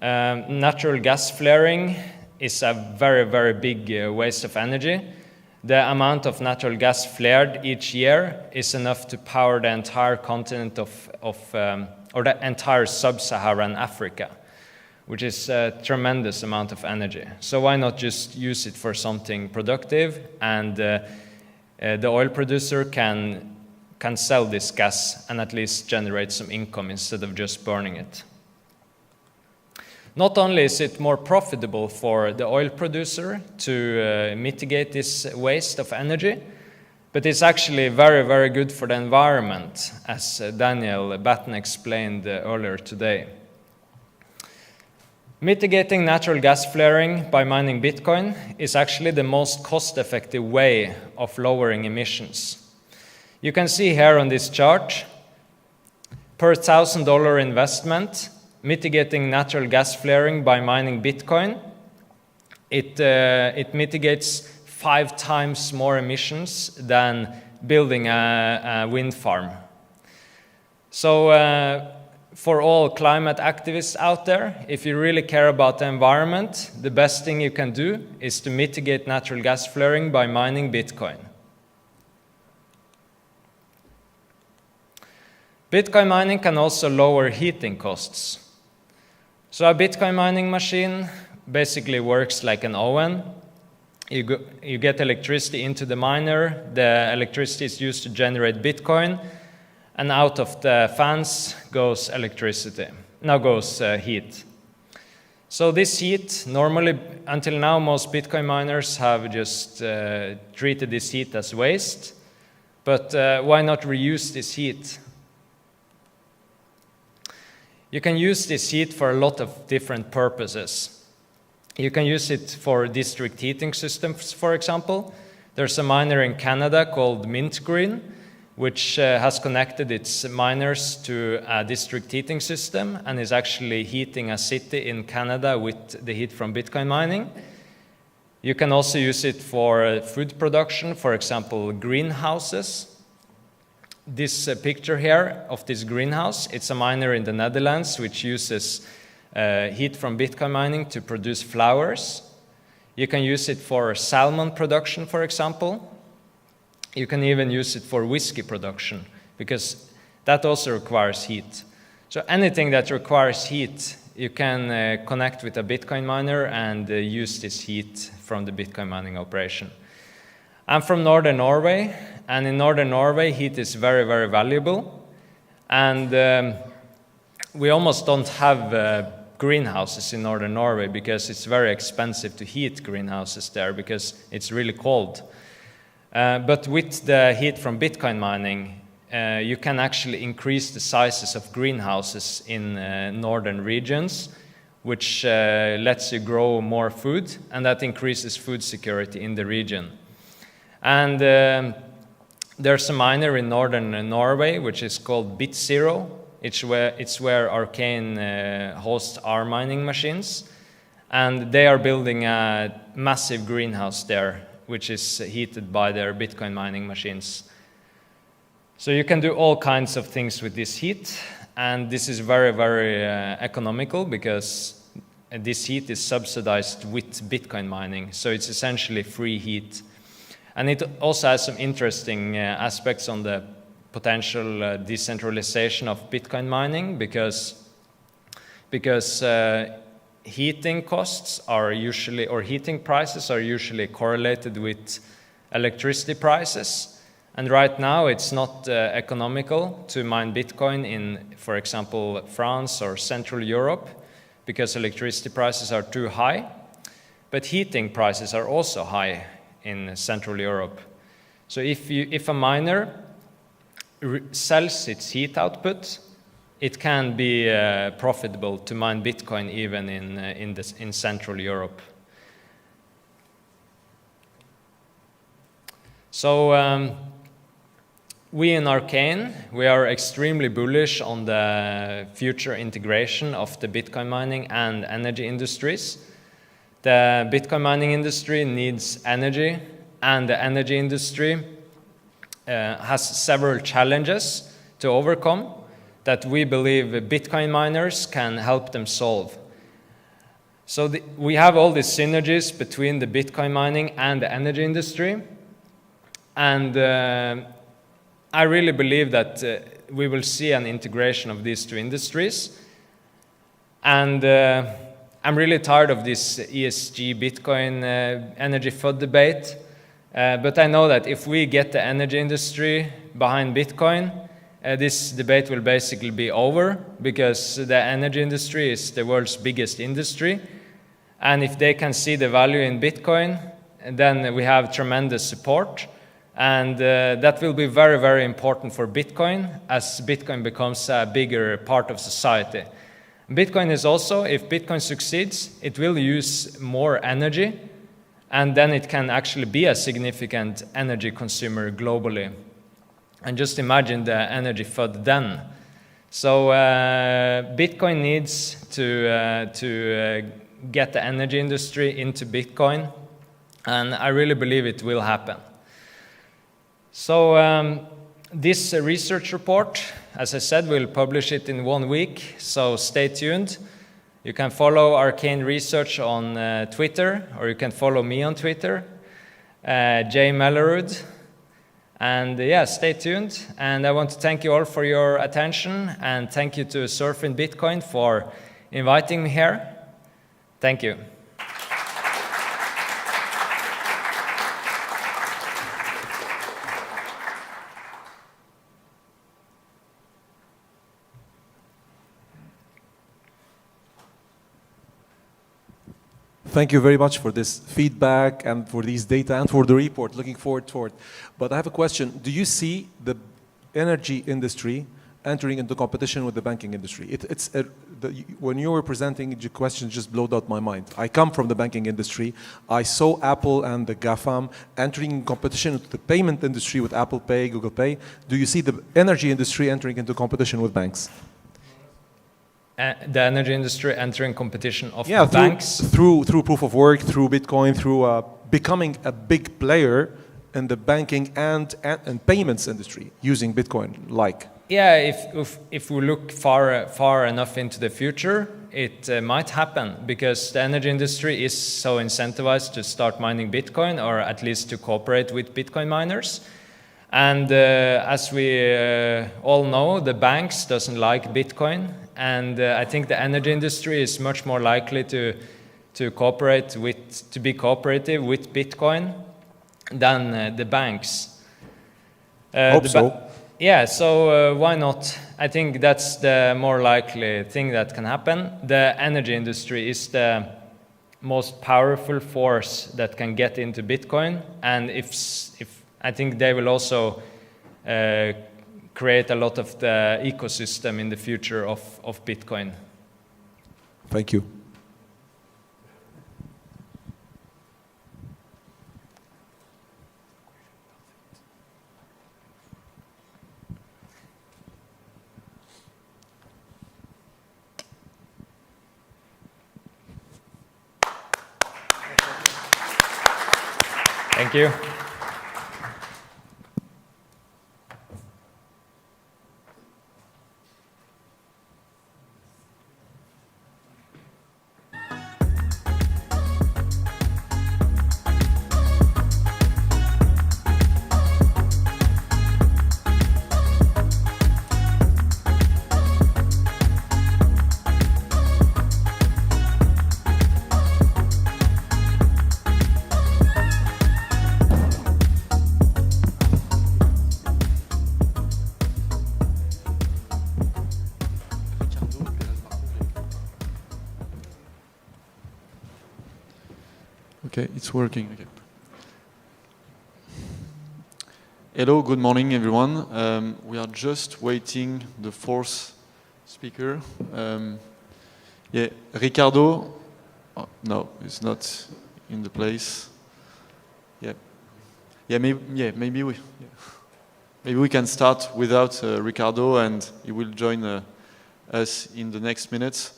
Natural gas flaring is a very, very big waste of energy. The amount of natural gas flared each year is enough to power the entire continent or the entire sub-Saharan Africa, which is a tremendous amount of energy. So why not just use it for something productive, and the oil producer can sell this gas and at least generate some income instead of just burning it. Not only is it more profitable for the oil producer to mitigate this waste of energy, but it's actually very, very good for the environment, as Daniel Batten explained earlier today. Mitigating natural gas flaring by mining Bitcoin is actually the most cost-effective way of lowering emissions. You can see here on this chart, per $1,000 investment, mitigating natural gas flaring by mining Bitcoin, it mitigates 5 times more emissions than building a wind farm. So for all climate activists out there, if you really care about the environment, the best thing you can do is to mitigate natural gas flaring by mining Bitcoin. Bitcoin mining can also lower heating costs. So a Bitcoin mining machine basically works like an oven. You get electricity into the miner, the electricity is used to generate Bitcoin, and out of the fans goes heat. So this heat, normally, until now, most Bitcoin miners have just treated this heat as waste, but why not reuse this heat? You can use this heat for a lot of different purposes. You can use it for district heating systems, for example. There's a miner in Canada called Mint Green, which has connected its miners to a district heating system and is actually heating a city in Canada with the heat from Bitcoin mining. You can also use it for food production, for example, greenhouses. This picture here of this greenhouse, it's a miner in the Netherlands which uses heat from Bitcoin mining to produce flowers. You can use it for salmon production, for example. You can even use it for whiskey production, because that also requires heat. So anything that requires heat, you can connect with a Bitcoin miner and use this heat from the Bitcoin mining operation. I'm from Northern Norway, and in Northern Norway, heat is very, very valuable. And we almost don't have greenhouses in Northern Norway because it's very expensive to heat greenhouses there because it's really cold. But with the heat from Bitcoin mining, you can actually increase the sizes of greenhouses in northern regions, which lets you grow more food, and that increases food security in the region. And there's a miner in northern Norway, which is called BitZero. It's where Arcane hosts our mining machines. And they are building a massive greenhouse there, which is heated by their Bitcoin mining machines. So you can do all kinds of things with this heat, and this is very, very economical because this heat is subsidized with Bitcoin mining, so it's essentially free heat. And it also has some interesting aspects on the potential decentralization of Bitcoin mining because heating costs are usually, or heating prices are usually correlated with electricity prices. And right now it's not economical to mine Bitcoin in, for example, France or Central Europe because electricity prices are too high. But heating prices are also high in Central Europe. So if a miner sells its heat output, it can be profitable to mine Bitcoin even in Central Europe. So we in Arcane, we are extremely bullish on the future integration of the Bitcoin mining and energy industries. The Bitcoin mining industry needs energy, and the energy industry has several challenges to overcome that we believe Bitcoin miners can help them solve. So we have all these synergies between the Bitcoin mining and the energy industry. And I really believe that we will see an integration of these two industries. And I'm really tired of this ESG Bitcoin energy FUD debate. But I know that if we get the energy industry behind Bitcoin, this debate will basically be over because the energy industry is the world's biggest industry. And if they can see the value in Bitcoin, then we have tremendous support. And that will be very, very important for Bitcoin as Bitcoin becomes a bigger part of society. Bitcoin is also, if Bitcoin succeeds, it will use more energy, and then it can actually be a significant energy consumer globally. And just imagine the energy FUD then. So Bitcoin needs to get the energy industry into Bitcoin, and I really believe it will happen. So this research report, as I said, we'll publish it in 1 week, so stay tuned. You can follow Arcane Research on Twitter, or you can follow me on Twitter, Jay Mellerud. And yeah, stay tuned. And I want to thank you all for your attention, and thank you to Surfin'Bitcoin for inviting me here. Thank you. Thank you very much for this feedback and for these data and for the report. Looking forward to it. But I have a question. Do you see the energy industry entering into competition with the banking industry. When you were presenting, your question just blew out my mind. I come from the banking industry. I saw Apple and the GAFAM entering in competition with the payment industry with Apple Pay, Google Pay. Do you see the energy industry entering into competition with banks? The energy industry entering competition of Yeah, banks? Through proof of work, through Bitcoin, through becoming a big player in the banking and payments industry using Bitcoin, like. Yeah, if we look far enough into the future, it might happen because the energy industry is so incentivized to start mining Bitcoin, or at least to cooperate with Bitcoin miners. And as we all know, the banks doesn't like Bitcoin, and I think the energy industry is much more likely to cooperate to be cooperative with Bitcoin than the banks. Hope so. Yeah, so why not? I think that's the more likely thing that can happen. The energy industry is the most powerful force that can get into Bitcoin, and if I think they will also create a lot of the ecosystem in the future of Bitcoin. Thank you. Thank you. Okay, it's working. Okay. Hello, good morning, everyone. We are just waiting the fourth speaker. Yeah, Ricardo. Oh, no, it's not in the place. Yeah, maybe we can start without Ricardo, and he will join us in the next minutes.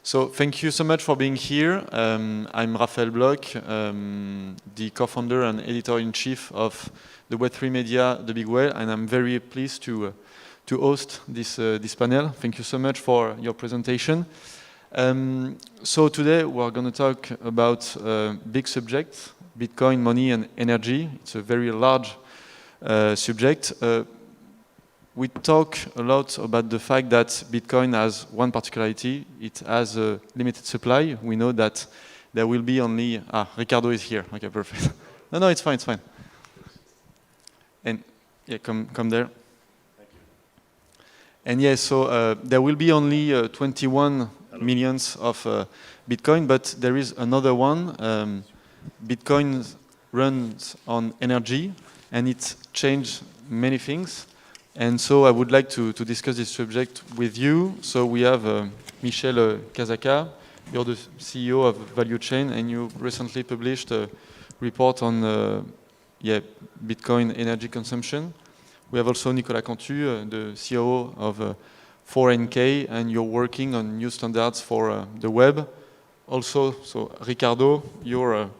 So thank you so much for being here. I'm Raphael Bloch, the co-founder and editor-in-chief of the Web3 media, The Big Whale, and I'm very pleased to host this panel. Thank you so much for your presentation. So today we're going to talk about a big subject, Bitcoin, money, and energy. It's a very large subject. We talk a lot about the fact that Bitcoin has one particularity. It has a limited supply. We know that there will be only... Ricardo is here. Okay, perfect. No, it's fine, it's fine. And yeah, come there. Thank you. And yeah, so there will be only 21 millions of Bitcoin, but there is another one. Bitcoin runs on energy, and it changed many things. And so I would like to discuss this subject with you. So we have Michel Kazaka. You're the CEO of Value Chain, and you recently published a report on Bitcoin energy consumption. We have also Nicolas Cantu, the CEO of 4NK, and you're working on new standards for the web. Also, so Ricardo, you're a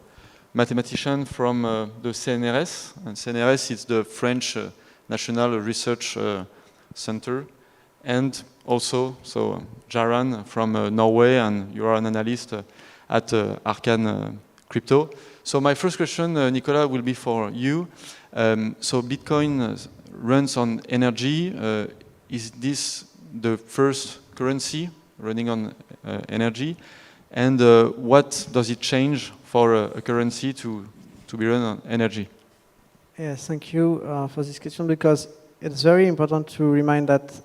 mathematician from the CNRS, and CNRS is the French National Research Center, and also so Jaran from Norway, and you are an analyst at Arcane Crypto. So my first question, Nicolas, will be for you. So Bitcoin runs on energy. Is this the first currency running on energy? And what does it change for a currency to be run on energy? Yes, thank you for this question, because it's very important to remind that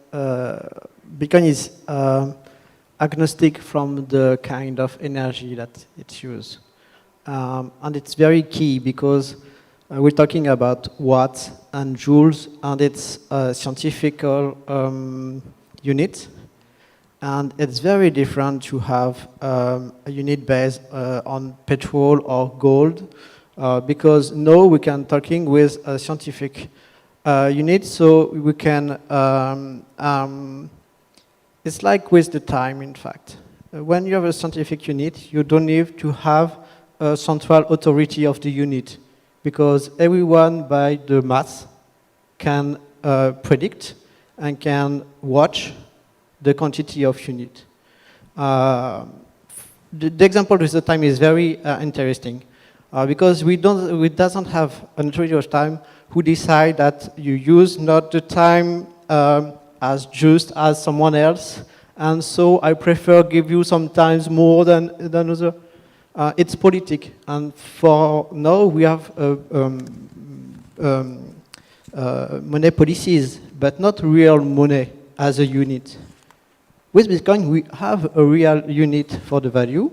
Bitcoin is agnostic from the kind of energy that it uses. And it's very key because we're talking about watts and joules, and it's a scientific unit. And it's very different to have a unit based on petrol or gold, because now we can talking with a scientific unit, so we can, it's like with the time, in fact. When you have a scientific unit, you don't need to have a central authority of the unit, because everyone by the math can predict and can watch the quantity of unit. The example with the time is very interesting, because we doesn't have an authority of time who decide that you use not the time as just as someone else, and so I prefer give you sometimes more than other. It's politic, and for now we have money policies, but not real money as a unit. With Bitcoin, we have a real unit for the value,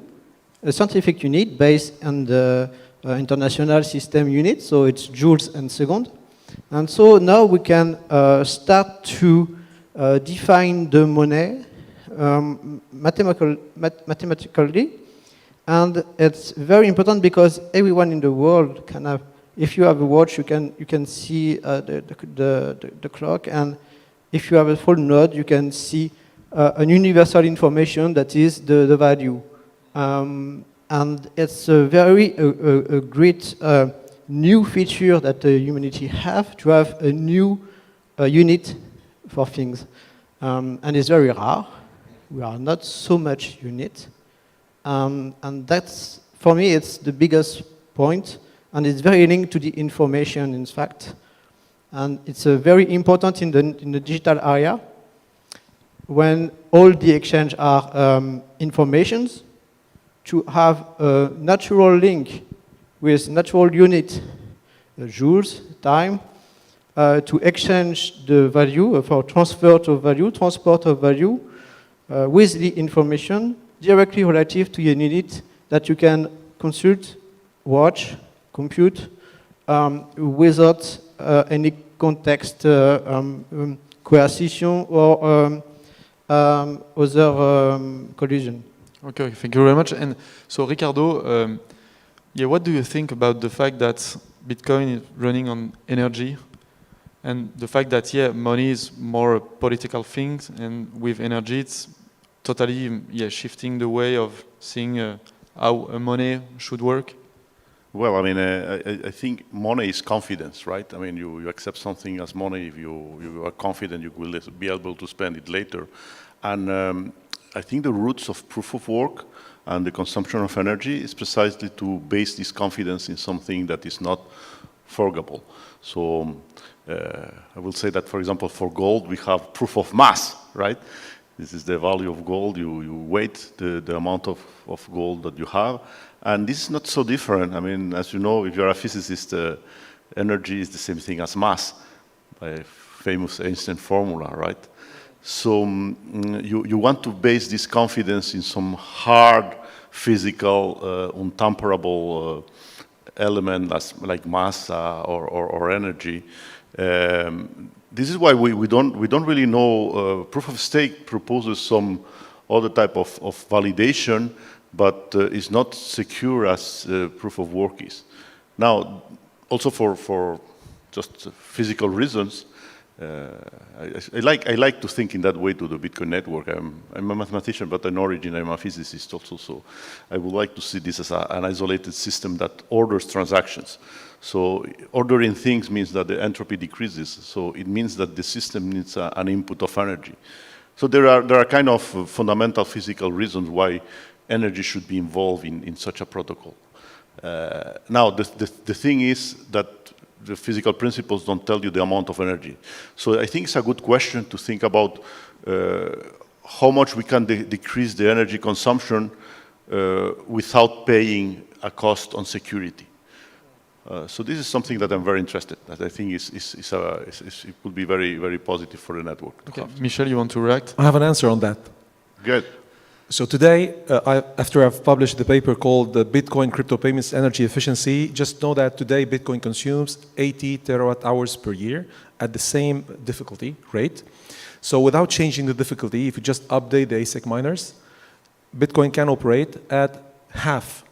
a scientific unit based on the international system unit, so it's joules and second. And so now we can start to define the money mathematically, and it's very important because everyone in the world can have. If you have a watch, you can see the clock, and if you have a full node, you can see an universal information that is the value, and it's a very great new feature that the humanity have to have a new unit for things, and it's very rare. We are not so much unit, and that's, for me, it's the biggest point, and it's very linked to the information, in fact, and it's very important in the digital area. When all the exchange are informations, to have a natural link with natural unit, joules, time, to exchange the value, for transport of value, with the information directly relative to your unit that you can consult, watch, compute, without any context coercion or other collision. Okay, thank you very much. And so, Ricardo, what do you think about the fact that Bitcoin is running on energy, and the fact that money is more a political thing, and with energy it's totally shifting the way of seeing how money should work? Well, I mean, I think money is confidence, right? I mean, you accept something as money if you are confident you will be able to spend it later. And I think the roots of proof of work and the consumption of energy is precisely to base this confidence in something that is not forgettable. So I will say that, for example, for gold, we have proof of mass, right? This is the value of gold. You weight the amount of gold that you have. And this is not so different. I mean, as you know, if you're a physicist, energy is the same thing as mass, by a famous Einstein formula, right? So you want to base this confidence in some hard, physical, untamperable element like mass or energy. This is why we don't really know. Proof of stake proposes some other type of validation, but is not secure as proof of work is. Now, also for just physical reasons, I like to think in that way to the Bitcoin network. I'm a mathematician, but in origin I'm a physicist also, so I would like to see this as an isolated system that orders transactions. So ordering things means that the entropy decreases, so it means that the system needs an input of energy. So there are kind of fundamental physical reasons why energy should be involved in such a protocol. Now, the thing is that the physical principles don't tell you the amount of energy. So I think it's a good question to think about how much we can decrease the energy consumption without paying a cost on security. So this is something that I'm very interested in, that I think it could be very, very positive for the network. Okay. Michel, you want to react? I have an answer on that. Good. So today, after I've published the paper called the Bitcoin Crypto Payments Energy Efficiency, just know that today Bitcoin consumes 80 terawatt hours per year at the same difficulty rate. So without changing the difficulty, if you just update the ASIC miners, Bitcoin can operate at half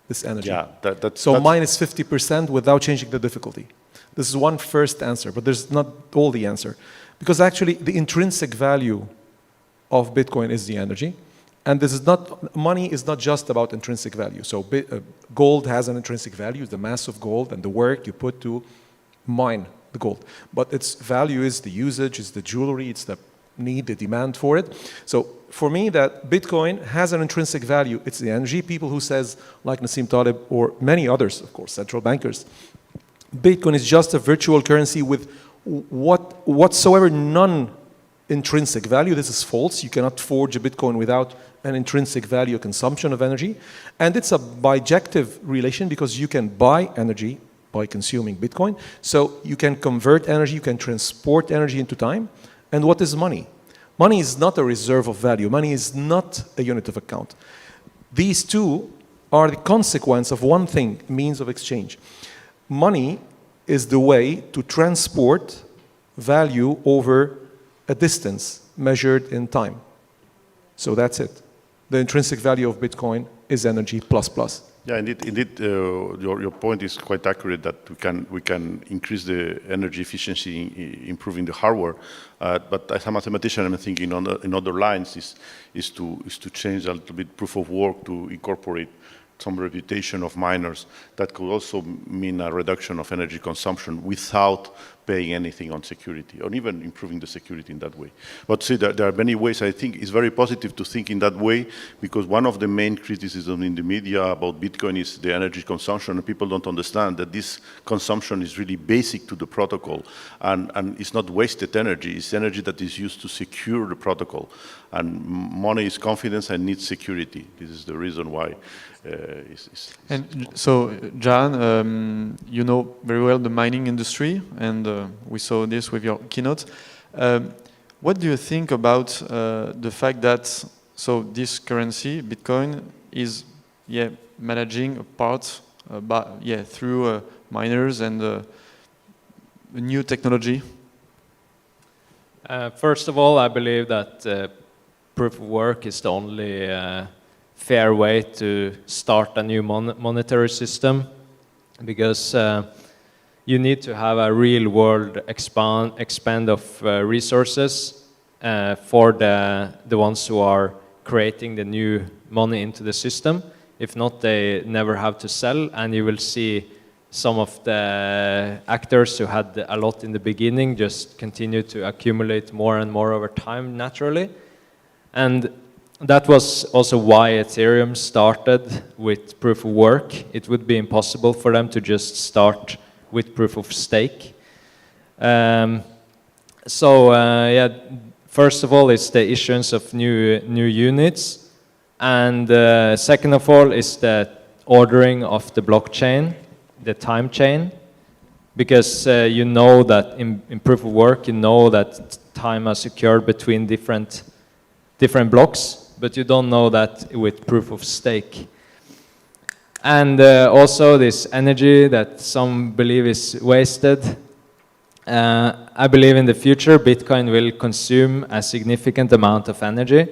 this energy. Yeah, that's minus 50% without changing the difficulty. This is one first answer, but there's not all the answer. Because actually, the intrinsic value of Bitcoin is the energy. And this is not, money is not just about intrinsic value. So gold has an intrinsic value, the mass of gold and the work you put to mine the gold. But its value is the usage, it's the jewelry, it's the need, the demand for it. So for me, that Bitcoin has an intrinsic value. It's the energy. People who says, like Nassim Taleb or many others, of course, central bankers, Bitcoin is just a virtual currency with whatsoever non-intrinsic value. This is false. You cannot forge a Bitcoin without an intrinsic value consumption of energy. And it's a bijective relation because you can buy energy by consuming Bitcoin. So you can convert energy, you can transport energy into time. And what is money? Money is not a reserve of value. Money is not a unit of account. These two are the consequence of one thing, means of exchange. Money is the way to transport value over a distance measured in time. So that's it. The intrinsic value of Bitcoin is energy plus plus. Yeah, indeed, your point is quite accurate that we can increase the energy efficiency, improving the hardware. But as a mathematician, I'm thinking in other lines is to change a little bit proof of work to incorporate some reputation of miners. That could also mean a reduction of energy consumption without paying anything on security, or even improving the security in that way. But see, there are many ways. I think it's very positive to think in that way, because one of the main criticisms in the media about Bitcoin is the energy consumption, and people don't understand that this consumption is really basic to the protocol, and it's not wasted energy. It's energy that is used to secure the protocol. And money is confidence and needs security. This is the reason why. And so, Jan, you know very well the mining industry, and we saw this with your keynote. What do you think about the fact that this currency, Bitcoin, is managing a part through miners and new technology? First of all, I believe that proof of work is the only fair way to start a new monetary system, because you need to have a real world expand of resources for the ones who are creating the new money into the system. If not, they never have to sell, and you will see some of the actors who had a lot in the beginning just continue to accumulate more and more over time naturally. And that was also why Ethereum started with proof of work. It would be impossible for them to just start with proof of stake. First of all, it's the issuance of new units, and second of all is the ordering of the blockchain, the time chain, because you know that in proof of work, you know that time is secured between different blocks, but you don't know that with proof of stake. And also this energy that some believe is wasted. I believe in the future Bitcoin will consume a significant amount of energy.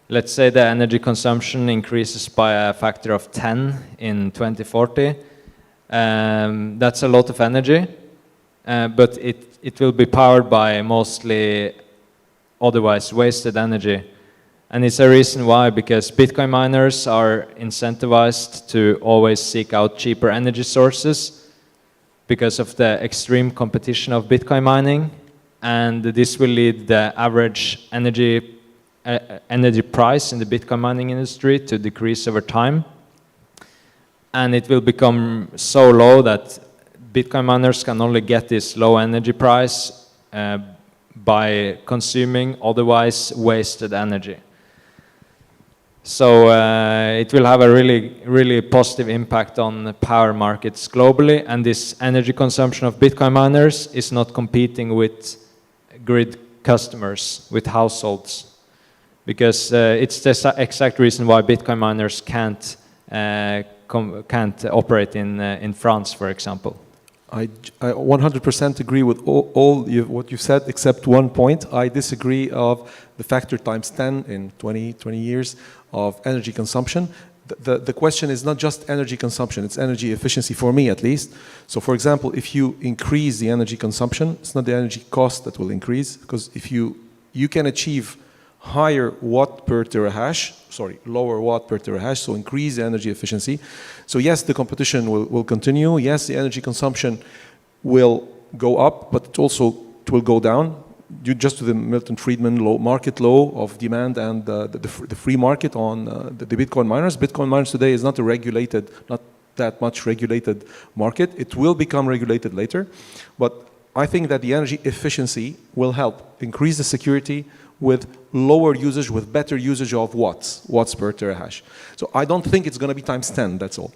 Let's say the energy consumption increases by a factor of 10 in 2040. That's a lot of energy, but it will be powered by mostly otherwise wasted energy. And it's a reason why, because Bitcoin miners are incentivized to always seek out cheaper energy sources because of the extreme competition of Bitcoin mining, and this will lead the average energy price in the Bitcoin mining industry to decrease over time. And it will become so low that Bitcoin miners can only get this low energy price by consuming otherwise wasted energy. So it will have a really positive impact on the power markets globally, and this energy consumption of Bitcoin miners is not competing with grid customers, with households. because it's the exact reason why Bitcoin miners can't operate in France, for example. I 100% agree with all what you said, except one point. I disagree of the factor times 10 in 20 years of energy consumption. The question is not just energy consumption, it's energy efficiency for me at least. So for example, if you increase the energy consumption, it's not the energy cost that will increase, because if you can achieve higher watt per terahash, lower watt per terahash, so increase the energy efficiency. So yes, the competition will continue. Yes, the energy consumption will go up, but it will go down due just to the Milton Friedman market law of demand and the free market on the Bitcoin miners. Bitcoin miners today is not that much regulated market. It will become regulated later, but I think that the energy efficiency will help increase the security with lower usage, with better usage of watts per terahash. So I don't think it's going to be times 10, that's all.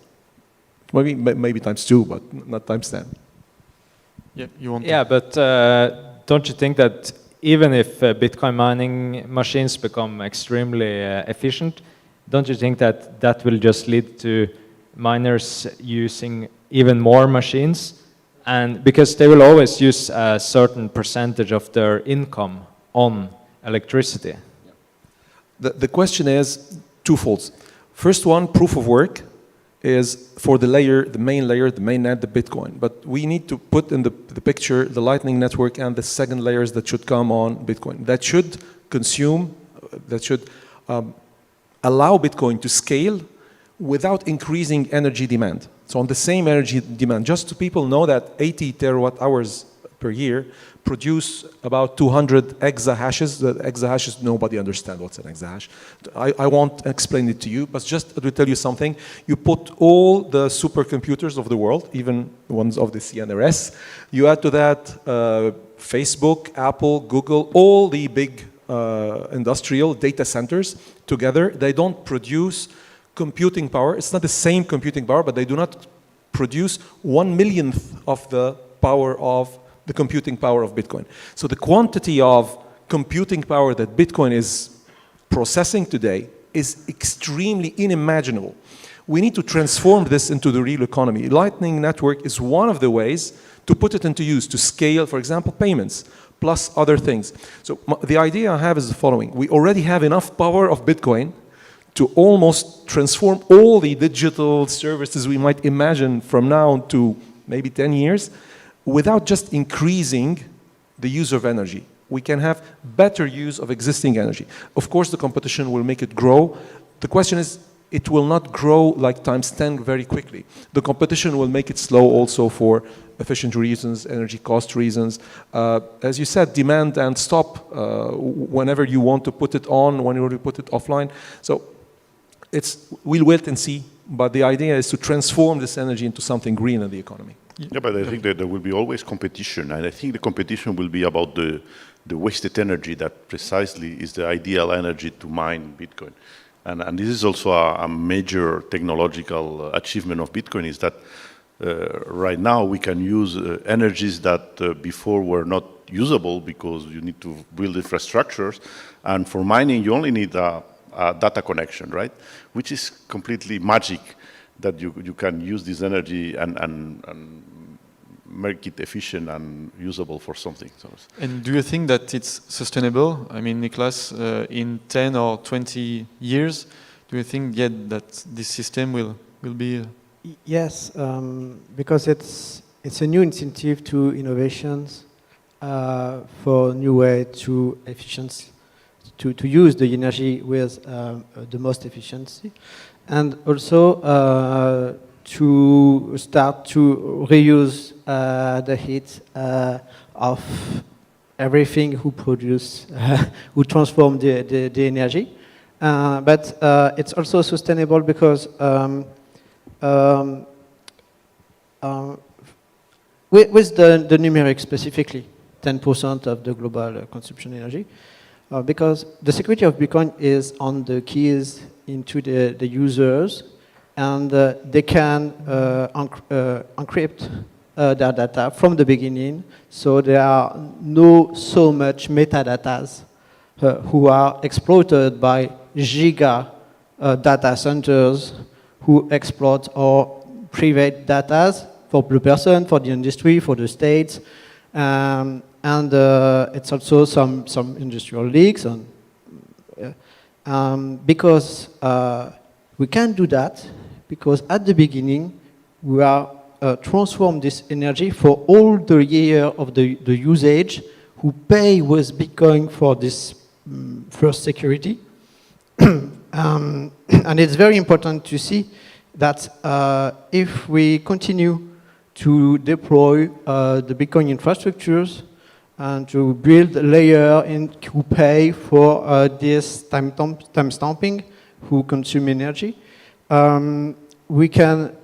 Maybe times 2, but not times 10. Yeah, you want but don't you think that even if Bitcoin mining machines become extremely efficient, don't you think that that will just lead to miners using even more machines? And because they will always use a certain percentage of their income on electricity. The question is twofold. First one, proof of work, is for the main layer, the mainnet, the Bitcoin. But we need to put in the picture the Lightning Network and the second layers that should come on Bitcoin. That should allow Bitcoin to scale without increasing energy demand. So on the same energy demand, just so people know that 80 terawatt hours per year produce about 200 exahashes. The exahashes, nobody understands what's an exahash. I won't explain it to you, but just to tell you something, you put all the supercomputers of the world, even ones of the CNRS, you add to that Facebook, Apple, Google, all the big industrial data centers together, they don't produce computing power. It's not the same computing power, but they do not produce 1/1,000,000th of the power of the computing power of Bitcoin. So the quantity of computing power that Bitcoin is processing today is extremely unimaginable. We need to transform this into the real economy. Lightning Network is one of the ways to put it into use, to scale, for example, payments, plus other things. So the idea I have is the following. We already have enough power of Bitcoin to almost transform all the digital services we might imagine from now to maybe 10 years, without just increasing the use of energy. We can have better use of existing energy. Of course, the competition will make it grow. The question is, it will not grow like times 10 very quickly. The competition will make it slow also for efficient reasons, energy cost reasons. As you said, demand and stop whenever you want to put it on, when you want to put it offline. So we'll wait and see, but the idea is to transform this energy into something green in the economy. Yeah, but I think that there will be always competition, and I think the competition will be about the wasted energy that precisely is the ideal energy to mine Bitcoin. And this is also a major technological achievement of Bitcoin, is that right now we can use energies that before were not usable because you need to build infrastructures, and for mining you only need a data connection, right? Which is completely magic, that you can use this energy and make it efficient and usable for something. So. And do you think that it's sustainable? I mean, Niklas, in 10 or 20 years, do you think that this system will be? Yes, because it's a new incentive to innovations, for new way to efficiency, to use the energy with the most efficiency. And also to start to reuse the heat of everything who produce, who transform the energy. But it's also sustainable because with the numeric specifically, 10% of the global consumption energy, because the security of Bitcoin is on the keys into the users, and they can encrypt their data from the beginning, so there are no so much metadatas who are exploited by giga data centers who exploit our private data for the person, for the industry, for the states, and it's also some industrial leaks. Because we can't do that, because at the beginning we are transform this energy for all the year of the usage who pay with Bitcoin for this first security. And it's very important to see that if we continue to deploy the Bitcoin infrastructures and to build a layer and to pay for this time stamping who consume energy, we can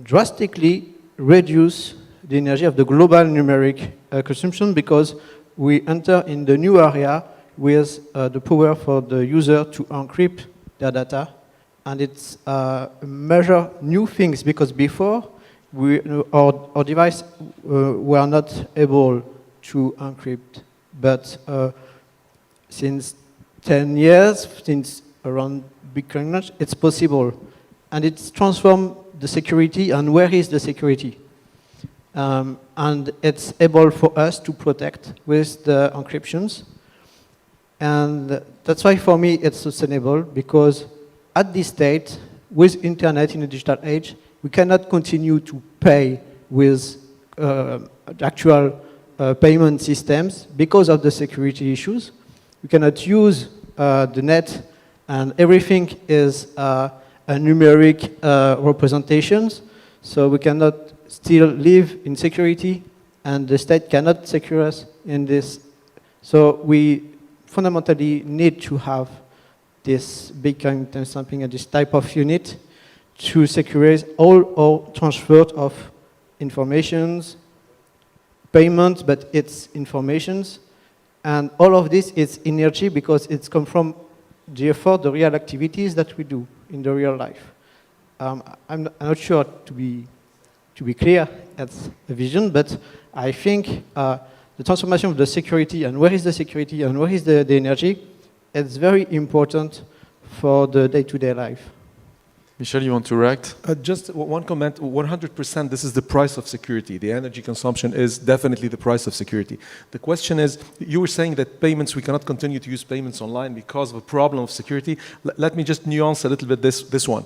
drastically reduce the energy of the global numeric consumption, because we enter in the new area with the power for the user to encrypt their data. And it's measure new things, because before our device were not able to encrypt. But since 10 years, since around Bitcoin launch, it's possible. And it's transformed the security, and where is the security? And it's able for us to protect with the encryptions. And that's why for me it's sustainable, because at this state, with internet in the digital age, we cannot continue to pay with actual payment systems because of the security issues. We cannot use the net, and everything is a numeric representations, so we cannot still live in security, and the state cannot secure us in this. So we fundamentally need to have this Bitcoin timestamping and this type of unit to secure all our transfer of informations, payments, but it's informations, and all of this is energy, because it's come from the effort, the real activities that we do in the real life. I'm not sure to be clear, that's a vision, but I think the transformation of the security, and where is the security, and where is the energy, it's very important for the day-to-day life. Michel, you want to react? Just one comment. 100%, this is the price of security. The energy consumption is definitely the price of security. The question is, you were saying that payments, we cannot continue to use payments online because of a problem of security. Let me just nuance a little bit this one.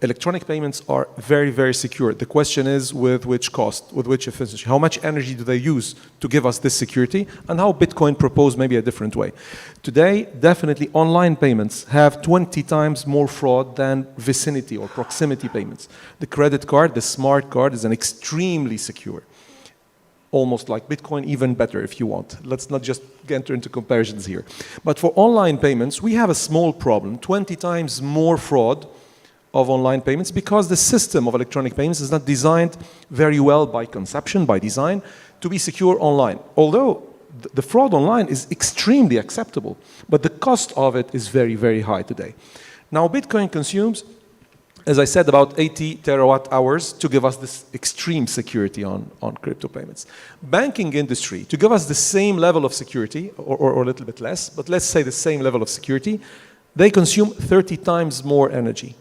Electronic payments are very, very secure. The question is with which cost, with which efficiency, how much energy do they use to give us this security, and how Bitcoin proposed maybe a different way. Today, definitely online payments have 20 times more fraud than vicinity or proximity payments. The credit card, the smart card, is an extremely secure. Almost like Bitcoin, even better if you want. Let's not just enter into comparisons here. But for online payments, we have a small problem, 20 times more fraud of online payments, because the system of electronic payments is not designed very well by conception, by design, to be secure online. Although the fraud online is extremely acceptable, but the cost of it is very, very high today. Now, Bitcoin consumes, as I said, about 80 terawatt hours to give us this extreme security on crypto payments. Banking industry, to give us the same level of security, or a little bit less, but let's say the same level of security, they consume 30 times more energy.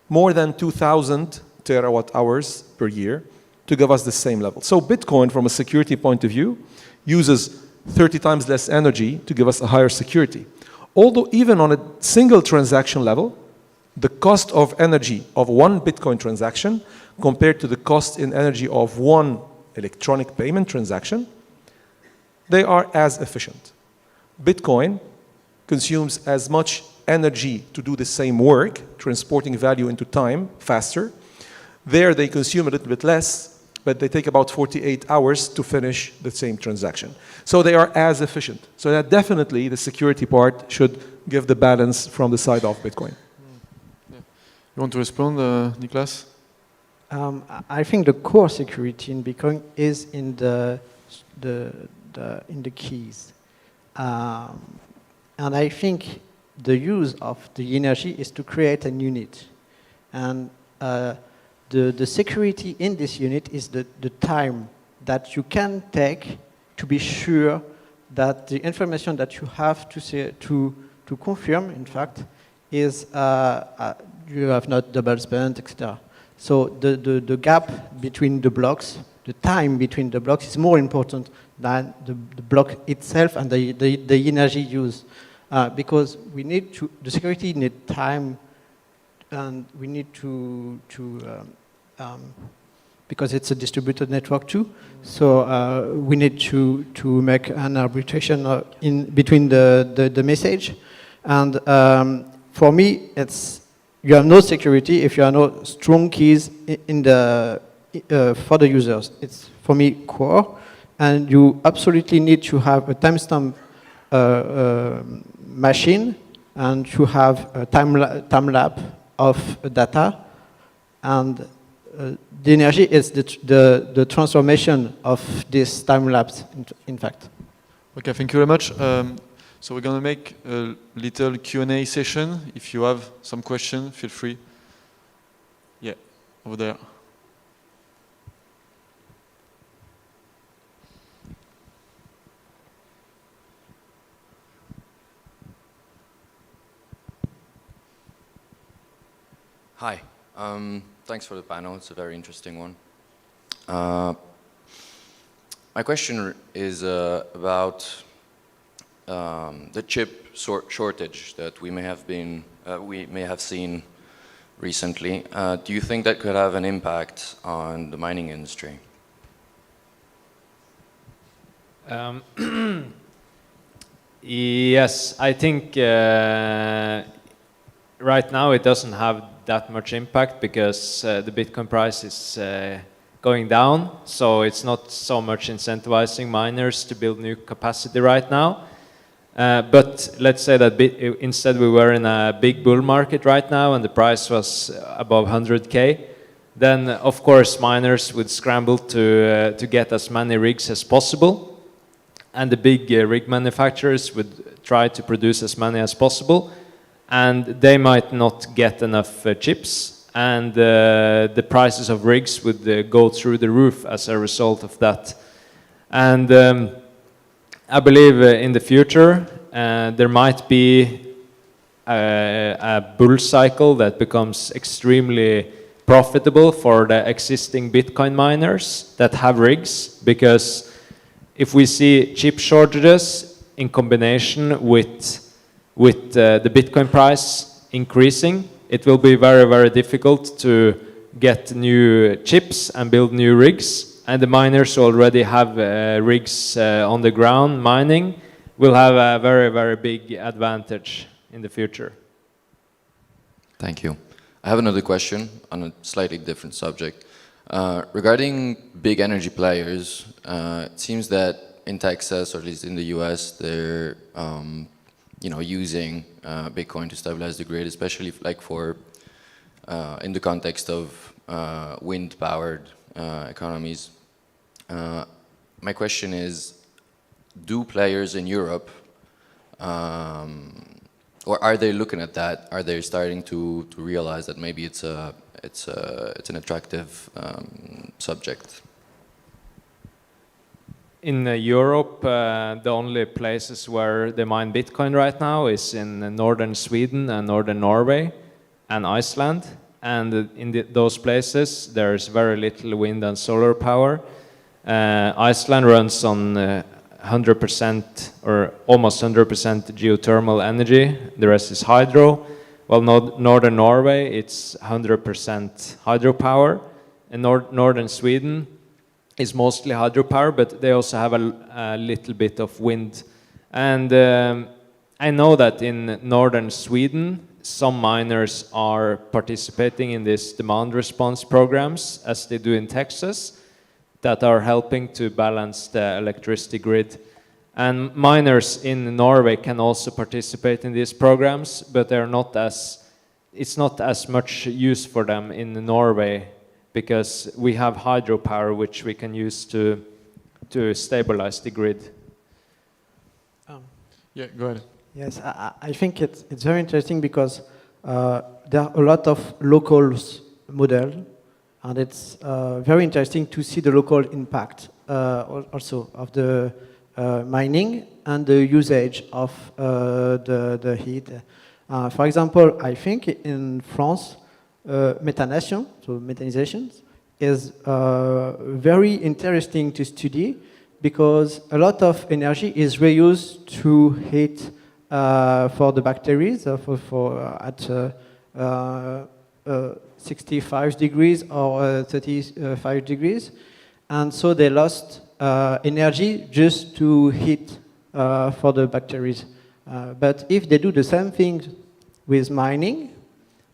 More than 2,000 terawatt hours per year to give us the same level. So Bitcoin, from a security point of view, uses 30 times less energy to give us a higher security. Although even on a single transaction level, the cost of energy of one Bitcoin transaction compared to the cost in energy of one electronic payment transaction, they are as efficient. Bitcoin consumes as much energy to do the same work, transporting value into time faster. There they consume a little bit less, but they take about 48 hours to finish the same transaction. So they are as efficient. So that definitely the security part should give the balance from the side of Bitcoin. Yeah. You want to respond, Niklas? I think the core security in Bitcoin is in the keys. And I think the use of the energy is to create a unit. And the security in this unit is the time that you can take to be sure that the information that you have to say, to confirm, in fact, is you have not double spent, etc. So the gap between the blocks, the time between the blocks is more important than the block itself and the energy used. Because we need to, the security need time, and we need to because it's a distributed network too. So we need to make an arbitration in between the message. And for me, it's you have no security if you have no strong keys in the for the users. It's for me core, and you absolutely need to have a timestamp machine, and to have a time lap of data, and the energy is the transformation of this time lapse, in fact. Okay, thank you very much. So we're going to make a little Q&A session. If you have some question, feel free. Yeah, over there. Hi. Thanks for the panel. It's a very interesting one. My question is about the chip shortage that we may have seen recently. Do you think that could have an impact on the mining industry? Yes, I think right now it doesn't have that much impact because the Bitcoin price is going down, so it's not so much incentivizing miners to build new capacity right now. But let's say that instead we were in a big bull market right now and the price was above 100K, then of course miners would scramble to get as many rigs as possible, and the big rig manufacturers would try to produce as many as possible, and they might not get enough chips, and the prices of rigs would go through the roof as a result of that. And I believe in the future there might be a bull cycle that becomes extremely profitable for the existing Bitcoin miners that have rigs, because if we see chip shortages in combination with the Bitcoin price increasing, it will be very, very difficult to get new chips and build new rigs. And the miners who already have rigs on the ground mining will have a very, very big advantage in the future. Thank you. I have another question on a slightly different subject. Regarding big energy players, it seems that in Texas, or at least in the US, they're using Bitcoin to stabilize the grid, especially like for in the context of wind-powered economies. My question is, do players in Europe, or are they looking at that? Are they starting to realize that maybe it's an attractive subject? In Europe, the only places where they mine Bitcoin right now is in northern Sweden and northern Norway and Iceland. And in those places, there's very little wind and solar power. Iceland runs on 100% or almost 100% geothermal energy. The rest is hydro. Well, northern Norway, it's 100% hydropower. In northern Sweden, is mostly hydropower, but they also have a little bit of wind. And I know that in northern Sweden, some miners are participating in these demand response programs, as they do in Texas, that are helping to balance the electricity grid. And miners in Norway can also participate in these programs, but it's not as much use for them in Norway, because we have hydropower which we can use to stabilize the grid. Yeah, go ahead. Yes, I think it's very interesting because there are a lot of locals model, and it's very interesting to see the local impact also of the mining and the usage of the heat. For example, I think in France, methanation, so methanization, is very interesting to study because a lot of energy is reused to heat for the bacteria at 65 degrees or 35 degrees. And so they lost energy just to heat for the bacteria. But if they do the same thing with mining,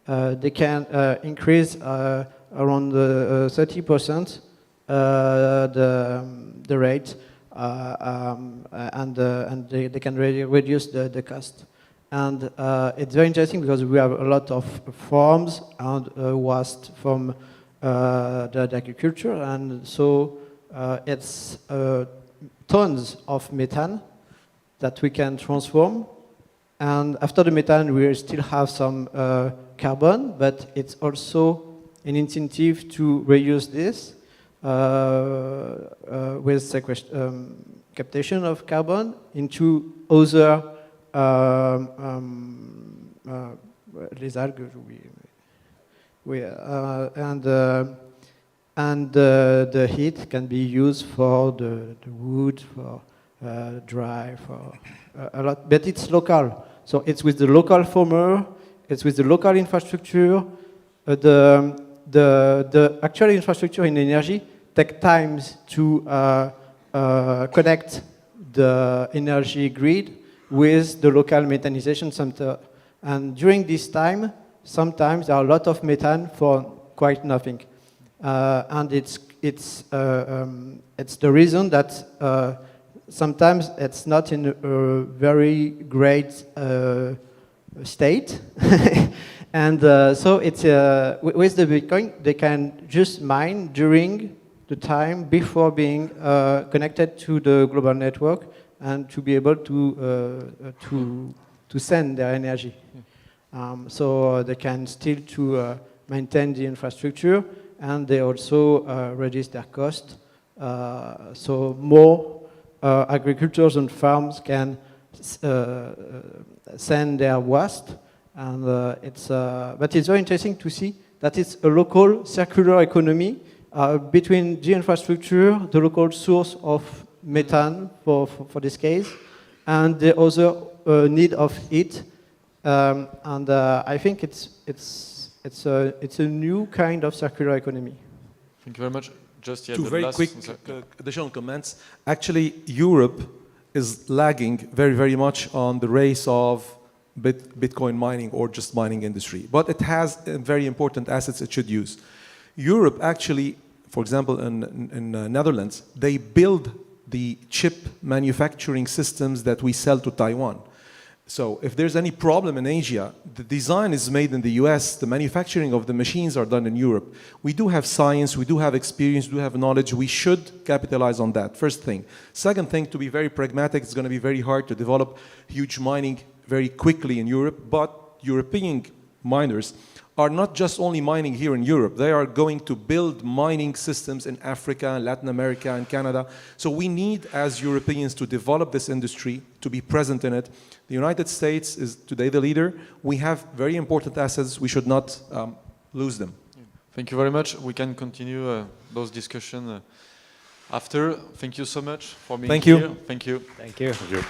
they can increase around 30% the rate, and they can reduce the cost. And it's very interesting because we have a lot of farms and waste from the agriculture, and so it's tons of methane that we can transform. And after the methane, we still have some carbon, but it's also an incentive to reuse this with captation of carbon into other les algues. And the heat can be used for the wood, for dry, for a lot, but it's local. So it's with the local farmer, it's with the local infrastructure. The actual infrastructure in energy takes time to connect the energy grid with the local methanization center. And during this time, sometimes there are a lot of methane for quite nothing. And it's the reason that sometimes it's not in a very great state. And so it's with the Bitcoin, they can just mine during the time before being connected to the global network and to be able to send their energy. So they can still to maintain the infrastructure, and they also reduce their cost. So more agricultures and farms can send their waste. And but it's very interesting to see that it's a local circular economy between the infrastructure, the local source of methane for this case, and the other need of heat. And I think it's a new kind of circular economy. Thank you very much. Just Two very quick additional comments. Actually, Europe is lagging very, very much on the race of Bitcoin mining or just mining industry, but it has very important assets it should use. Europe actually, for example, in Netherlands, they build the chip manufacturing systems that we sell to Taiwan. So if there's any problem in Asia, the design is made in the US, the manufacturing of the machines are done in Europe. We do have science, we do have experience, we do have knowledge, we should capitalize on that, first thing. Second thing, to be very pragmatic, it's going to be very hard to develop huge mining very quickly in Europe, but European miners are not just only mining here in Europe, they are going to build mining systems in Africa, Latin America, and Canada. So we need, as Europeans, to develop this industry, to be present in it. The United States is today the leader. We have very important assets. We should not lose them. Thank you very much. We can continue those discussions after. Thank you so much for being here. Thank you. Thank you. Thank you.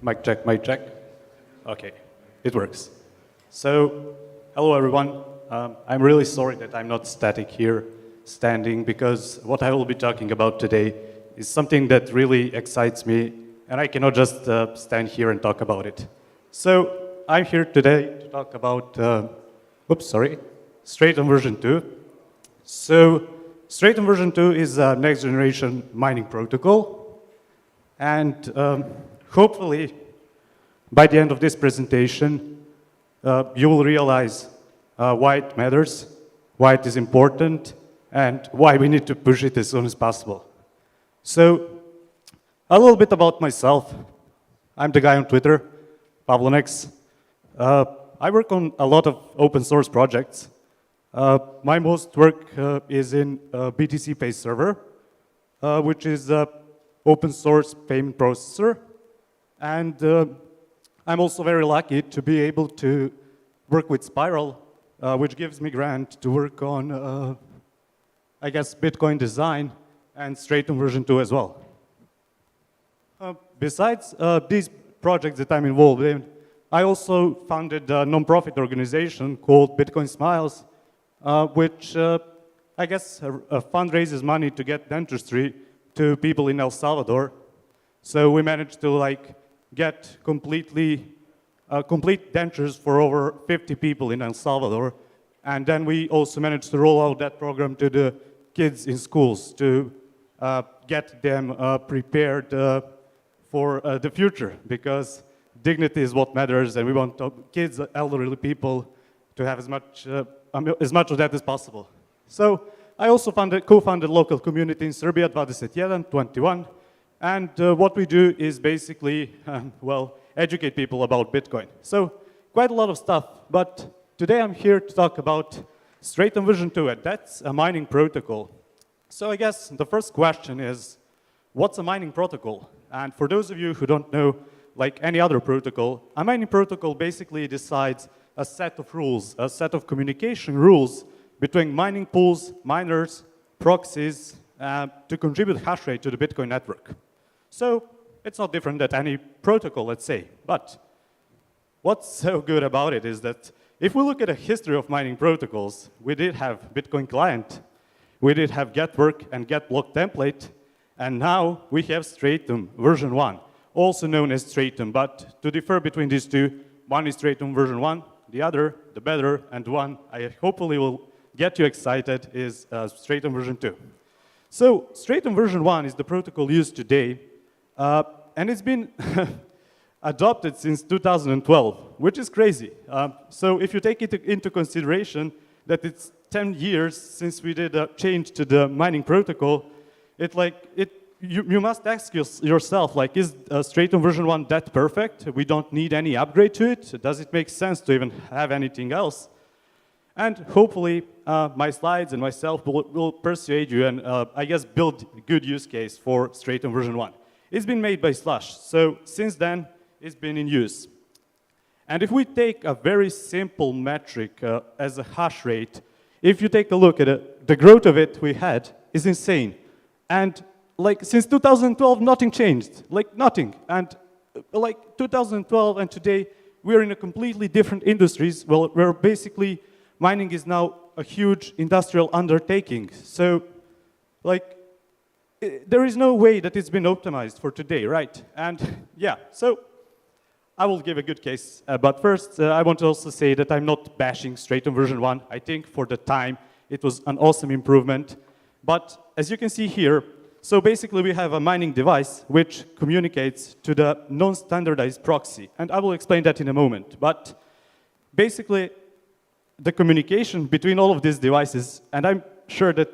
Mic check, mic check. Okay, it works. So, hello everyone. I'm really sorry that I'm not static here. standing, because what I will be talking about today is something that really excites me, and I cannot just stand here and talk about it. So I'm here today to talk about, Stratum version 2. So Stratum version 2 is a next generation mining protocol, and hopefully by the end of this presentation, you will realize why it matters, why it is important, and why we need to push it as soon as possible. So, a little bit about myself. I'm the guy on Twitter, Pavlonex. I work on a lot of open source projects. My most work is in BTC Pay Server, which is an open source payment processor. And I'm also very lucky to be able to work with Spiral, which gives me grant to work on, I guess, Bitcoin design and Stratum version 2 as well. Besides these projects that I'm involved in, I also founded a non-profit organization called Bitcoin Smiles, which I guess fundraises money to get dentistry to people in El Salvador. So we managed to get complete dentures for over 50 people in El Salvador. And then we also managed to roll out that program to the kids in schools to get them prepared for the future, because dignity is what matters, and we want kids, elderly people, to have as much of that as possible. So I also co-founded a local community in Serbia, 21, 21, and what we do is basically, educate people about Bitcoin. So quite a lot of stuff, but today I'm here to talk about Stratum version 2, and that's a mining protocol. So I guess the first question is, what's a mining protocol? And for those of you who don't know, like any other protocol, a mining protocol basically decides a set of rules, a set of communication rules between mining pools, miners, proxies, to contribute hash rate to the Bitcoin network. So it's not different than any protocol, let's say. But what's so good about it is that if we look at the history of mining protocols, we did have Bitcoin client, we did have get work and get block template, and now we have Stratum version 1, also known as Stratum. But to differ between these two, one is Stratum version 1, the other, the better, and one I hopefully will get you excited is Stratum version 2. So Stratum version 1 is the protocol used today, and it's been adopted since 2012, which is crazy. So if you take it into consideration that it's 10 years since we did a change to the mining protocol, you must ask yourself, is Stratum version 1 that perfect? We don't need any upgrade to it? Does it make sense to even have anything else? And hopefully, my slides and myself will persuade you and, I guess, build a good use case for Stratum version 1. It's been made by Slush, so since then, it's been in use. And if we take a very simple metric as a hash rate, if you take a look at it, the growth of it we had is insane. And since 2012, nothing changed, nothing. And 2012 and today, we're in a completely different industries, where basically mining is now a huge industrial undertaking. So there is no way that it's been optimized for today, right? And yeah, so I will give a good case. But first, I want to also say that I'm not bashing Stratum version 1. I think for the time, it was an awesome improvement. But as you can see here, so basically we have a mining device which communicates to the non-standardized proxy. And I will explain that in a moment. But basically, the communication between all of these devices, and I'm sure that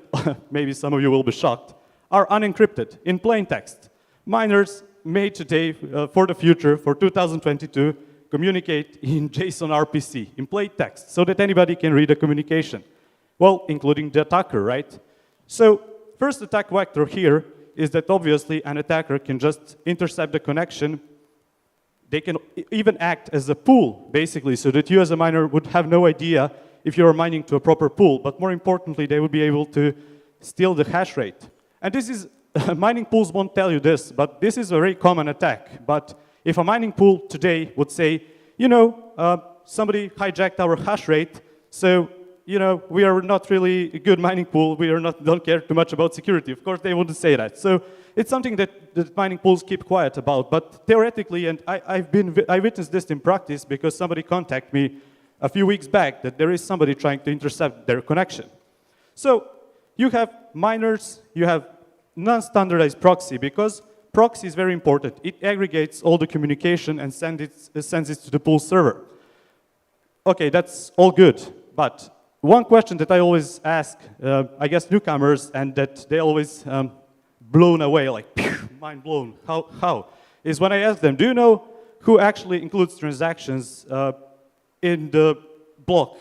maybe some of you will be shocked, are unencrypted in plain text. Miners may today, for the future, for 2022, communicate in JSON RPC, in plain text, so that anybody can read the communication. Well, including the attacker, right? So, first attack vector here is that obviously an attacker can just intercept the connection. They can even act as a pool, basically, so that you as a miner would have no idea if you're mining to a proper pool. But more importantly, they would be able to steal the hash rate. And this is, mining pools won't tell you this, but this is a very common attack. But if a mining pool today would say, somebody hijacked our hash rate, so, you know, we are not really a good mining pool. We don't care too much about security. Of course, they wouldn't say that. So it's something that mining pools keep quiet about. But theoretically, and I witnessed this in practice because somebody contacted me a few weeks back that there is somebody trying to intercept their connection. So you have miners, you have non-standardized proxy, because proxy is very important. It aggregates all the communication and sends it to the pool server. Okay, that's all good, but one question that I always ask, I guess newcomers, and that they always blown away, like mind blown, how? Is when I ask them, do you know who actually includes transactions in the block?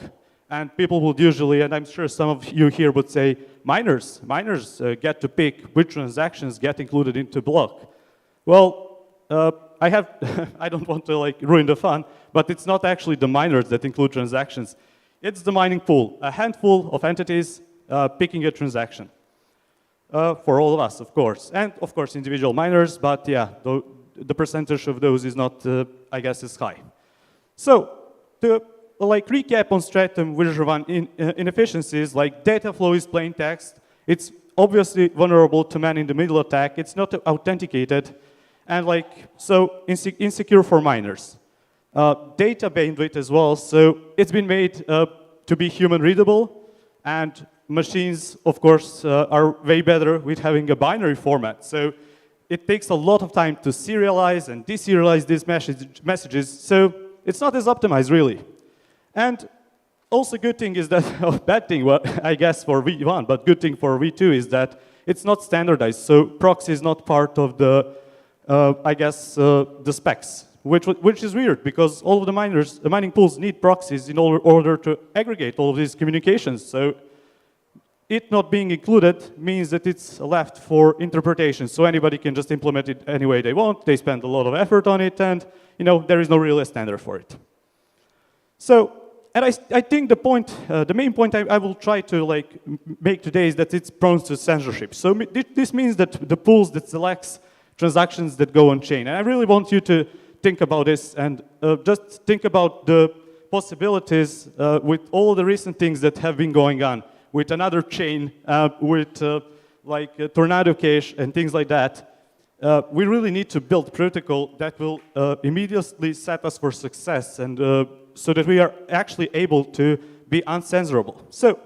And people would usually, and I'm sure some of you here would say, miners. Miners get to pick which transactions get included into block. Well, I don't want to like ruin the fun, but it's not actually the miners that include transactions. It's the mining pool, a handful of entities picking a transaction. For all of us, of course. And of course, individual miners, but yeah, the percentage of those is not, I guess, as high. So, to like recap on Stratum Virtual inefficiencies, like data flow is plain text. It's obviously vulnerable to man-in-the-middle attack. It's not authenticated. And like, so insecure for miners. Data bandwidth as well. So it's been made to be human readable. And machines, of course, are way better with having a binary format. So it takes a lot of time to serialize and deserialize these messages. So it's not as optimized, really. And also good thing is that, bad thing, well, I guess for V1, but good thing for V2 is that it's not standardized. So proxy is not part of the, I guess, the specs, which is weird because all of the mining pools need proxies in order to aggregate all of these communications. So it not being included means that it's left for interpretation. So anybody can just implement it any way they want. They spend a lot of effort on it, and you know there is no real standard for it. So, and I think the main point I will try to like make today is that it's prone to censorship. So this means that the pools that selects transactions that go on chain, and I really want you to think about this and just think about the possibilities with all the recent things that have been going on with another chain, with like Tornado Cash and things like that. We really need to build protocol that will immediately set us for success and so that we are actually able to be uncensorable. So,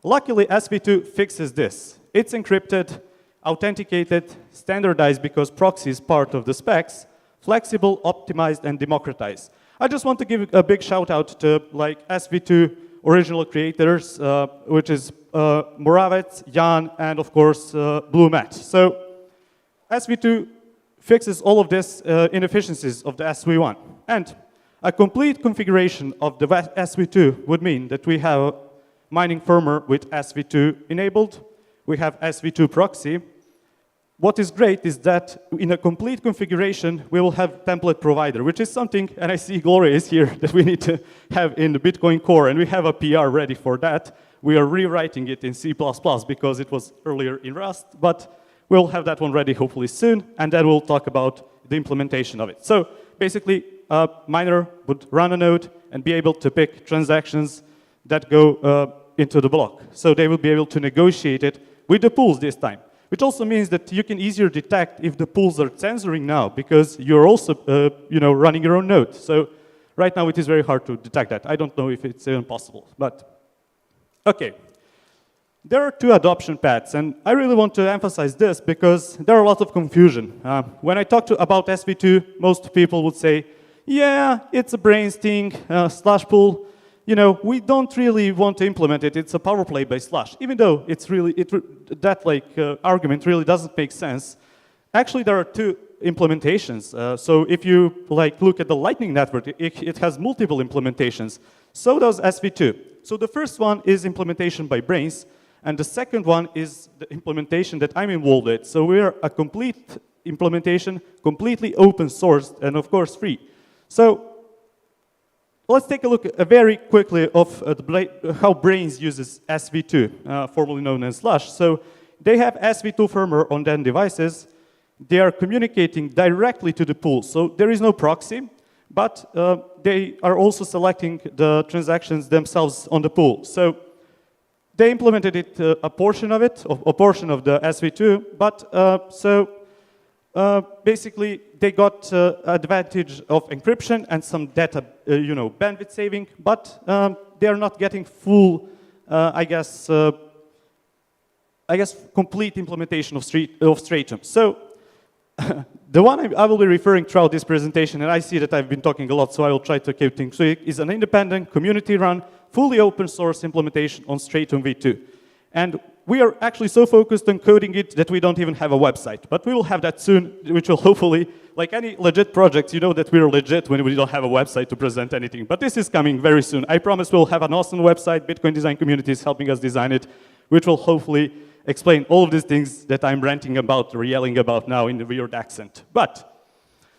luckily SV2 fixes this. It's encrypted, authenticated, standardized because proxy is part of the specs, flexible, optimized, and democratized. I just want to give a big shout out to like SV2 original creators, which is Moravec, Jan, and of course Blue Matt. So SV2 fixes all of this inefficiencies of the SV1. And a complete configuration of the SV2 would mean that we have mining firmware with SV2 enabled. We have SV2 proxy. What is great is that in a complete configuration, we will have template provider, which is something, and I see Gloria is here, that we need to have in the Bitcoin core, and we have a PR ready for that. We are rewriting it in C++ because it was earlier in Rust, but we'll have that one ready hopefully soon, and then we'll talk about the implementation of it. So basically, a miner would run a node and be able to pick transactions that go into the block. So they will be able to negotiate it with the pools this time, which also means that you can easier detect if the pools are censoring now because you're also running your own node. So right now it is very hard to detect that. I don't know if it's even possible, but okay. There are two adoption paths, and I really want to emphasize this because there are a lot of confusion. When I talk about SV2, most people would say, yeah, it's a brains thing, slash pool. You know, we don't really want to implement it. It's a power play by slash, even though it's really that like argument really doesn't make sense. Actually, there are two implementations. So if you like look at the Lightning Network, it has multiple implementations. So does SV2. So the first one is implementation by brains, and the second one is the implementation that I'm involved with. So we're a complete implementation, completely open sourced, and of course free. So let's take a look very quickly of how Brains uses SV2, formerly known as Slush. So they have SV2 firmware on their devices. They are communicating directly to the pool. So there is no proxy, but they are also selecting the transactions themselves on the pool. So they implemented it, a portion of it, a portion of the SV2, but basically they got advantage of encryption and some data, bandwidth saving, but they are not getting full, I guess, complete implementation of Stratum. So the one I will be referring throughout this presentation, and I see that I've been talking a lot, so I will try to keep things quick, is an independent, community-run, fully open source implementation on Stratum v2. And we are actually so focused on coding it that we don't even have a website. But we will have that soon, which will hopefully, like any legit project, you know that we're legit when we don't have a website to present anything. But this is coming very soon. I promise we'll have an awesome website. Bitcoin Design Community is helping us design it, which will hopefully explain all of these things that I'm ranting about or yelling about now in the weird accent.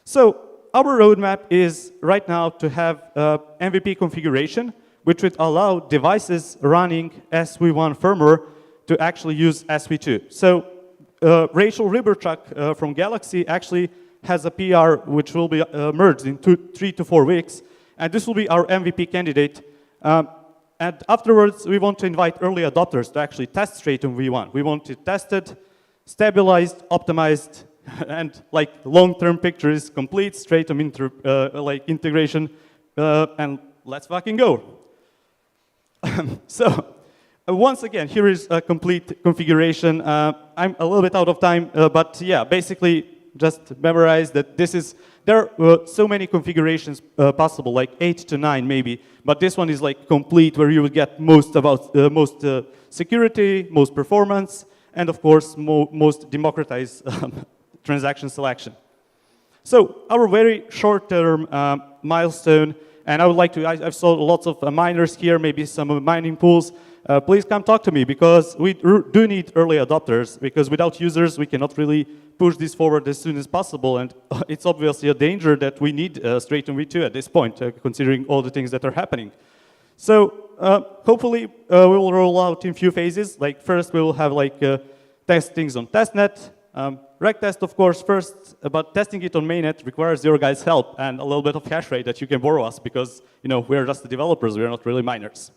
So our roadmap is right now to have MVP configuration, which would allow devices running SV1 firmware to actually use SV2. So Rachel Riberchuk from Galaxy actually has a PR which will be merged in 3 to 4 weeks, and this will be our MVP candidate. And afterwards, we want to invite early adopters to actually test Stratum v1. We want it tested, stabilized, optimized, and like long-term picture is complete Stratum integration, and let's fucking go. So once again, here is a complete configuration. I'm a little bit out of time, but yeah, basically just memorize that this is, there are so many configurations possible, like 8 to 9 maybe, but this one is like complete, where you will get most about most security, most performance, and of course most democratized transaction selection. So our very short-term milestone, and I would like to, I've saw lots of miners here, maybe some mining pools. Please come talk to me, because we do need early adopters, because without users we cannot really push this forward as soon as possible, and it's obviously a danger that we need Stratum v2 at this point, considering all the things that are happening. So hopefully we will roll out in few phases. Like first we will have like test things on testnet, reg test of course first, but testing it on mainnet requires your guys' help and a little bit of hash rate that you can borrow us, because we're just the developers, we're not really miners.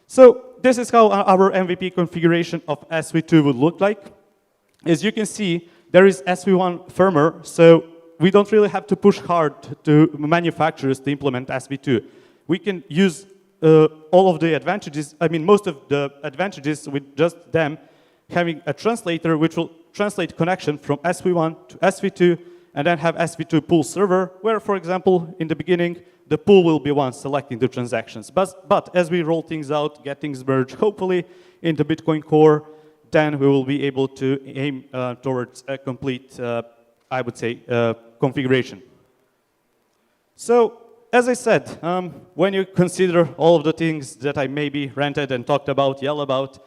So this is how our MVP configuration of SV2 would look like. As you can see, there is SV1 firmware, so we don't really have to push hard to manufacturers to implement SV2. We can use all of the advantages, I mean most of the advantages with just them having a translator which will translate connection from SV1 to SV2, and then have SV2 pool server, where, for example, in the beginning, the pool will be one selecting the transactions. But as we roll things out, get things merged, hopefully, in the Bitcoin core, then we will be able to aim towards a complete, I would say, configuration. So, as I said, when you consider all of the things that I maybe ranted and talked about, yell about,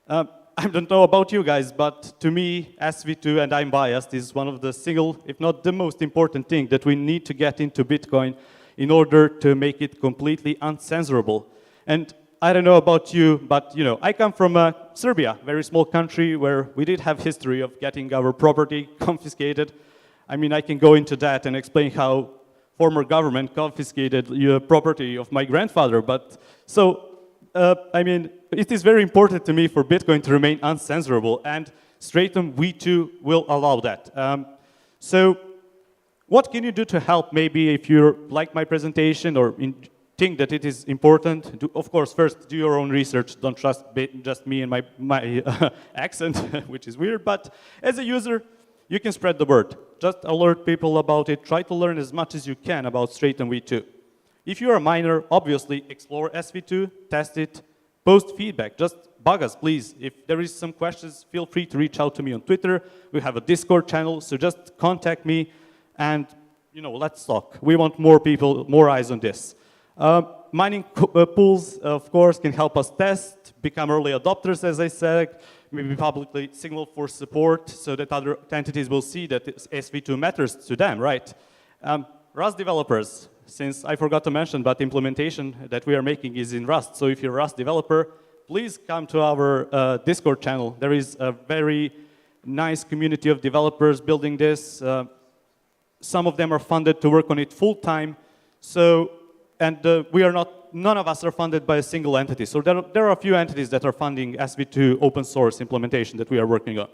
I don't know about you guys, but to me, SV2, and I'm biased, is one of the single, if not the most important thing that we need to get into Bitcoin in order to make it completely uncensorable. And I don't know about you, but I come from Serbia, a very small country where we did have history of getting our property confiscated. I mean, I can go into that and explain how former government confiscated property of my grandfather. But so, I mean, it is very important to me for Bitcoin to remain uncensorable, and Stratum v2 will allow that. So what can you do to help? Maybe if you like my presentation or think that it is important, of course, first do your own research. Don't trust just me and my accent, which is weird. But as a user, you can spread the word. Just alert people about it. Try to learn as much as you can about Stratum v2. If you're a miner, obviously explore SV2, test it, post feedback. Just bug us, please. If there is some questions, feel free to reach out to me on Twitter. We have a Discord channel, so just contact me and let's talk. We want more people, more eyes on this. Mining pools, of course, can help us test, become early adopters, as I said, maybe publicly signal for support so that other entities will see that SV2 matters to them, right? Rust developers, since I forgot to mention, but the implementation that we are making is in Rust. So if you're a Rust developer, please come to our Discord channel. There is a very nice community of developers building this. some of them are funded to work on it full time. So, and we are not, none of us are funded by a single entity. So there are a few entities that are funding SV2 open source implementation that we are working on.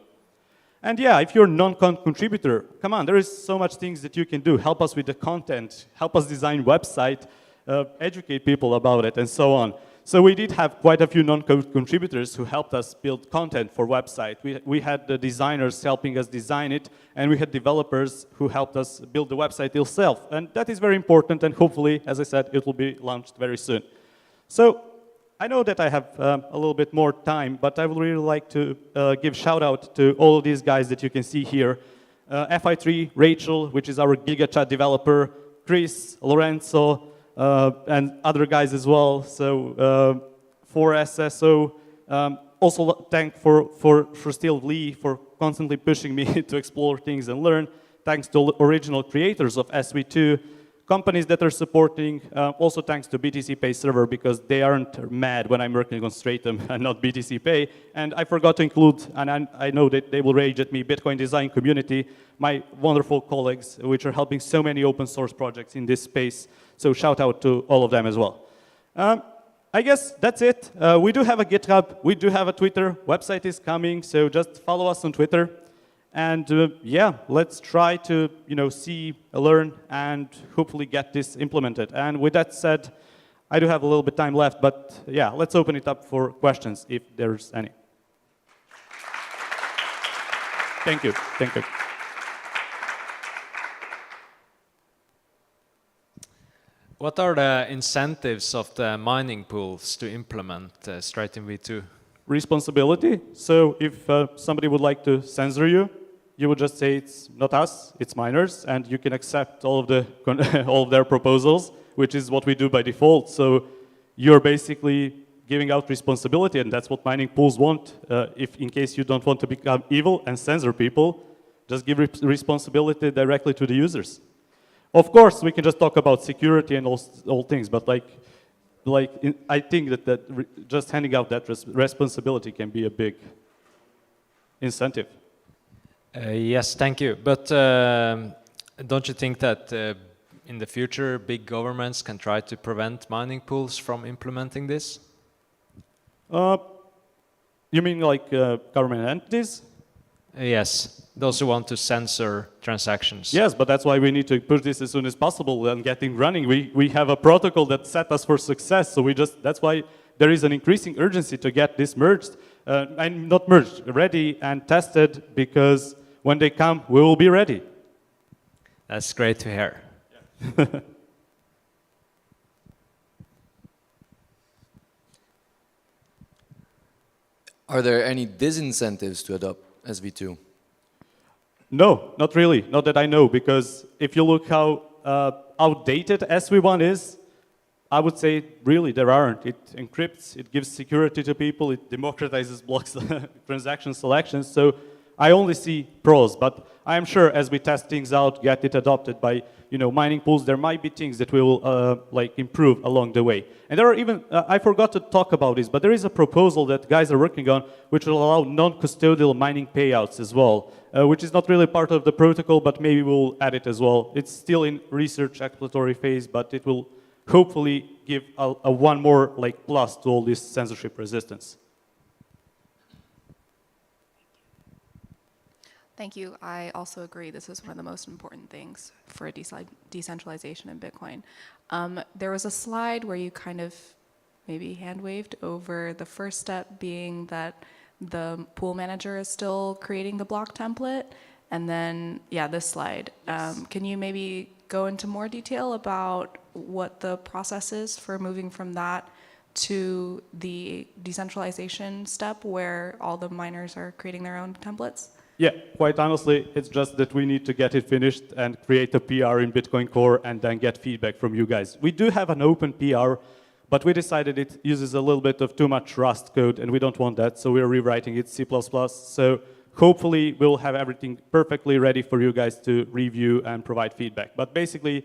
And yeah, if you're a non-contributor, come on, there is so much things that you can do. Help us with the content, help us design website, educate people about it, and so on. So we did have quite a few non-contributors who helped us build content for website. We had the designers helping us design it, and we had developers who helped us build the website itself. And that is very important, and hopefully, as I said, it will be launched very soon. So I know that I have a little bit more time, but I would really like to give shout out to all of these guys that you can see here. FI3, Rachel, which is our GigaChat developer, Chris, Lorenzo, and other guys as well. So for SSO, also thank for still Lee for constantly pushing me to explore things and learn. Thanks to original creators of SV2, companies that are supporting. Also thanks to BTC Pay server because they aren't mad when I'm working on Stratum and not BTC Pay. And I forgot to include, and I know that they will rage at me, Bitcoin design community, my wonderful colleagues, which are helping so many open source projects in this space. So shout out to all of them as well. I guess that's it. We do have a GitHub, we do have a Twitter, website is coming, so just follow us on Twitter. And yeah, let's try to see, learn, and hopefully get this implemented. And with that said, I do have a little bit of time left, but yeah, let's open it up for questions if there's any. Thank you. Thank you. What are the incentives of the mining pools to implement Stratum v2? Responsibility. So if somebody would like to censor you, you would just say it's not us, it's miners, and you can accept all of their proposals, which is what we do by default. So you're basically giving out responsibility, and that's what mining pools want. If in case you don't want to become evil and censor people, just give responsibility directly to the users. Of course, we can just talk about security and all things, but I think that just handing out that responsibility can be a big incentive. Yes, thank you. But don't you think that in the future, big governments can try to prevent mining pools from implementing this? You mean like government entities? Yes, those who want to censor transactions. Yes, but that's why we need to push this as soon as possible and getting running. We have a protocol that set us for success, so that's why there is an increasing urgency to get this merged, and not merged, ready and tested, because when they come, we will be ready. That's great to hear. Yeah. Are there any disincentives to adopt SV2? No, not really, not that I know, because if you look how outdated SV1 is, I would say really there aren't. It encrypts, it gives security to people, it democratizes blocks transaction selections, so I only see pros, but I am sure as we test things out, get it adopted by mining pools, there might be things that we will improve along the way. And there are even, I forgot to talk about this, but there is a proposal that guys are working on which will allow non-custodial mining payouts as well, which is not really part of the protocol, but maybe we'll add it as well. It's still in research exploratory phase, but it will hopefully give a one more plus to all this censorship resistance. Thank you. I also agree this is one of the most important things for decentralization in Bitcoin. There was a slide where you kind of maybe hand-waved over the first step being that the pool manager is still creating the block template. And then, yeah, this slide. Yes. Can you maybe go into more detail about what the process is for moving from that to the decentralization step where all the miners are creating their own templates? Yeah, quite honestly, it's just that we need to get it finished and create a PR in Bitcoin Core and then get feedback from you guys. We do have an open PR, but we decided it uses a little bit of too much Rust code, and we don't want that, so we're rewriting it C++. So hopefully we'll have everything perfectly ready for you guys to review and provide feedback. But basically,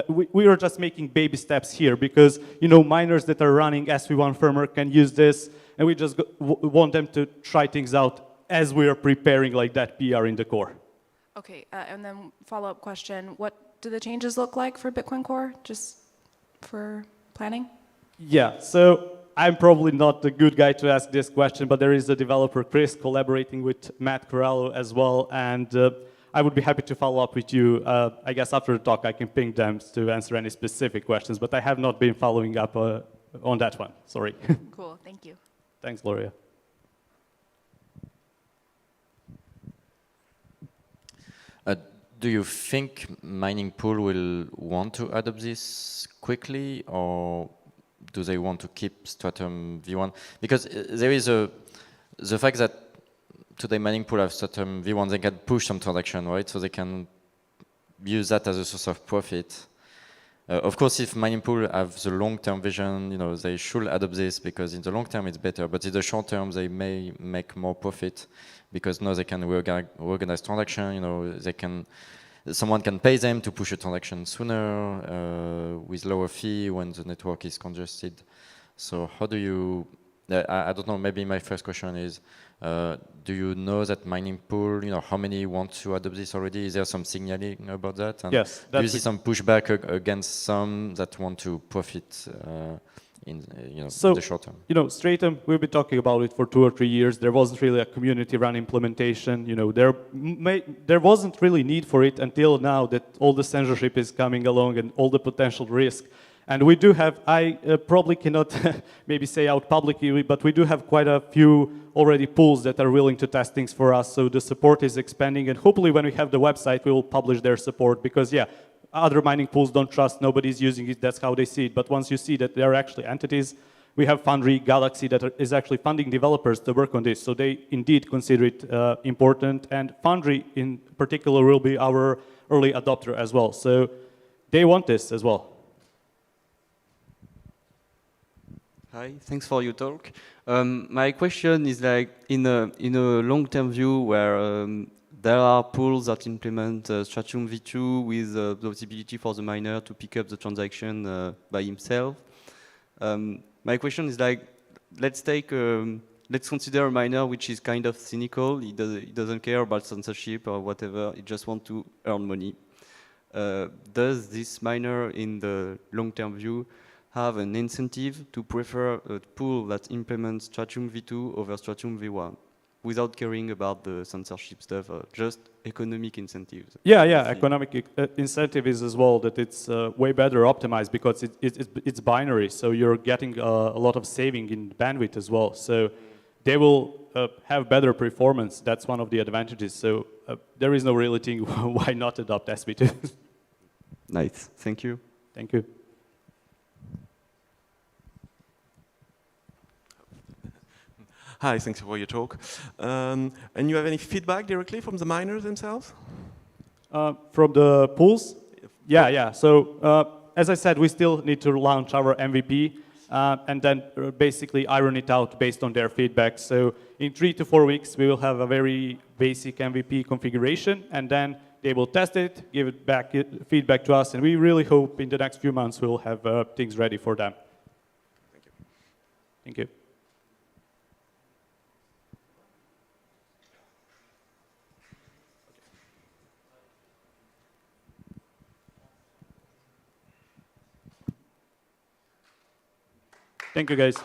we are just making baby steps here because miners that are running SV1 firmware can use this, and we just want them to try things out as we are preparing that PR in the core. Okay, and then follow-up question, what do the changes look like for Bitcoin Core, just for planning? Yeah, so I'm probably not the good guy to ask this question, but there is a developer, Chris, collaborating with Matt Corallo as well, and I would be happy to follow up with you. I guess after the talk I can ping them to answer any specific questions, but I have not been following up on that one, sorry. Cool, thank you. Thanks, Gloria. Do you think mining pool will want to adopt this quickly, or do they want to keep Stratum V1? Because there is the fact that today mining pool have Stratum V1, they can push some transaction, right? So they can use that as a source of profit. Of course, if mining pool have the long-term vision, you know, they should adopt this because in the long term it's better, but in the short term they may make more profit because now they can organize transaction, you know, they can, someone can pay them to push a transaction sooner with lower fee when the network is congested. So how do you, I don't know, maybe my first question is, do you know that mining pool, you know, how many want to adopt this already? Is there some signaling about that? And yes. Do you see some pushback against some that want to profit in in the short term? You know, Stratum, we've been talking about it for 2 or 3 years. There wasn't really a community-run implementation. You know, there wasn't really need for it until now that all the censorship is coming along and all the potential risk. And we do have, I probably cannot maybe say out publicly, but we do have quite a few already pools that are willing to test things for us. So the support is expanding, and hopefully when we have the website, we will publish their support because, yeah, other mining pools don't trust, nobody's using it, that's how they see it. But once you see that there are actually entities, we have Foundry, Galaxy that is actually funding developers to work on this. So they indeed consider it important, and Foundry in particular will be our early adopter as well. So they want this as well. Hi, thanks for your talk. My question is like in a long-term view where there are pools that implement Stratum V2 with the possibility for the miner to pick up the transaction by himself. My question is like, let's consider a miner which is kind of cynical. He doesn't care about censorship or whatever. He just wants to earn money. Does this miner in the long-term view have an incentive to prefer a pool that implements Stratum V2 over Stratum V1 without caring about the censorship stuff, just economic incentives? Yeah, economic incentive is as well that it's way better optimized because it's binary, so you're getting a lot of saving in bandwidth as well. So they will have better performance. That's one of the advantages. So there is no really thing why not adopt SB2. Nice, thank you. Thank you. Hi, thanks for your talk. And you have any feedback directly from the miners themselves? From the pools? Yeah. So as I said, we still need to launch our MVP and then basically iron it out based on their feedback. So in 3 to 4 weeks, we will have a very basic MVP configuration, and then they will test it, give it back feedback to us, and we really hope in the next few months we will have things ready for them. Thank you. Thank you. Thank you, guys.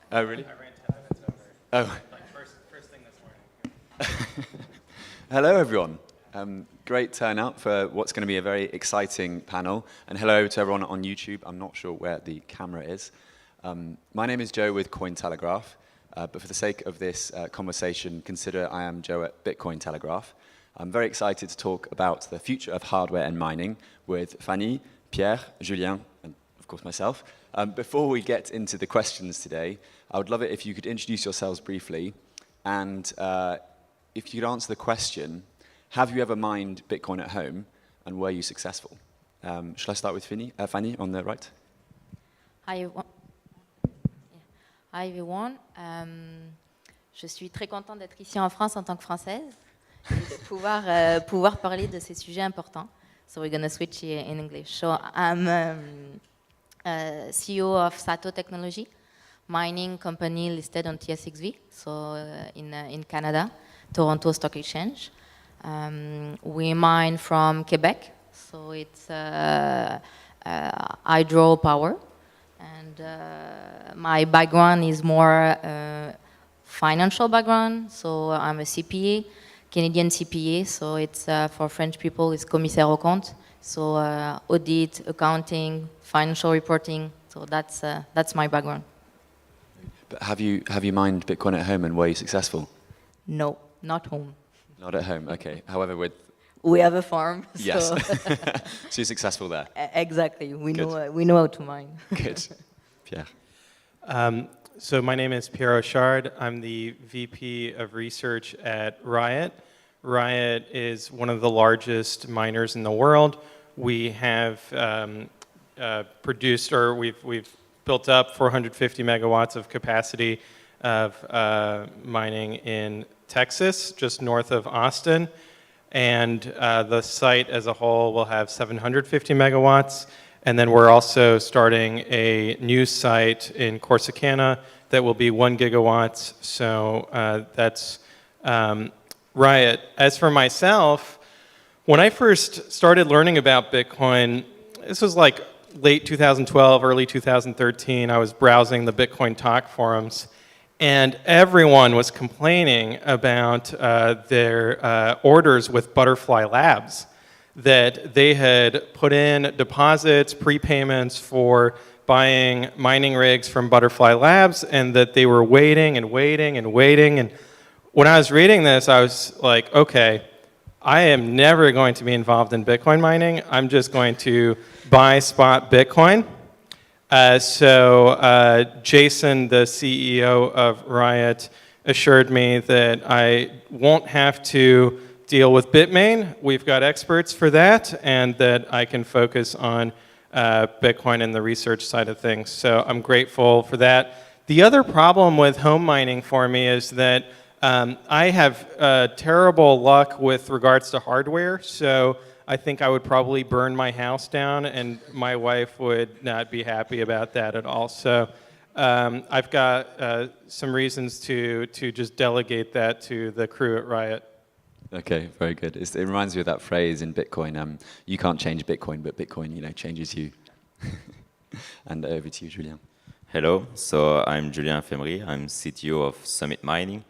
Oh, really? I ran 10 minutes over. Oh. Like first thing this morning. Hello, everyone. Great turnout for what's going to be a very exciting panel. And hello to everyone on YouTube. I'm not sure where the camera is. My name is Joe with Cointelegraph. But for the sake of this conversation, consider I am Joe at Bitcoin Telegraph. I'm very excited to talk about the future of hardware and mining with Fanny, Pierre, Julien, and of course myself. Before we get into the questions today, I would love it if you could introduce yourselves briefly, and if you could answer the question, have you ever mined Bitcoin at home, and were you successful? Shall I start with Fanny on the right? Hi everyone. Je suis très contente d'être ici en France en tant que Française et de pouvoir parler de ces sujets importants. So we're going to switch here in English. So I'm CEO of Sato Technology, mining company listed on TSXV, so in Canada, Toronto Stock Exchange. We mine from Quebec, so it's hydropower. And my background is more financial background, so I'm a CPA, Canadian CPA, so it's for French people, it's commissaire aux comptes, so audit, accounting, financial reporting, so that's my background. But have you mined Bitcoin at home, and were you successful? No, not home. Not at home, okay. However, we have a farm. Yes. So, so you're successful there. Exactly. We know how to mine. Good. Pierre. So my name is Pierre Auchard. I'm the VP of Research at Riot. Riot is one of the largest miners in the world. We have produced, or we've built up 450 megawatts of capacity of mining in Texas, just north of Austin. And the site as a whole will have 750 megawatts. And then we're also starting a new site in Corsicana that will be 1 gigawatt. So that's Riot. As for myself, when I first started learning about Bitcoin, this was like late 2012, early 2013, I was browsing the Bitcoin Talk forums. And everyone was complaining about their orders with Butterfly Labs, that they had put in deposits, prepayments for buying mining rigs from Butterfly Labs, and that they were waiting and waiting and waiting. And when I was reading this, I was like, okay, I am never going to be involved in Bitcoin mining. I'm just going to buy spot Bitcoin. So Jason, the CEO of Riot, assured me that I won't have to deal with Bitmain. We've got experts for that, and that I can focus on Bitcoin and the research side of things. So I'm grateful for that. The other problem with home mining for me is that I have terrible luck with regards to hardware. So I think I would probably burn my house down, and my wife would not be happy about that at all. So I've got some reasons to just delegate that to the crew at Riot. Okay, very good. It reminds me of that phrase in Bitcoin, you can't change Bitcoin, but Bitcoin, changes you. And over to you, Julien. Hello, so I'm Julien Femry. I'm CTO of Summit Mining,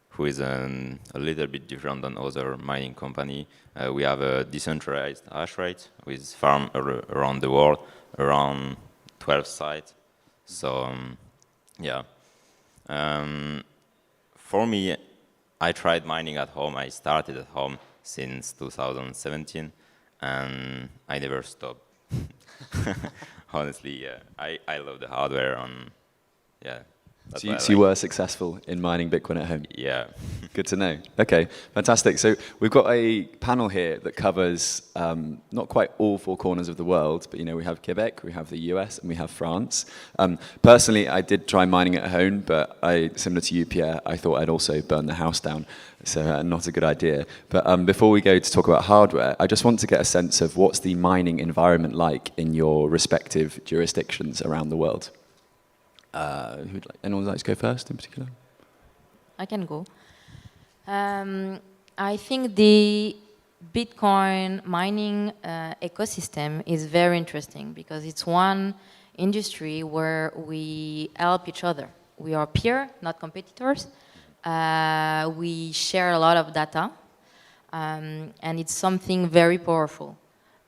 who is a little bit different than other mining company. We have a decentralized hash rate with farm around the world, around 12 sites. So, yeah. For me, I tried mining at home. I started at home since 2017, and I never stopped. Honestly, yeah. I love the hardware, and yeah. So you were successful in mining Bitcoin at home? Yeah. Good to know. Okay, fantastic. So we've got a panel here that covers not quite all four corners of the world, but we have Quebec, we have the US, and we have France. Personally, I did try mining at home, but similar to you, Pierre, I thought I'd also burn the house down. So not a good idea. But before we go to talk about hardware, I just want to get a sense of what's the mining environment like in your respective jurisdictions around the world. Anyone like to go first in particular? I can go. I think the Bitcoin mining ecosystem is very interesting because it's one industry where we help each other. we are peer, not competitors. We share a lot of data, and it's something very powerful.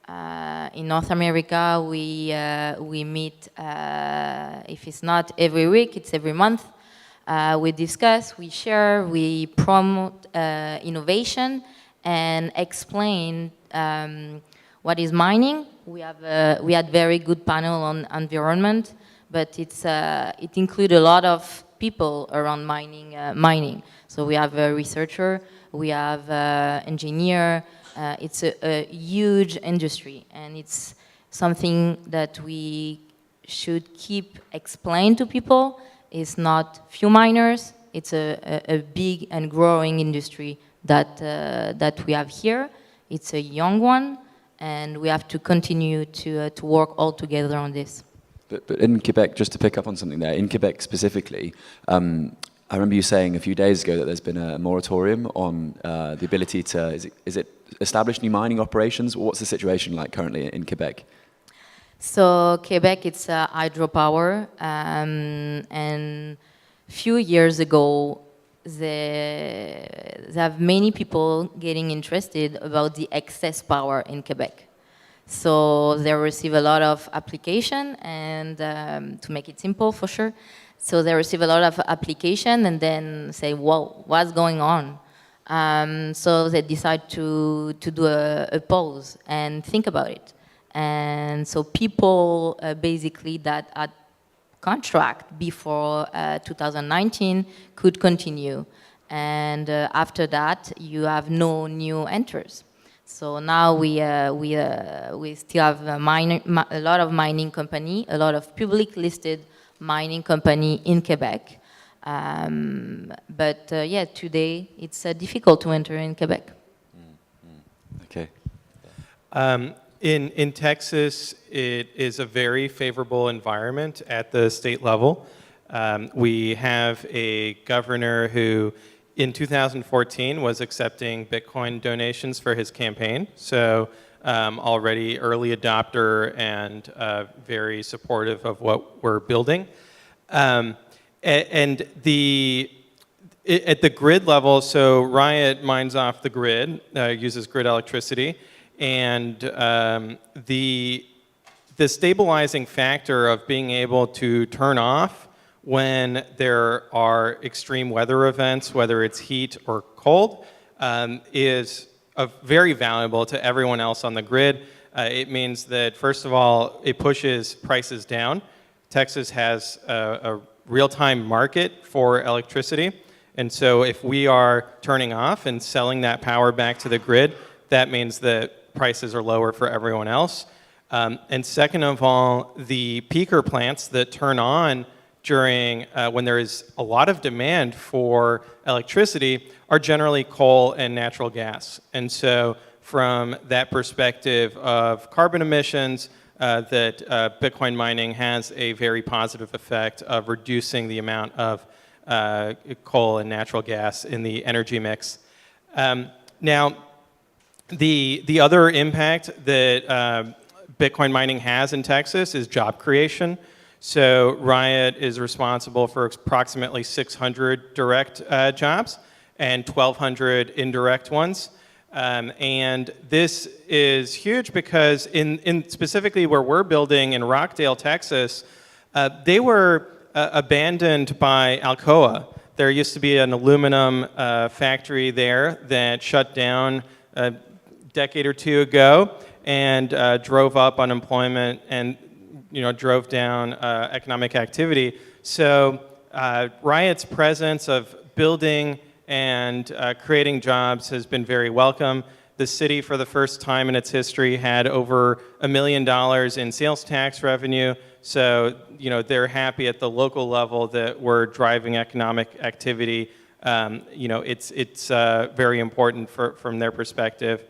In North America, we meet, if it's not every week, it's every month. We discuss, we share, we promote innovation and explain what is mining. We had very good panel on environment, but it includes a lot of people around mining. So we have a researcher, we have an engineer. It's a huge industry, and it's something that we should keep explain to people. It's not few miners, it's a big and growing industry that we have here. It's a young one, and we have to continue to work all together on this. But in Quebec, just to pick up on something there, in Quebec specifically, I remember you saying a few days ago that there's been a moratorium on the ability to, is it establish new mining operations? What's the situation like currently in Quebec? So Quebec, it's hydropower, and few years ago, they have many people getting interested about the excess power in Quebec. So they receive a lot of application, and to make it simple for sure, so they receive a lot of application and then say, whoa, what's going on? So they decide to do a pause and think about it. And so people basically that had contract before 2019 could continue. And after that, you have no new enters. So now we still have a lot of mining company, a lot of public listed mining company in Quebec. But yeah, today it's difficult to enter in Quebec. Okay. In Texas, it is a very favorable environment at the state level. We have a governor who, in 2014, was accepting Bitcoin donations for his campaign. So already early adopter and very supportive of what we're building. And at the grid level, so Riot mines off the grid, uses grid electricity. And the stabilizing factor of being able to turn off when there are extreme weather events, whether it's heat or cold, is very valuable to everyone else on the grid. It means that, first of all, it pushes prices down. Texas has a real-time market for electricity. And so if we are turning off and selling that power back to the grid, that means that prices are lower for everyone else. And second of all, the peaker plants that turn on during when there is a lot of demand for electricity are generally coal and natural gas. And so from that perspective of carbon emissions, that Bitcoin mining has a very positive effect of reducing the amount of coal and natural gas in the energy mix. Now, the other impact that Bitcoin mining has in Texas is job creation. So Riot is responsible for approximately 600 direct jobs and 1,200 indirect ones. And this is huge because in specifically where we're building in Rockdale, Texas, they were abandoned by Alcoa. There used to be an aluminum factory there that shut down a decade or two ago and drove up unemployment and drove down economic activity. So Riot's presence of building and creating jobs has been very welcome. The city, for the first time in its history, had over $1 million in sales tax revenue. So, they're happy at the local level that we're driving economic activity. It's very important from their perspective.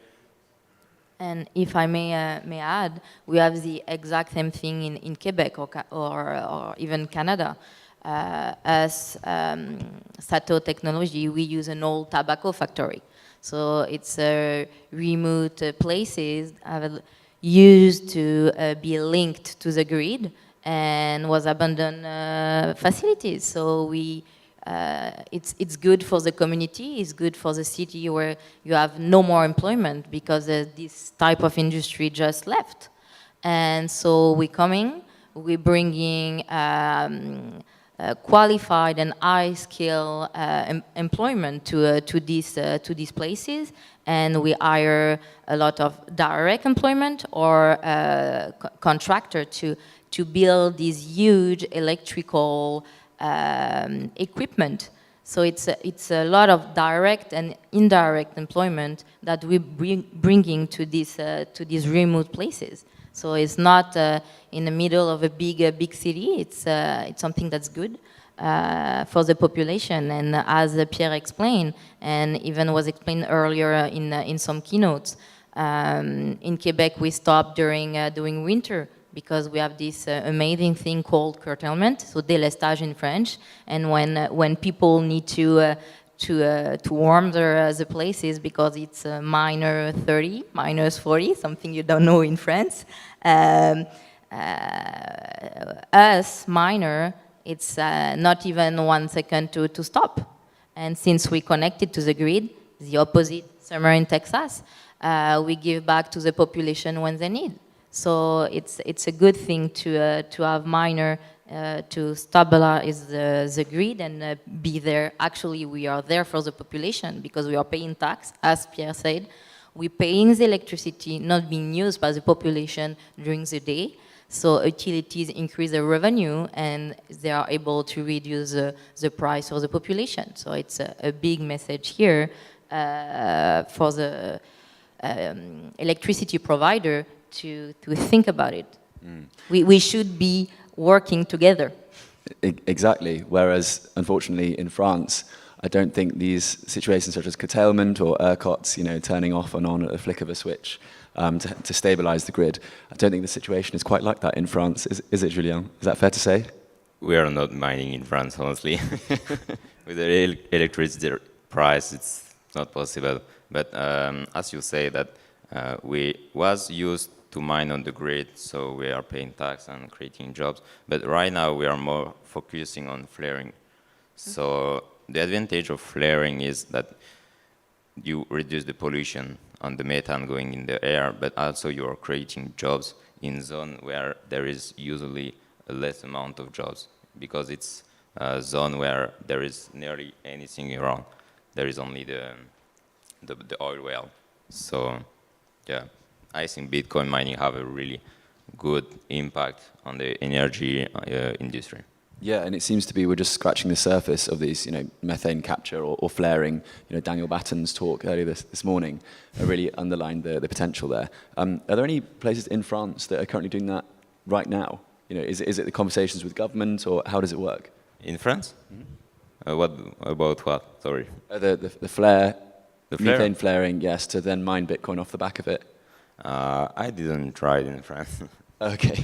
And if I may add, we have the exact same thing in Quebec or even Canada. As Sato Technology, we use an old tobacco factory. So it's remote places used to be linked to the grid. and was abandoned facilities. So it's good for the community, it's good for the city where you have no more employment because this type of industry just left. And so we're bringing qualified and high-skill employment to these places, and we hire a lot of direct employment or contractor to build these huge electrical equipment. So it's a lot of direct and indirect employment that we're bringing to these remote places. So it's not in the middle of a big city. It's something that's good for the population. And as Pierre explained, and even was explained earlier in some keynotes, in Quebec we stop during winter because we have this amazing thing called curtailment, so délestage in French. And when people need to warm the places because it's minus 30, minus 40, something you don't know in France. Us, miner, it's not even 1 second to stop. And since we connected to the grid, the opposite, summer in Texas, we give back to the population when they need. So it's a good thing to have miner to stabilize the grid and be there. Actually, we are there for the population because we are paying tax, as Pierre said. We're paying the electricity not being used by the population during the day. So utilities increase their revenue and they are able to reduce the price for the population. So it's a big message here for the electricity provider to think about it. We should be working together. Exactly. Whereas, unfortunately, in France, I don't think these situations such as curtailment or ERCOTs, turning off and on at the flick of a switch to stabilize the grid, I don't think the situation is quite like that in France. Is it, Julien? Is that fair to say? We are not mining in France, honestly. With the electricity price, it's not possible. But as you say, that we was used to mine on the grid, so we are paying tax and creating jobs. But right now we are more focusing on flaring. So the advantage of flaring is that you reduce the pollution on the methane going in the air, but also you are creating jobs in zone where there is usually a less amount of jobs, because it's a zone where there is nearly anything around. There is only the oil well. So yeah, I think Bitcoin mining have a really good impact on the energy industry. Yeah, and it seems to be we're just scratching the surface of these, methane capture or flaring. Daniel Batten's talk earlier this morning really underlined the potential there. Are there any places in France that are currently doing that right now? Is it the conversations with government, or how does it work? In France? Mm-hmm. What about what? Sorry. The flare, methane flaring, yes, to then mine Bitcoin off the back of it. I didn't try it in France. Okay.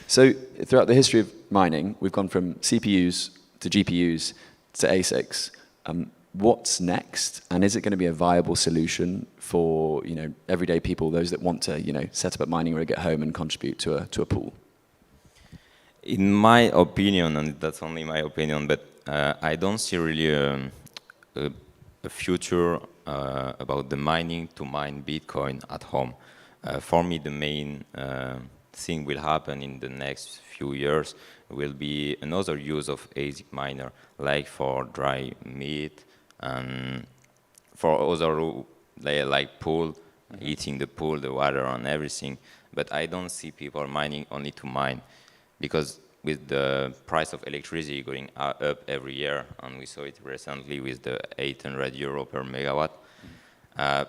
So throughout the history of mining, we've gone from CPUs to GPUs to ASICs. What's next? And is it going to be a viable solution for everyday people, those that want to set up a mining rig at home and contribute to a pool? In my opinion, and that's only my opinion, but I don't see really a future about the mining to mine Bitcoin at home. For me, the main thing will happen in the next few years will be another use of ASIC miner, like for dry meat and for other like pool, eating the pool, the water and everything. But I don't see people mining only to mine, because with the price of electricity going up every year, and we saw it recently with the 800 euro per megawatt,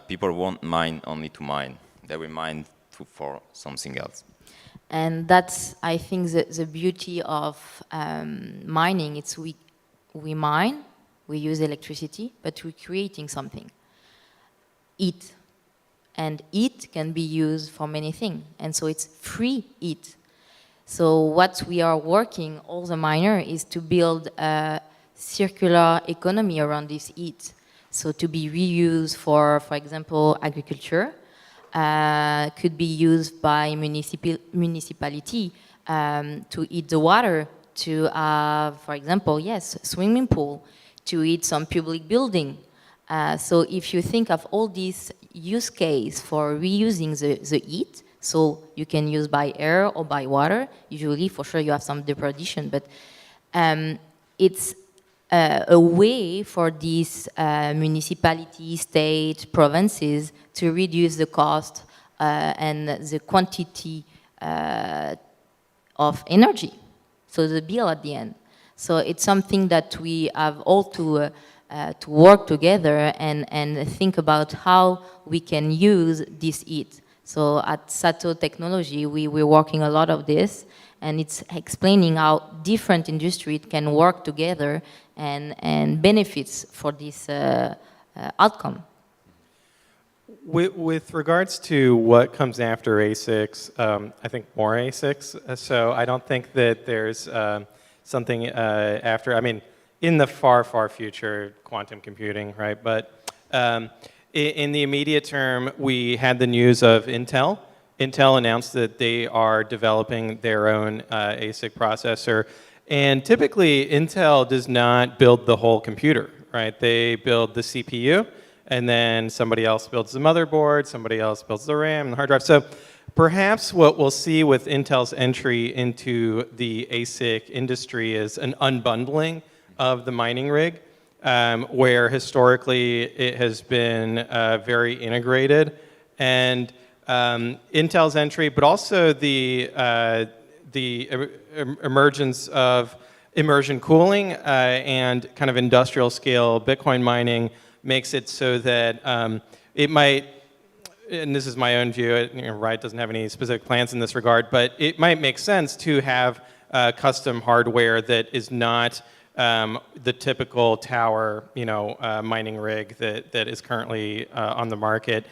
people won't mine only to mine. They will mine for something else. And that's, I think, the beauty of mining. It's we mine, we use electricity, but we're creating something. Heat. And heat can be used for many things. And so it's free heat. So what we are working, all the miners, is to build a circular economy around this heat. So to be reused for example, agriculture, could be used by municipality to heat the water, to have, for example, yes, swimming pool, to heat some public building. So if you think of all these use case for reusing the heat, so you can use by air or by water, usually for sure you have some depredation, but it's a way for these municipalities, state, provinces to reduce the cost and the quantity of energy, so the bill at the end. So it's something that we have all to work together and think about how we can use this heat. So at Sato Technology, we're working a lot of this, and it's explaining how different industries can work together and benefits for this outcome. With regards to what comes after ASICs, I think more ASICs. So I don't think that there's something after, I mean, in the far, far future, quantum computing, right? But in the immediate term, we had the news of Intel. Intel announced that they are developing their own ASIC processor. And typically, Intel does not build the whole computer, right? They build the CPU, and then somebody else builds the motherboard, somebody else builds the RAM and the hard drive. So perhaps what we'll see with Intel's entry into the ASIC industry is an unbundling of the mining rig, where historically it has been very integrated. And Intel's entry, but also the emergence of immersion cooling and kind of industrial scale Bitcoin mining makes it so that it might, and this is my own view, Riot doesn't have any specific plans in this regard, but it might make sense to have custom hardware that is not the typical tower, mining rig that is currently on the market.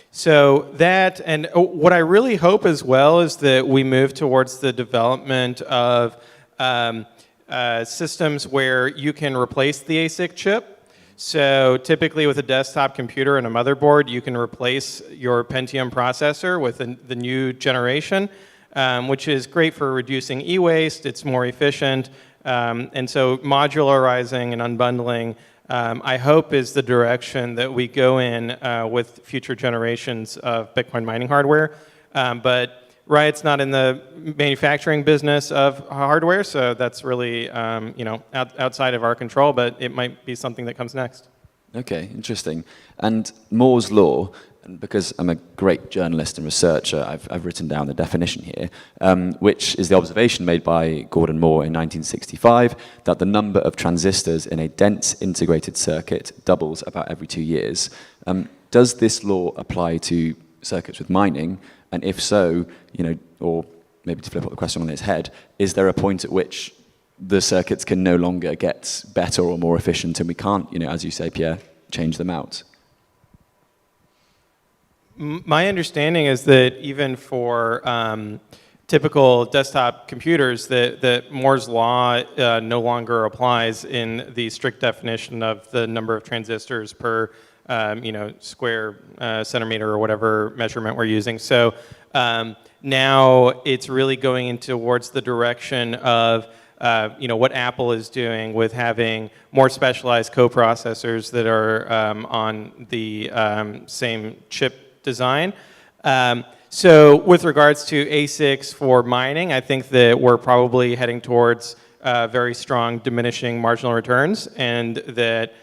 So that, and what I really hope as well is that we move towards the development of systems where you can replace the ASIC chip. So typically with a desktop computer and a motherboard, you can replace your Pentium processor with the new generation, which is great for reducing e-waste. It's more efficient. And so modularizing and unbundling, I hope, is the direction that we go in with future generations of Bitcoin mining hardware. But Riot's not in the manufacturing business of hardware, so that's really outside of our control, but it might be something that comes next. Okay, interesting. And Moore's law, and because I'm a great journalist and researcher, I've written down the definition here, which is the observation made by Gordon Moore in 1965 that the number of transistors in a dense integrated circuit doubles about every 2 years. Does this law apply to circuits with mining? And if so, or maybe to flip up the question on its head, is there a point at which the circuits can no longer get better or more efficient and we can't, as you say, Pierre, change them out? My understanding is that even for typical desktop computers, that Moore's law no longer applies in the strict definition of the number of transistors per square centimeter or whatever measurement we're using. So now it's really going in towards the direction of what Apple is doing with having more specialized coprocessors that are on the same chip design. So with regards to ASICs for mining, I think that we're probably heading towards very strong diminishing marginal returns, and that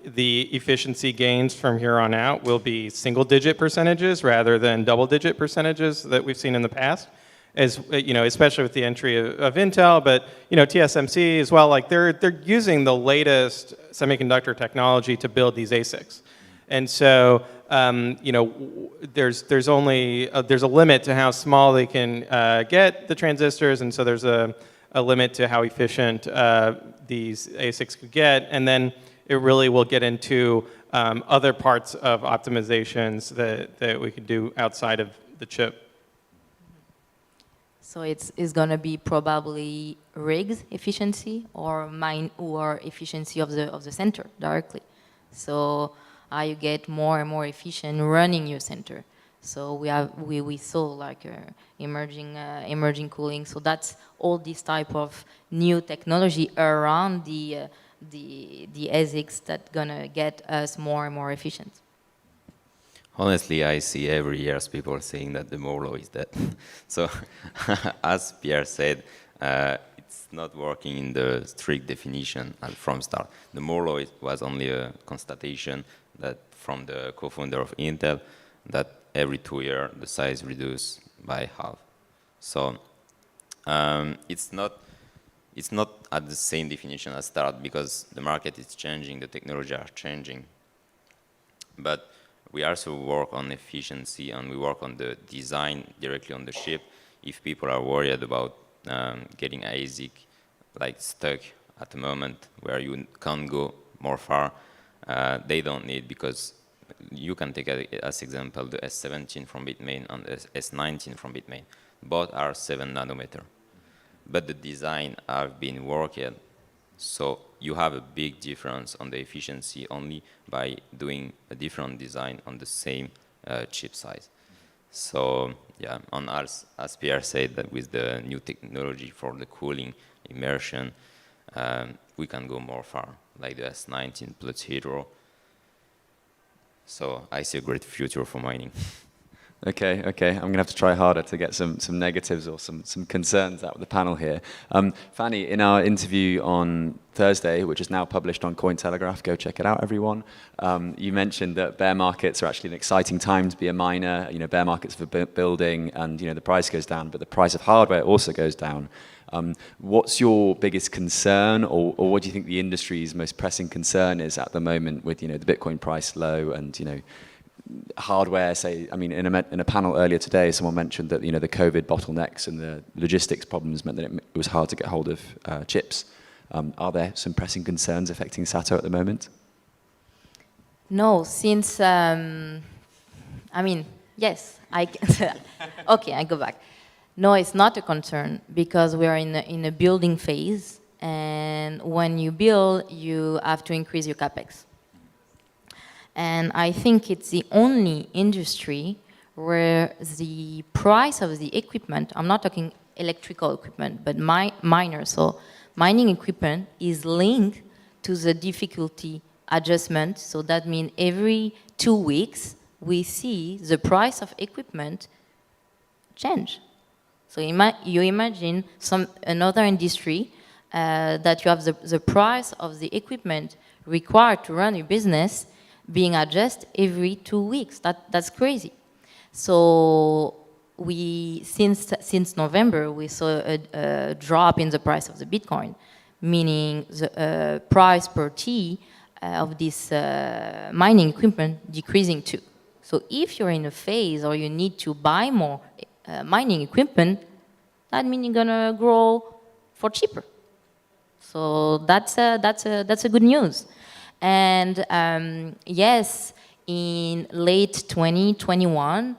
the efficiency gains from here on out will be single-digit percentages rather than double-digit percentages that we've seen in the past. As especially with the entry of Intel, but TSMC as well. Like they're using the latest semiconductor technology to build these ASICs, and so there's a limit to how small they can get the transistors, and so there's a limit to how efficient these ASICs could get, and then it really will get into other parts of optimizations that we could do outside of the chip. So it's going to be probably rigs efficiency or efficiency of the center directly. So how you get more and more efficient running your center. So we saw like emerging cooling. So that's all this type of new technology around the ASICs that gonna get us more and more efficient. Honestly, I see every year people saying that the Moore law is dead. So, as Pierre said, it's not working in the strict definition from start. The Moore law was only a constatation that from the co-founder of Intel that every 2 years the size reduced by half. So it's not at the same definition as start because the market is changing, the technology are changing. But we also work on efficiency and we work on the design directly on the chip. If people are worried about getting ASIC like stuck at the moment where you can't go more far, they don't need, because you can take as example the S17 from Bitmain and the S19 from Bitmain. Both are 7 nanometer. But the design have been worked, so you have a big difference on the efficiency only by doing a different design on the same chip size. So yeah, and as Pierre said, that with the new technology for the cooling, immersion, we can go more far, like the S19 plus Hydro. So I see a great future for mining. Okay. I'm going to have to try harder to get some negatives or some concerns out of the panel here. Fanny, in our interview on Thursday, which is now published on Cointelegraph, go check it out, everyone. You mentioned that bear markets are actually an exciting time to be a miner. You know, bear markets for building, and the price goes down, but the price of hardware also goes down. What's your biggest concern, or what do you think the industry's most pressing concern is at the moment with the Bitcoin price low and hardware? Say, I mean, in a panel earlier today, someone mentioned that the COVID bottlenecks and the logistics problems meant that it was hard to get hold of chips. Are there some pressing concerns affecting Sato at the moment? No, since I mean, yes, I can. Okay, I go back. No, it's not a concern because we are in a building phase, and when you build, you have to increase your capex. And I think it's the only industry where the price of the equipment, I'm not talking electrical equipment, but miners, so mining equipment is linked to the difficulty adjustment. So that means every 2 weeks, we see the price of equipment change. So you imagine another industry that you have the price of the equipment required to run your business being adjusted every 2 weeks. That's crazy. So since November, we saw a drop in the price of the Bitcoin, meaning the price per T of this mining equipment decreasing too. So if you're in a phase or you need to buy more mining equipment, that means you're gonna grow for cheaper. So that's a good news. And yes, in late 2021,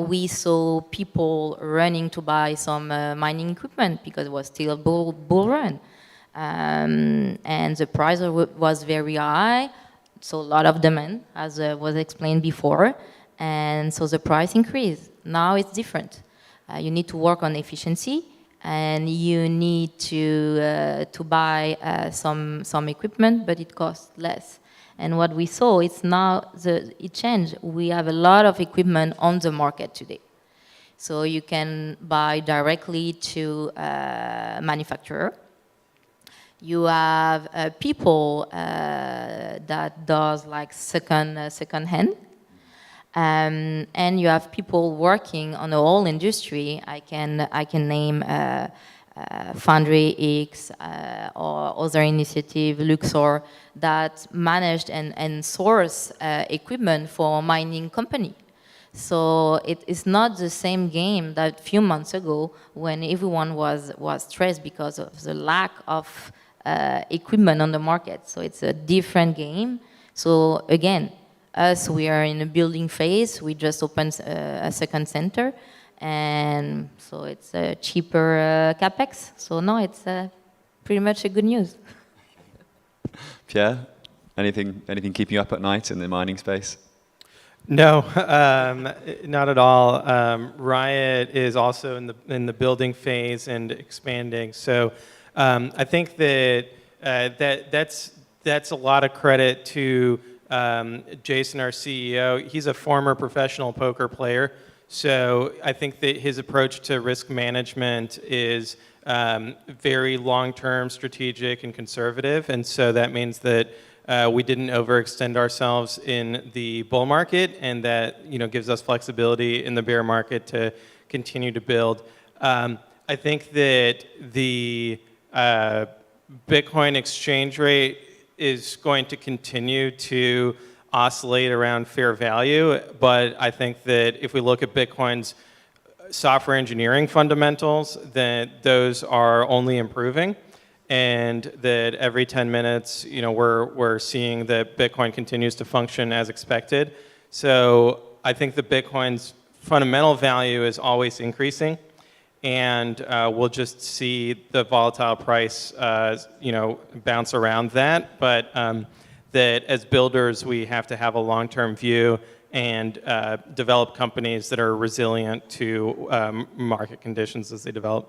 we saw people running to buy some mining equipment because it was still a bull run. And the price was very high, so a lot of demand, as was explained before, and so the price increased. Now it's different. You need to work on efficiency, and you need to buy some equipment, but it costs less. And what we saw, it changed. We have a lot of equipment on the market today. So you can buy directly to manufacturer. You have people that does like second hand. And you have people working on the whole industry. I can name Foundry X or other initiative, Luxor, that managed and source equipment for mining company. So it is not the same game that a few months ago when everyone was stressed because of the lack of equipment on the market. So it's a different game. So again, us, we are in a building phase. We just opened a second center, and so it's a cheaper capex. So no, it's pretty much a good news. Pierre? Anything keeping you up at night in the mining space? No, not at all. Riot is also in the building phase and expanding. So I think that that's a lot of credit to Jason, our CEO. He's a former professional poker player. So I think that his approach to risk management is very long-term, strategic, and conservative. And so that means that we didn't overextend ourselves in the bull market, and that gives us flexibility in the bear market to continue to build. I think that the Bitcoin exchange rate is going to continue to oscillate around fair value, but I think that if we look at Bitcoin's software engineering fundamentals, that those are only improving, and that every 10 minutes, we're seeing that Bitcoin continues to function as expected. So I think that Bitcoin's fundamental value is always increasing, and we'll just see the volatile price, bounce around that. But that as builders, we have to have a long-term view and develop companies that are resilient to market conditions as they develop.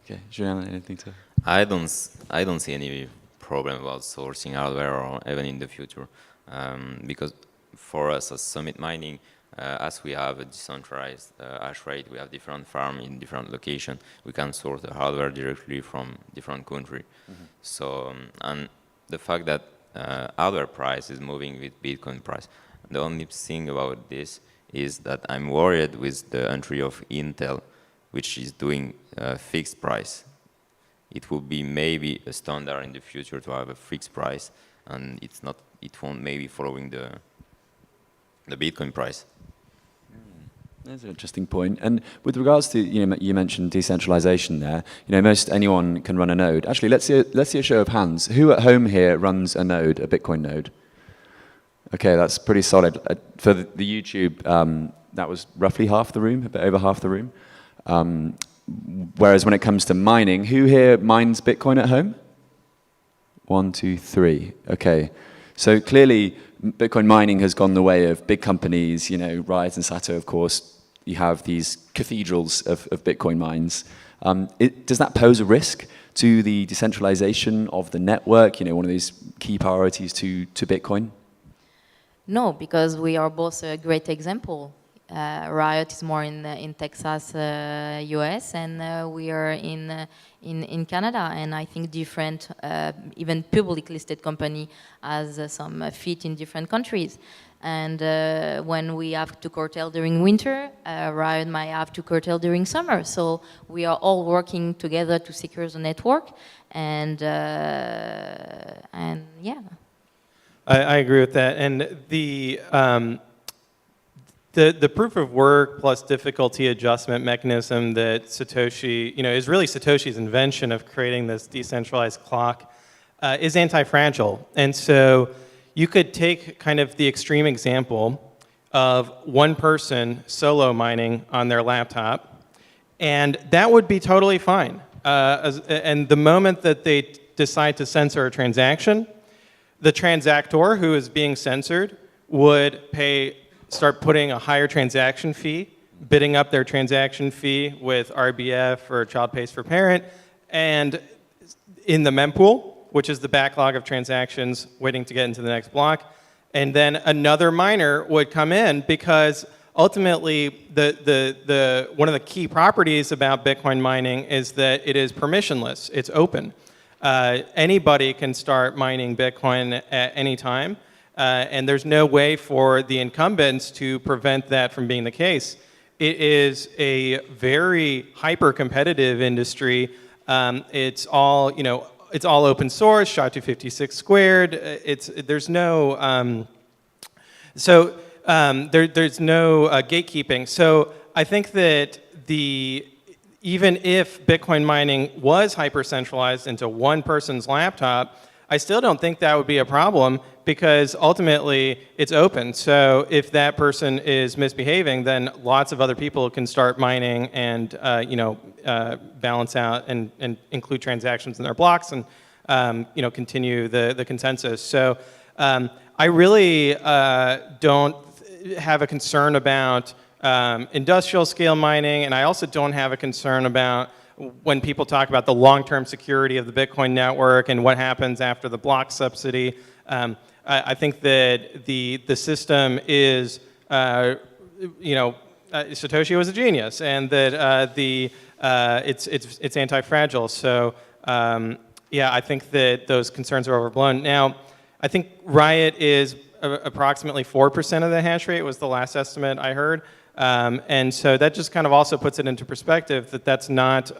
Okay, Julian, anything to? I don't see any problem about sourcing hardware or even in the future, because for us as Summit Mining, as we have a decentralized hash rate, we have different farms in different locations. We can source the hardware directly from different countries. So, and the fact that hardware price is moving with Bitcoin price. The only thing about this is that I'm worried with the entry of Intel, which is doing a fixed price. It will be maybe a standard in the future to have a fixed price, and it won't maybe following the Bitcoin price. That's an interesting point. And with regards to, you mentioned decentralization there. Most anyone can run a node. Actually, let's see a show of hands. Who at home here runs a node, a Bitcoin node? Okay, that's pretty solid. For the YouTube, that was roughly half the room, a bit over half the room. Whereas when it comes to mining, who here mines Bitcoin at home? 1, 2, 3. Okay. So clearly, Bitcoin mining has gone the way of big companies, Riot and Sato, of course. You have these cathedrals of Bitcoin mines. Does that pose a risk to the decentralization of the network, one of these key priorities to Bitcoin? No, because we are both a great example. Riot is more in Texas, US, and we are in Canada. And I think different, even publicly listed company has some feet in different countries. And when we have to curtail during winter, Riot might have to curtail during summer. So we are all working together to secure the network, and yeah. I agree with that. And the proof of work plus difficulty adjustment mechanism that Satoshi, is really Satoshi's invention of creating this decentralized clock, is anti-fragile. And so you could take kind of the extreme example of one person solo mining on their laptop, and that would be totally fine. And the moment that they decide to censor a transaction, the transactor who is being censored would start putting a higher transaction fee, bidding up their transaction fee with RBF or child pays for parent, and in the mempool, which is the backlog of transactions waiting to get into the next block. And then another miner would come in, because ultimately one of the key properties about Bitcoin mining is that it is permissionless, it's open. Anybody can start mining Bitcoin at any time, and there's no way for the incumbents to prevent that from being the case. It is a very hyper-competitive industry. It's all, it's all open source, SHA-256 squared. There's no there's no gatekeeping. So I think that even if Bitcoin mining was hyper-centralized into one person's laptop, I still don't think that would be a problem, because ultimately it's open. So if that person is misbehaving, then lots of other people can start mining and balance out and include transactions in their blocks, and continue the consensus. So I really don't have a concern about industrial scale mining, and I also don't have a concern about when people talk about the long-term security of the Bitcoin network and what happens after the block subsidy. I think that the system is, Satoshi was a genius, and that it's anti-fragile. So yeah, I think that those concerns are overblown. Now, I think Riot is approximately 4% of the hash rate was the last estimate I heard. And so that just kind of also puts it into perspective that that's not,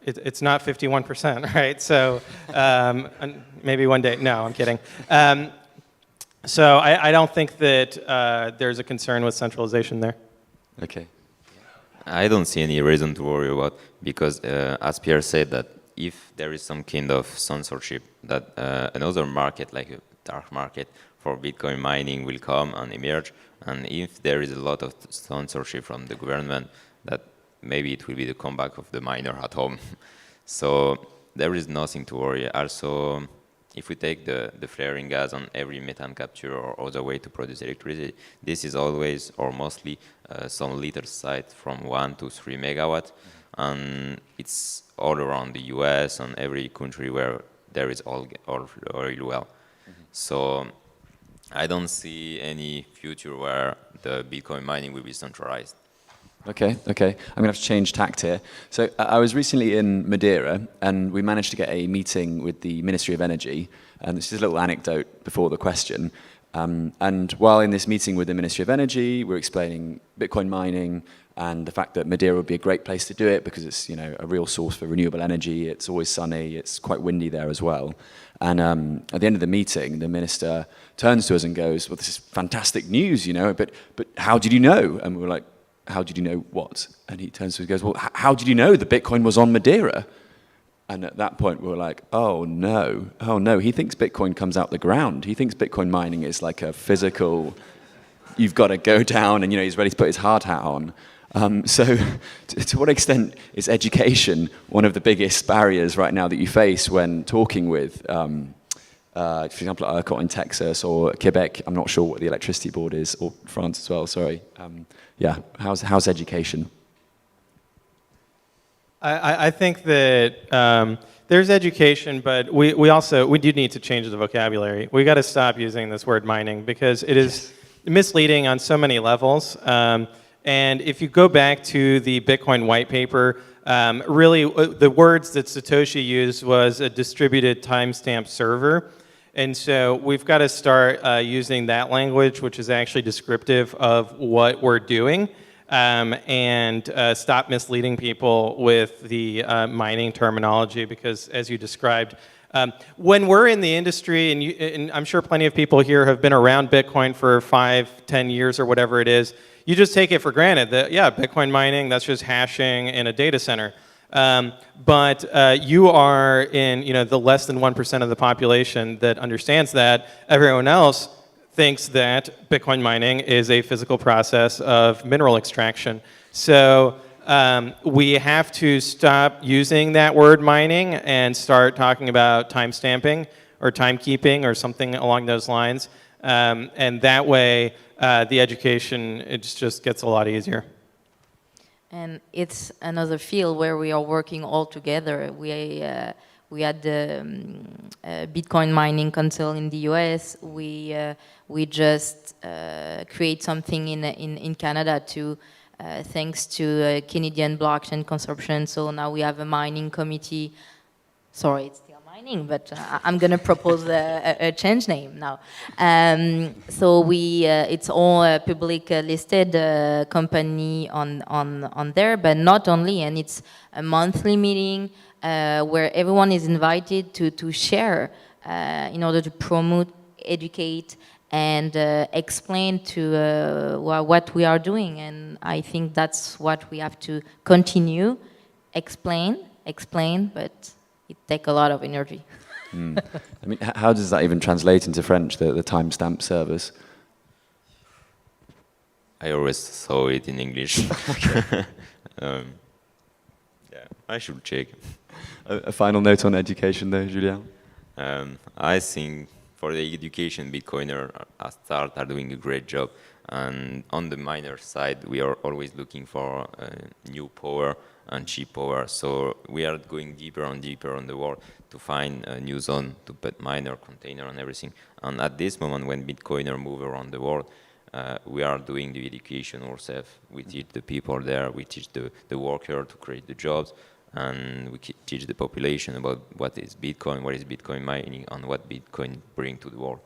it's not 51%, right? So maybe one day, no, I'm kidding. So I don't think that there's a concern with centralization there. Okay. I don't see any reason to worry about, because as Pierre said, that if there is some kind of censorship, that another market, like a dark market for Bitcoin mining, will come and emerge. And if there is a lot of censorship from the government, that maybe it will be the comeback of the miner at home. So there is nothing to worry. Also, if we take the flaring gas on every methane capture or other way to produce electricity, this is always or mostly some little site from 1 to 3 megawatt. And it's all around the US and every country where there is oil well. So I don't see any future where the Bitcoin mining will be centralized. Okay. I'm going to have to change tact here. So I was recently in Madeira, and we managed to get a meeting with the Ministry of Energy. And this is a little anecdote before the question. And while in this meeting with the Ministry of Energy, we're explaining Bitcoin mining and the fact that Madeira would be a great place to do it because it's a real source for renewable energy. It's always sunny. It's quite windy there as well. And at the end of the meeting, the minister turns to us and goes, "Well, this is fantastic news, but how did you know?" And we were like, "How did you know what?" And he turns to us and goes, "Well, how did you know that Bitcoin was on Madeira?" And at that point, we were like, oh no, he thinks Bitcoin comes out the ground. He thinks Bitcoin mining is like a physical, you've got to go down, and he's ready to put his hard hat on. So to what extent is education one of the biggest barriers right now that you face when talking with, for example, ERCOT in Texas or Quebec? I'm not sure what the electricity board is, or France as well, sorry. Yeah, how's education? I think that there's education, but we do need to change the vocabulary. We got to stop using this word mining because it is misleading on so many levels. And if you go back to the Bitcoin white paper, really the words that Satoshi used was a distributed timestamp server. And so we've got to start using that language, which is actually descriptive of what we're doing. And stop misleading people with the mining terminology, because as you described, when we're in the industry, and I'm sure plenty of people here have been around Bitcoin for 5-10 years or whatever it is, you just take it for granted that, yeah, Bitcoin mining, that's just hashing in a data center. But you are in the less than 1% of the population that understands that. Everyone else thinks that Bitcoin mining is a physical process of mineral extraction. So we have to stop using that word mining and start talking about timestamping or timekeeping or something along those lines. And that way, the education, it just gets a lot easier. And it's another field where we are working all together. We had the Bitcoin Mining Council in the US. We just create something in Canada too, thanks to Canadian blockchain consortium. So now we have a mining committee. Sorry, it's still mining, but I'm going to propose a change name now. So it's all a public listed company on there, but not only, and it's a monthly meeting where everyone is invited to share in order to promote, educate, and explain to what we are doing. And I think that's what we have to continue, explain, but it takes a lot of energy. I mean, how does that even translate into French, the timestamp service? I always saw it in English. Yeah, I should check. A final note on education though, Julien? I think for the education, Bitcoiner are doing a great job. And on the miner side, we are always looking for new power and cheap power. So we are going deeper and deeper on the world to find a new zone to put miner, container, and everything. And at this moment, when Bitcoiner move around the world, we are doing the education ourselves. We teach the people there, we teach the worker to create the jobs, and we teach the population about what is Bitcoin mining, and what Bitcoin bring to the world.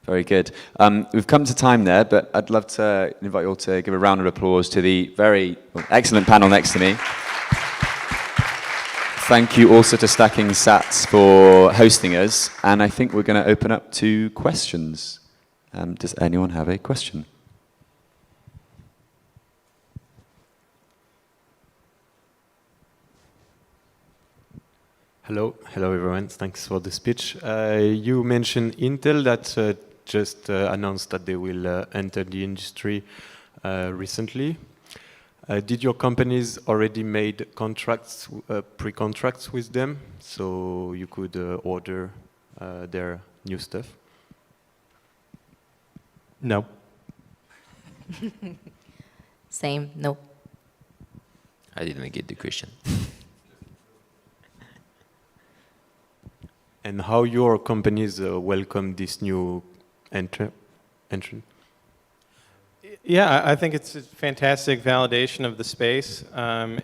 Very good. We've come to time there, but I'd love to invite you all to give a round of applause to the very excellent panel next to me. Thank you also to Stacking Sats for hosting us, and I think we're going to open up to questions. Does anyone have a question? Hello everyone. Thanks for the speech. You mentioned Intel that just announced that they will enter the industry recently. Did your companies already made contracts, pre-contracts with them, so you could order their new stuff? No. Same, no. I didn't get the question. And how your companies welcome this new entrant? Yeah, I think it's a fantastic validation of the space.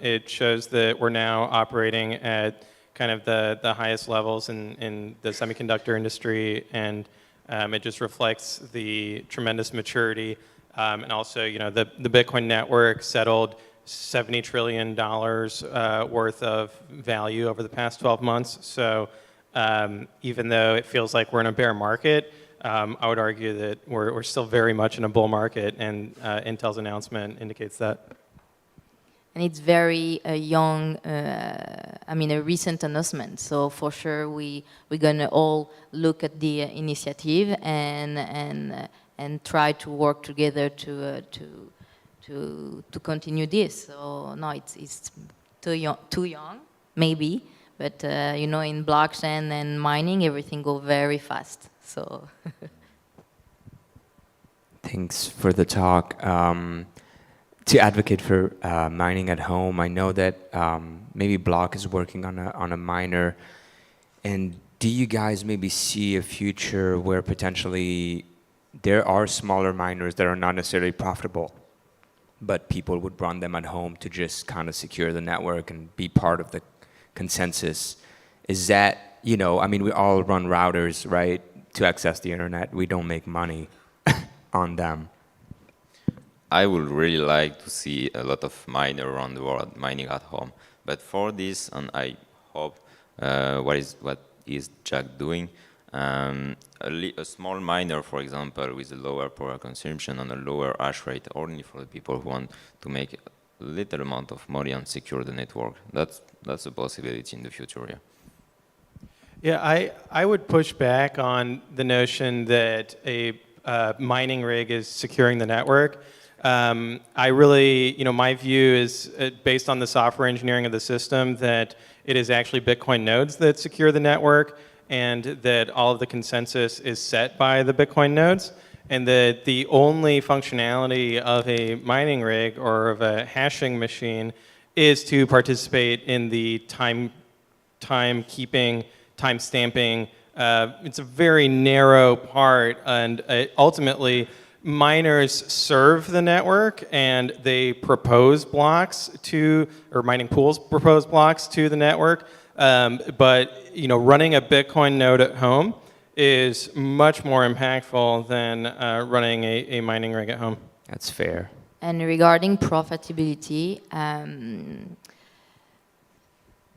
It shows that we're now operating at kind of the highest levels in the semiconductor industry, and it just reflects the tremendous maturity. And also, you know, the Bitcoin network settled $70 trillion worth of value over the past 12 months. So even though it feels like we're in a bear market, I would argue that we're still very much in a bull market, and Intel's announcement indicates that. And it's very young, I mean, a recent announcement. So for sure, we're gonna all look at the initiative and try to work together to continue this. So no, it's too young, maybe. But you know, in blockchain and mining, everything go very fast. So. Thanks for the talk. To advocate for mining at home, I know that maybe Block is working on a miner. And do you guys maybe see a future where potentially there are smaller miners that are not necessarily profitable, but people would run them at home to just kind of secure the network and be part of the consensus? Is that, you know, I mean, we all run routers, right, to access the internet. We don't make money on them. I would really like to see a lot of miners around the world mining at home. But for this, and I hope what is Jack doing, a small miner, for example, with a lower power consumption and a lower hash rate, only for the people who want to make a little amount of money and secure the network. That's a possibility in the future, yeah. Yeah, I would push back on the notion that a mining rig is securing the network. I really, you know, my view is based on the software engineering of the system that it is actually Bitcoin nodes that secure the network, and that all of the consensus is set by the Bitcoin nodes, and that the only functionality of a mining rig or of a hashing machine is to participate in the time-keeping, time-stamping. It's a very narrow part, and ultimately, miners serve the network, and they propose blocks to, or mining pools propose blocks to the network. But you know, running a Bitcoin node at home is much more impactful than running a mining rig at home. That's fair. And regarding profitability,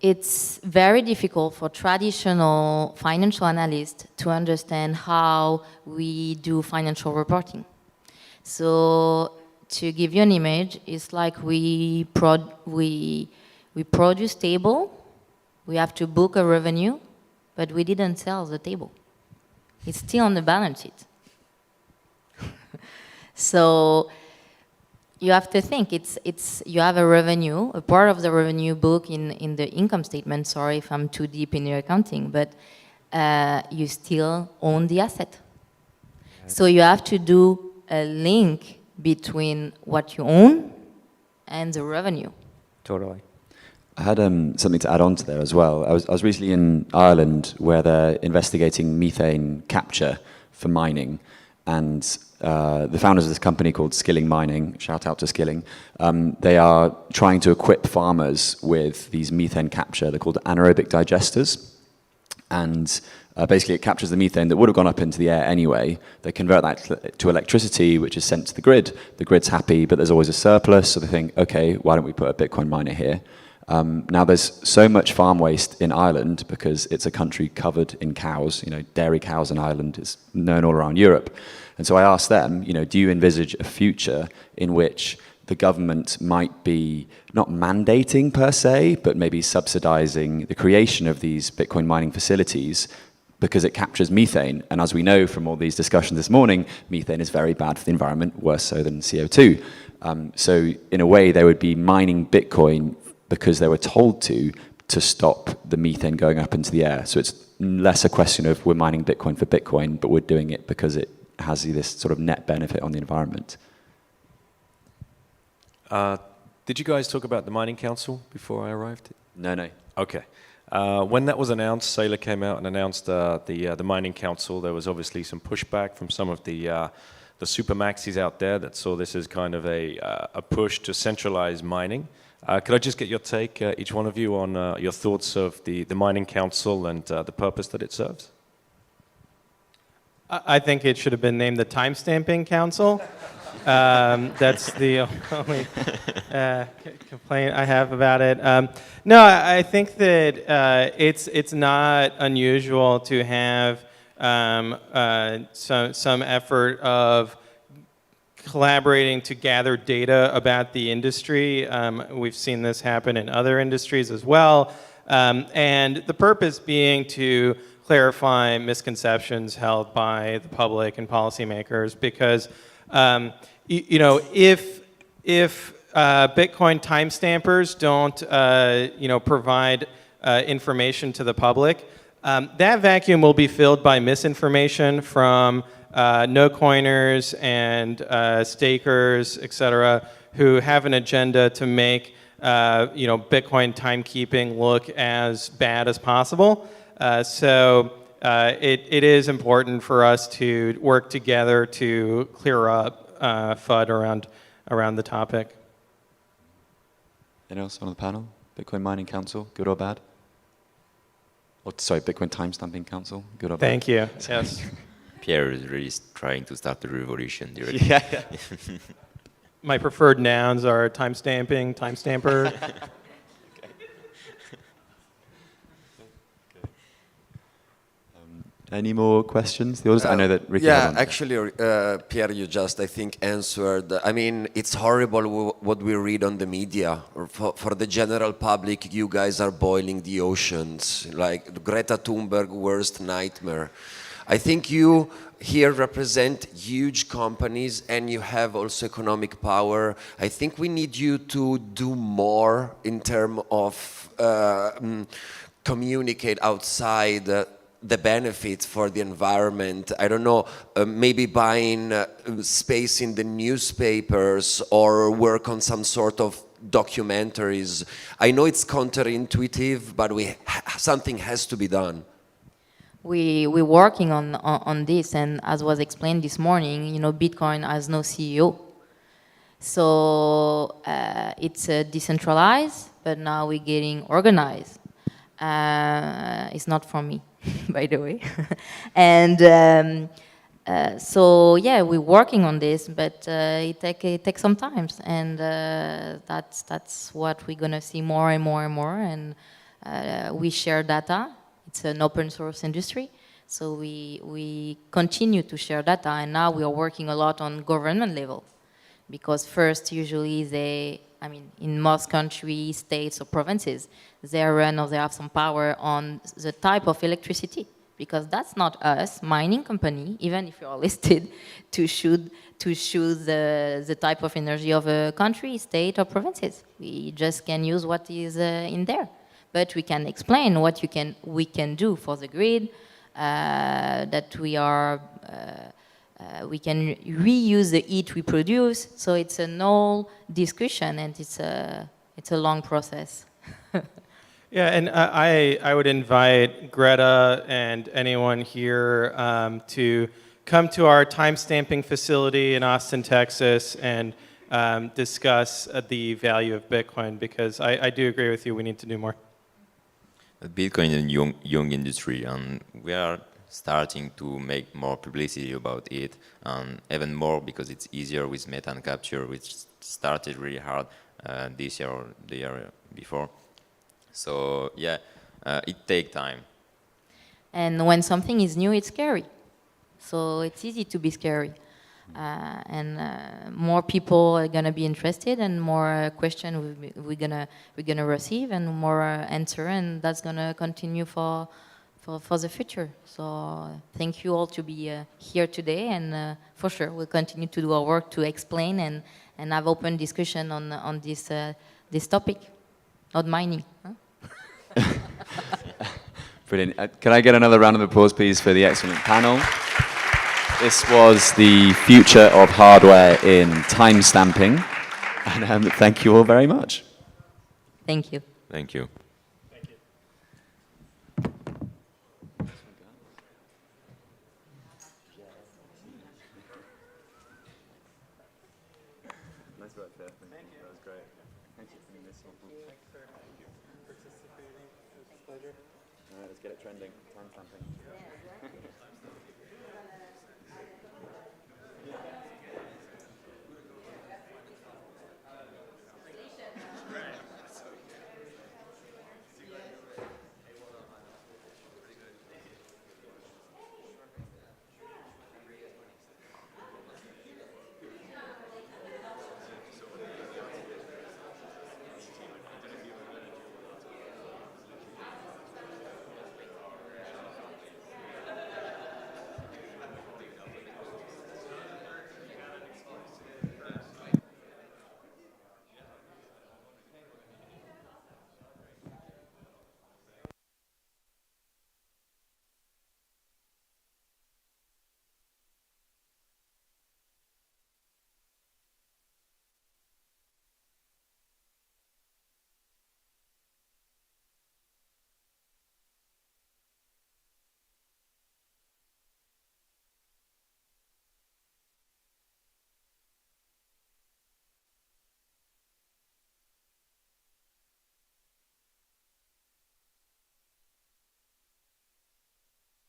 it's very difficult for traditional financial analysts to understand how we do financial reporting. So to give you an image, it's like we produce table, we have to book a revenue, but we didn't sell the table. It's still on the balance sheet. So you have to think you have a revenue, a part of the revenue book in the income statement. Sorry if I'm too deep in your accounting, but you still own the asset. So you have to do a link between what you own and the revenue. Totally. I had something to add on to there as well. I was recently in Ireland where they're investigating methane capture for mining, and the founders of this company called Skilling Mining, shout out to Skilling, they are trying to equip farmers with these methane capture, they're called anaerobic digesters, and basically it captures the methane that would have gone up into the air anyway. They convert that to electricity, which is sent to the grid. The grid's happy, but there's always a surplus, so they think, okay, why don't we put a Bitcoin miner here? Now there's so much farm waste in Ireland because it's a country covered in cows. You know, dairy cows in Ireland is known all around Europe. And so I asked them, you know, do you envisage a future in which the government might be not mandating per se, but maybe subsidizing the creation of these Bitcoin mining facilities because it captures methane? And as we know from all these discussions this morning, methane is very bad for the environment, worse so than CO2. So in a way, they would be mining Bitcoin because they were told to stop the methane going up into the air. So it's less a question of we're mining Bitcoin for Bitcoin, but we're doing it because it has this sort of net benefit on the environment. Did you guys talk about the Mining Council before I arrived? No. Okay. When that was announced, Saylor came out and announced the Mining Council. There was obviously some pushback from some of the super maxis out there that saw this as kind of a push to centralize mining. Could I just get your take, each one of you, on your thoughts of the Mining Council and the purpose that it serves? I think it should have been named the Timestamping Council. That's the only complaint I have about it. No, I think that it's not unusual to have some effort of collaborating to gather data about the industry. We've seen this happen in other industries as well. And the purpose being to clarify misconceptions held by the public and policymakers, because you know, if Bitcoin timestampers don't provide information to the public, that vacuum will be filled by misinformation from no coiners and stakers, et cetera, who have an agenda to make Bitcoin timekeeping look as bad as possible. So it is important for us to work together to clear up FUD around the topic. Anyone else on the panel? Bitcoin Mining Council, good or bad? Or sorry, Bitcoin Timestamping Council, good or bad? Thank you. Yes. Pierre is really trying to start the revolution directly. Yeah. My preferred nouns are timestamping, timestamper. Any more questions? I know that Ricky Yeah, actually, Pierre, you just, I think, answered. I mean, it's horrible what we read on the media. For the general public, you guys are boiling the oceans, like Greta Thunberg worst nightmare. I think you here represent huge companies and you have also economic power. I think we need you to do more in terms of communicate outside the benefits for the environment. I don't know, maybe buying space in the newspapers or work on some sort of documentaries. I know it's counterintuitive, but something has to be done. We're working on this, and as was explained this morning, Bitcoin has no CEO. So it's decentralized, but now we're getting organized. It's not from me, by the way. And so yeah, we're working on this, but it takes some time, and that's what we're gonna see more and more and more. And we share data. It's an open source industry, so we continue to share data, and now we are working a lot on government level, because first usually in most countries, states or provinces, they run or they have some power on the type of electricity because that's not us, mining company, even if you're listed, to choose the type of energy of a country, state, or provinces. We just can use what is in there. But we can explain what we can do for the grid, that we can reuse the heat we produce. So it's an all discussion, and it's a long process. Yeah, and I would invite Greta and anyone here to come to our timestamping facility in Austin, Texas, and discuss the value of Bitcoin, because I do agree with you, we need to do more. Bitcoin is a young industry, and we are starting to make more publicity about it, and even more because it's easier with methane capture, which started really hard this year or the year before. So yeah, it takes time. And when something is new, it's scary. So it's easy to be scary. And more people are gonna be interested, and more questions we're gonna receive, and more answer, and that's gonna continue for the future. So thank you all to be here today, and for sure we'll continue to do our work to explain and have open discussion on this topic, not mining. Huh? Brilliant. Can I get another round of applause, please, for the excellent panel? This was the future of hardware in timestamping. And thank you all very much. Thank you. Thank you. Nice work there. Thank you. That was great. Thank you for doing this. Thanks very much for participating. It was a pleasure. All right, let's get it trending. Time stamping.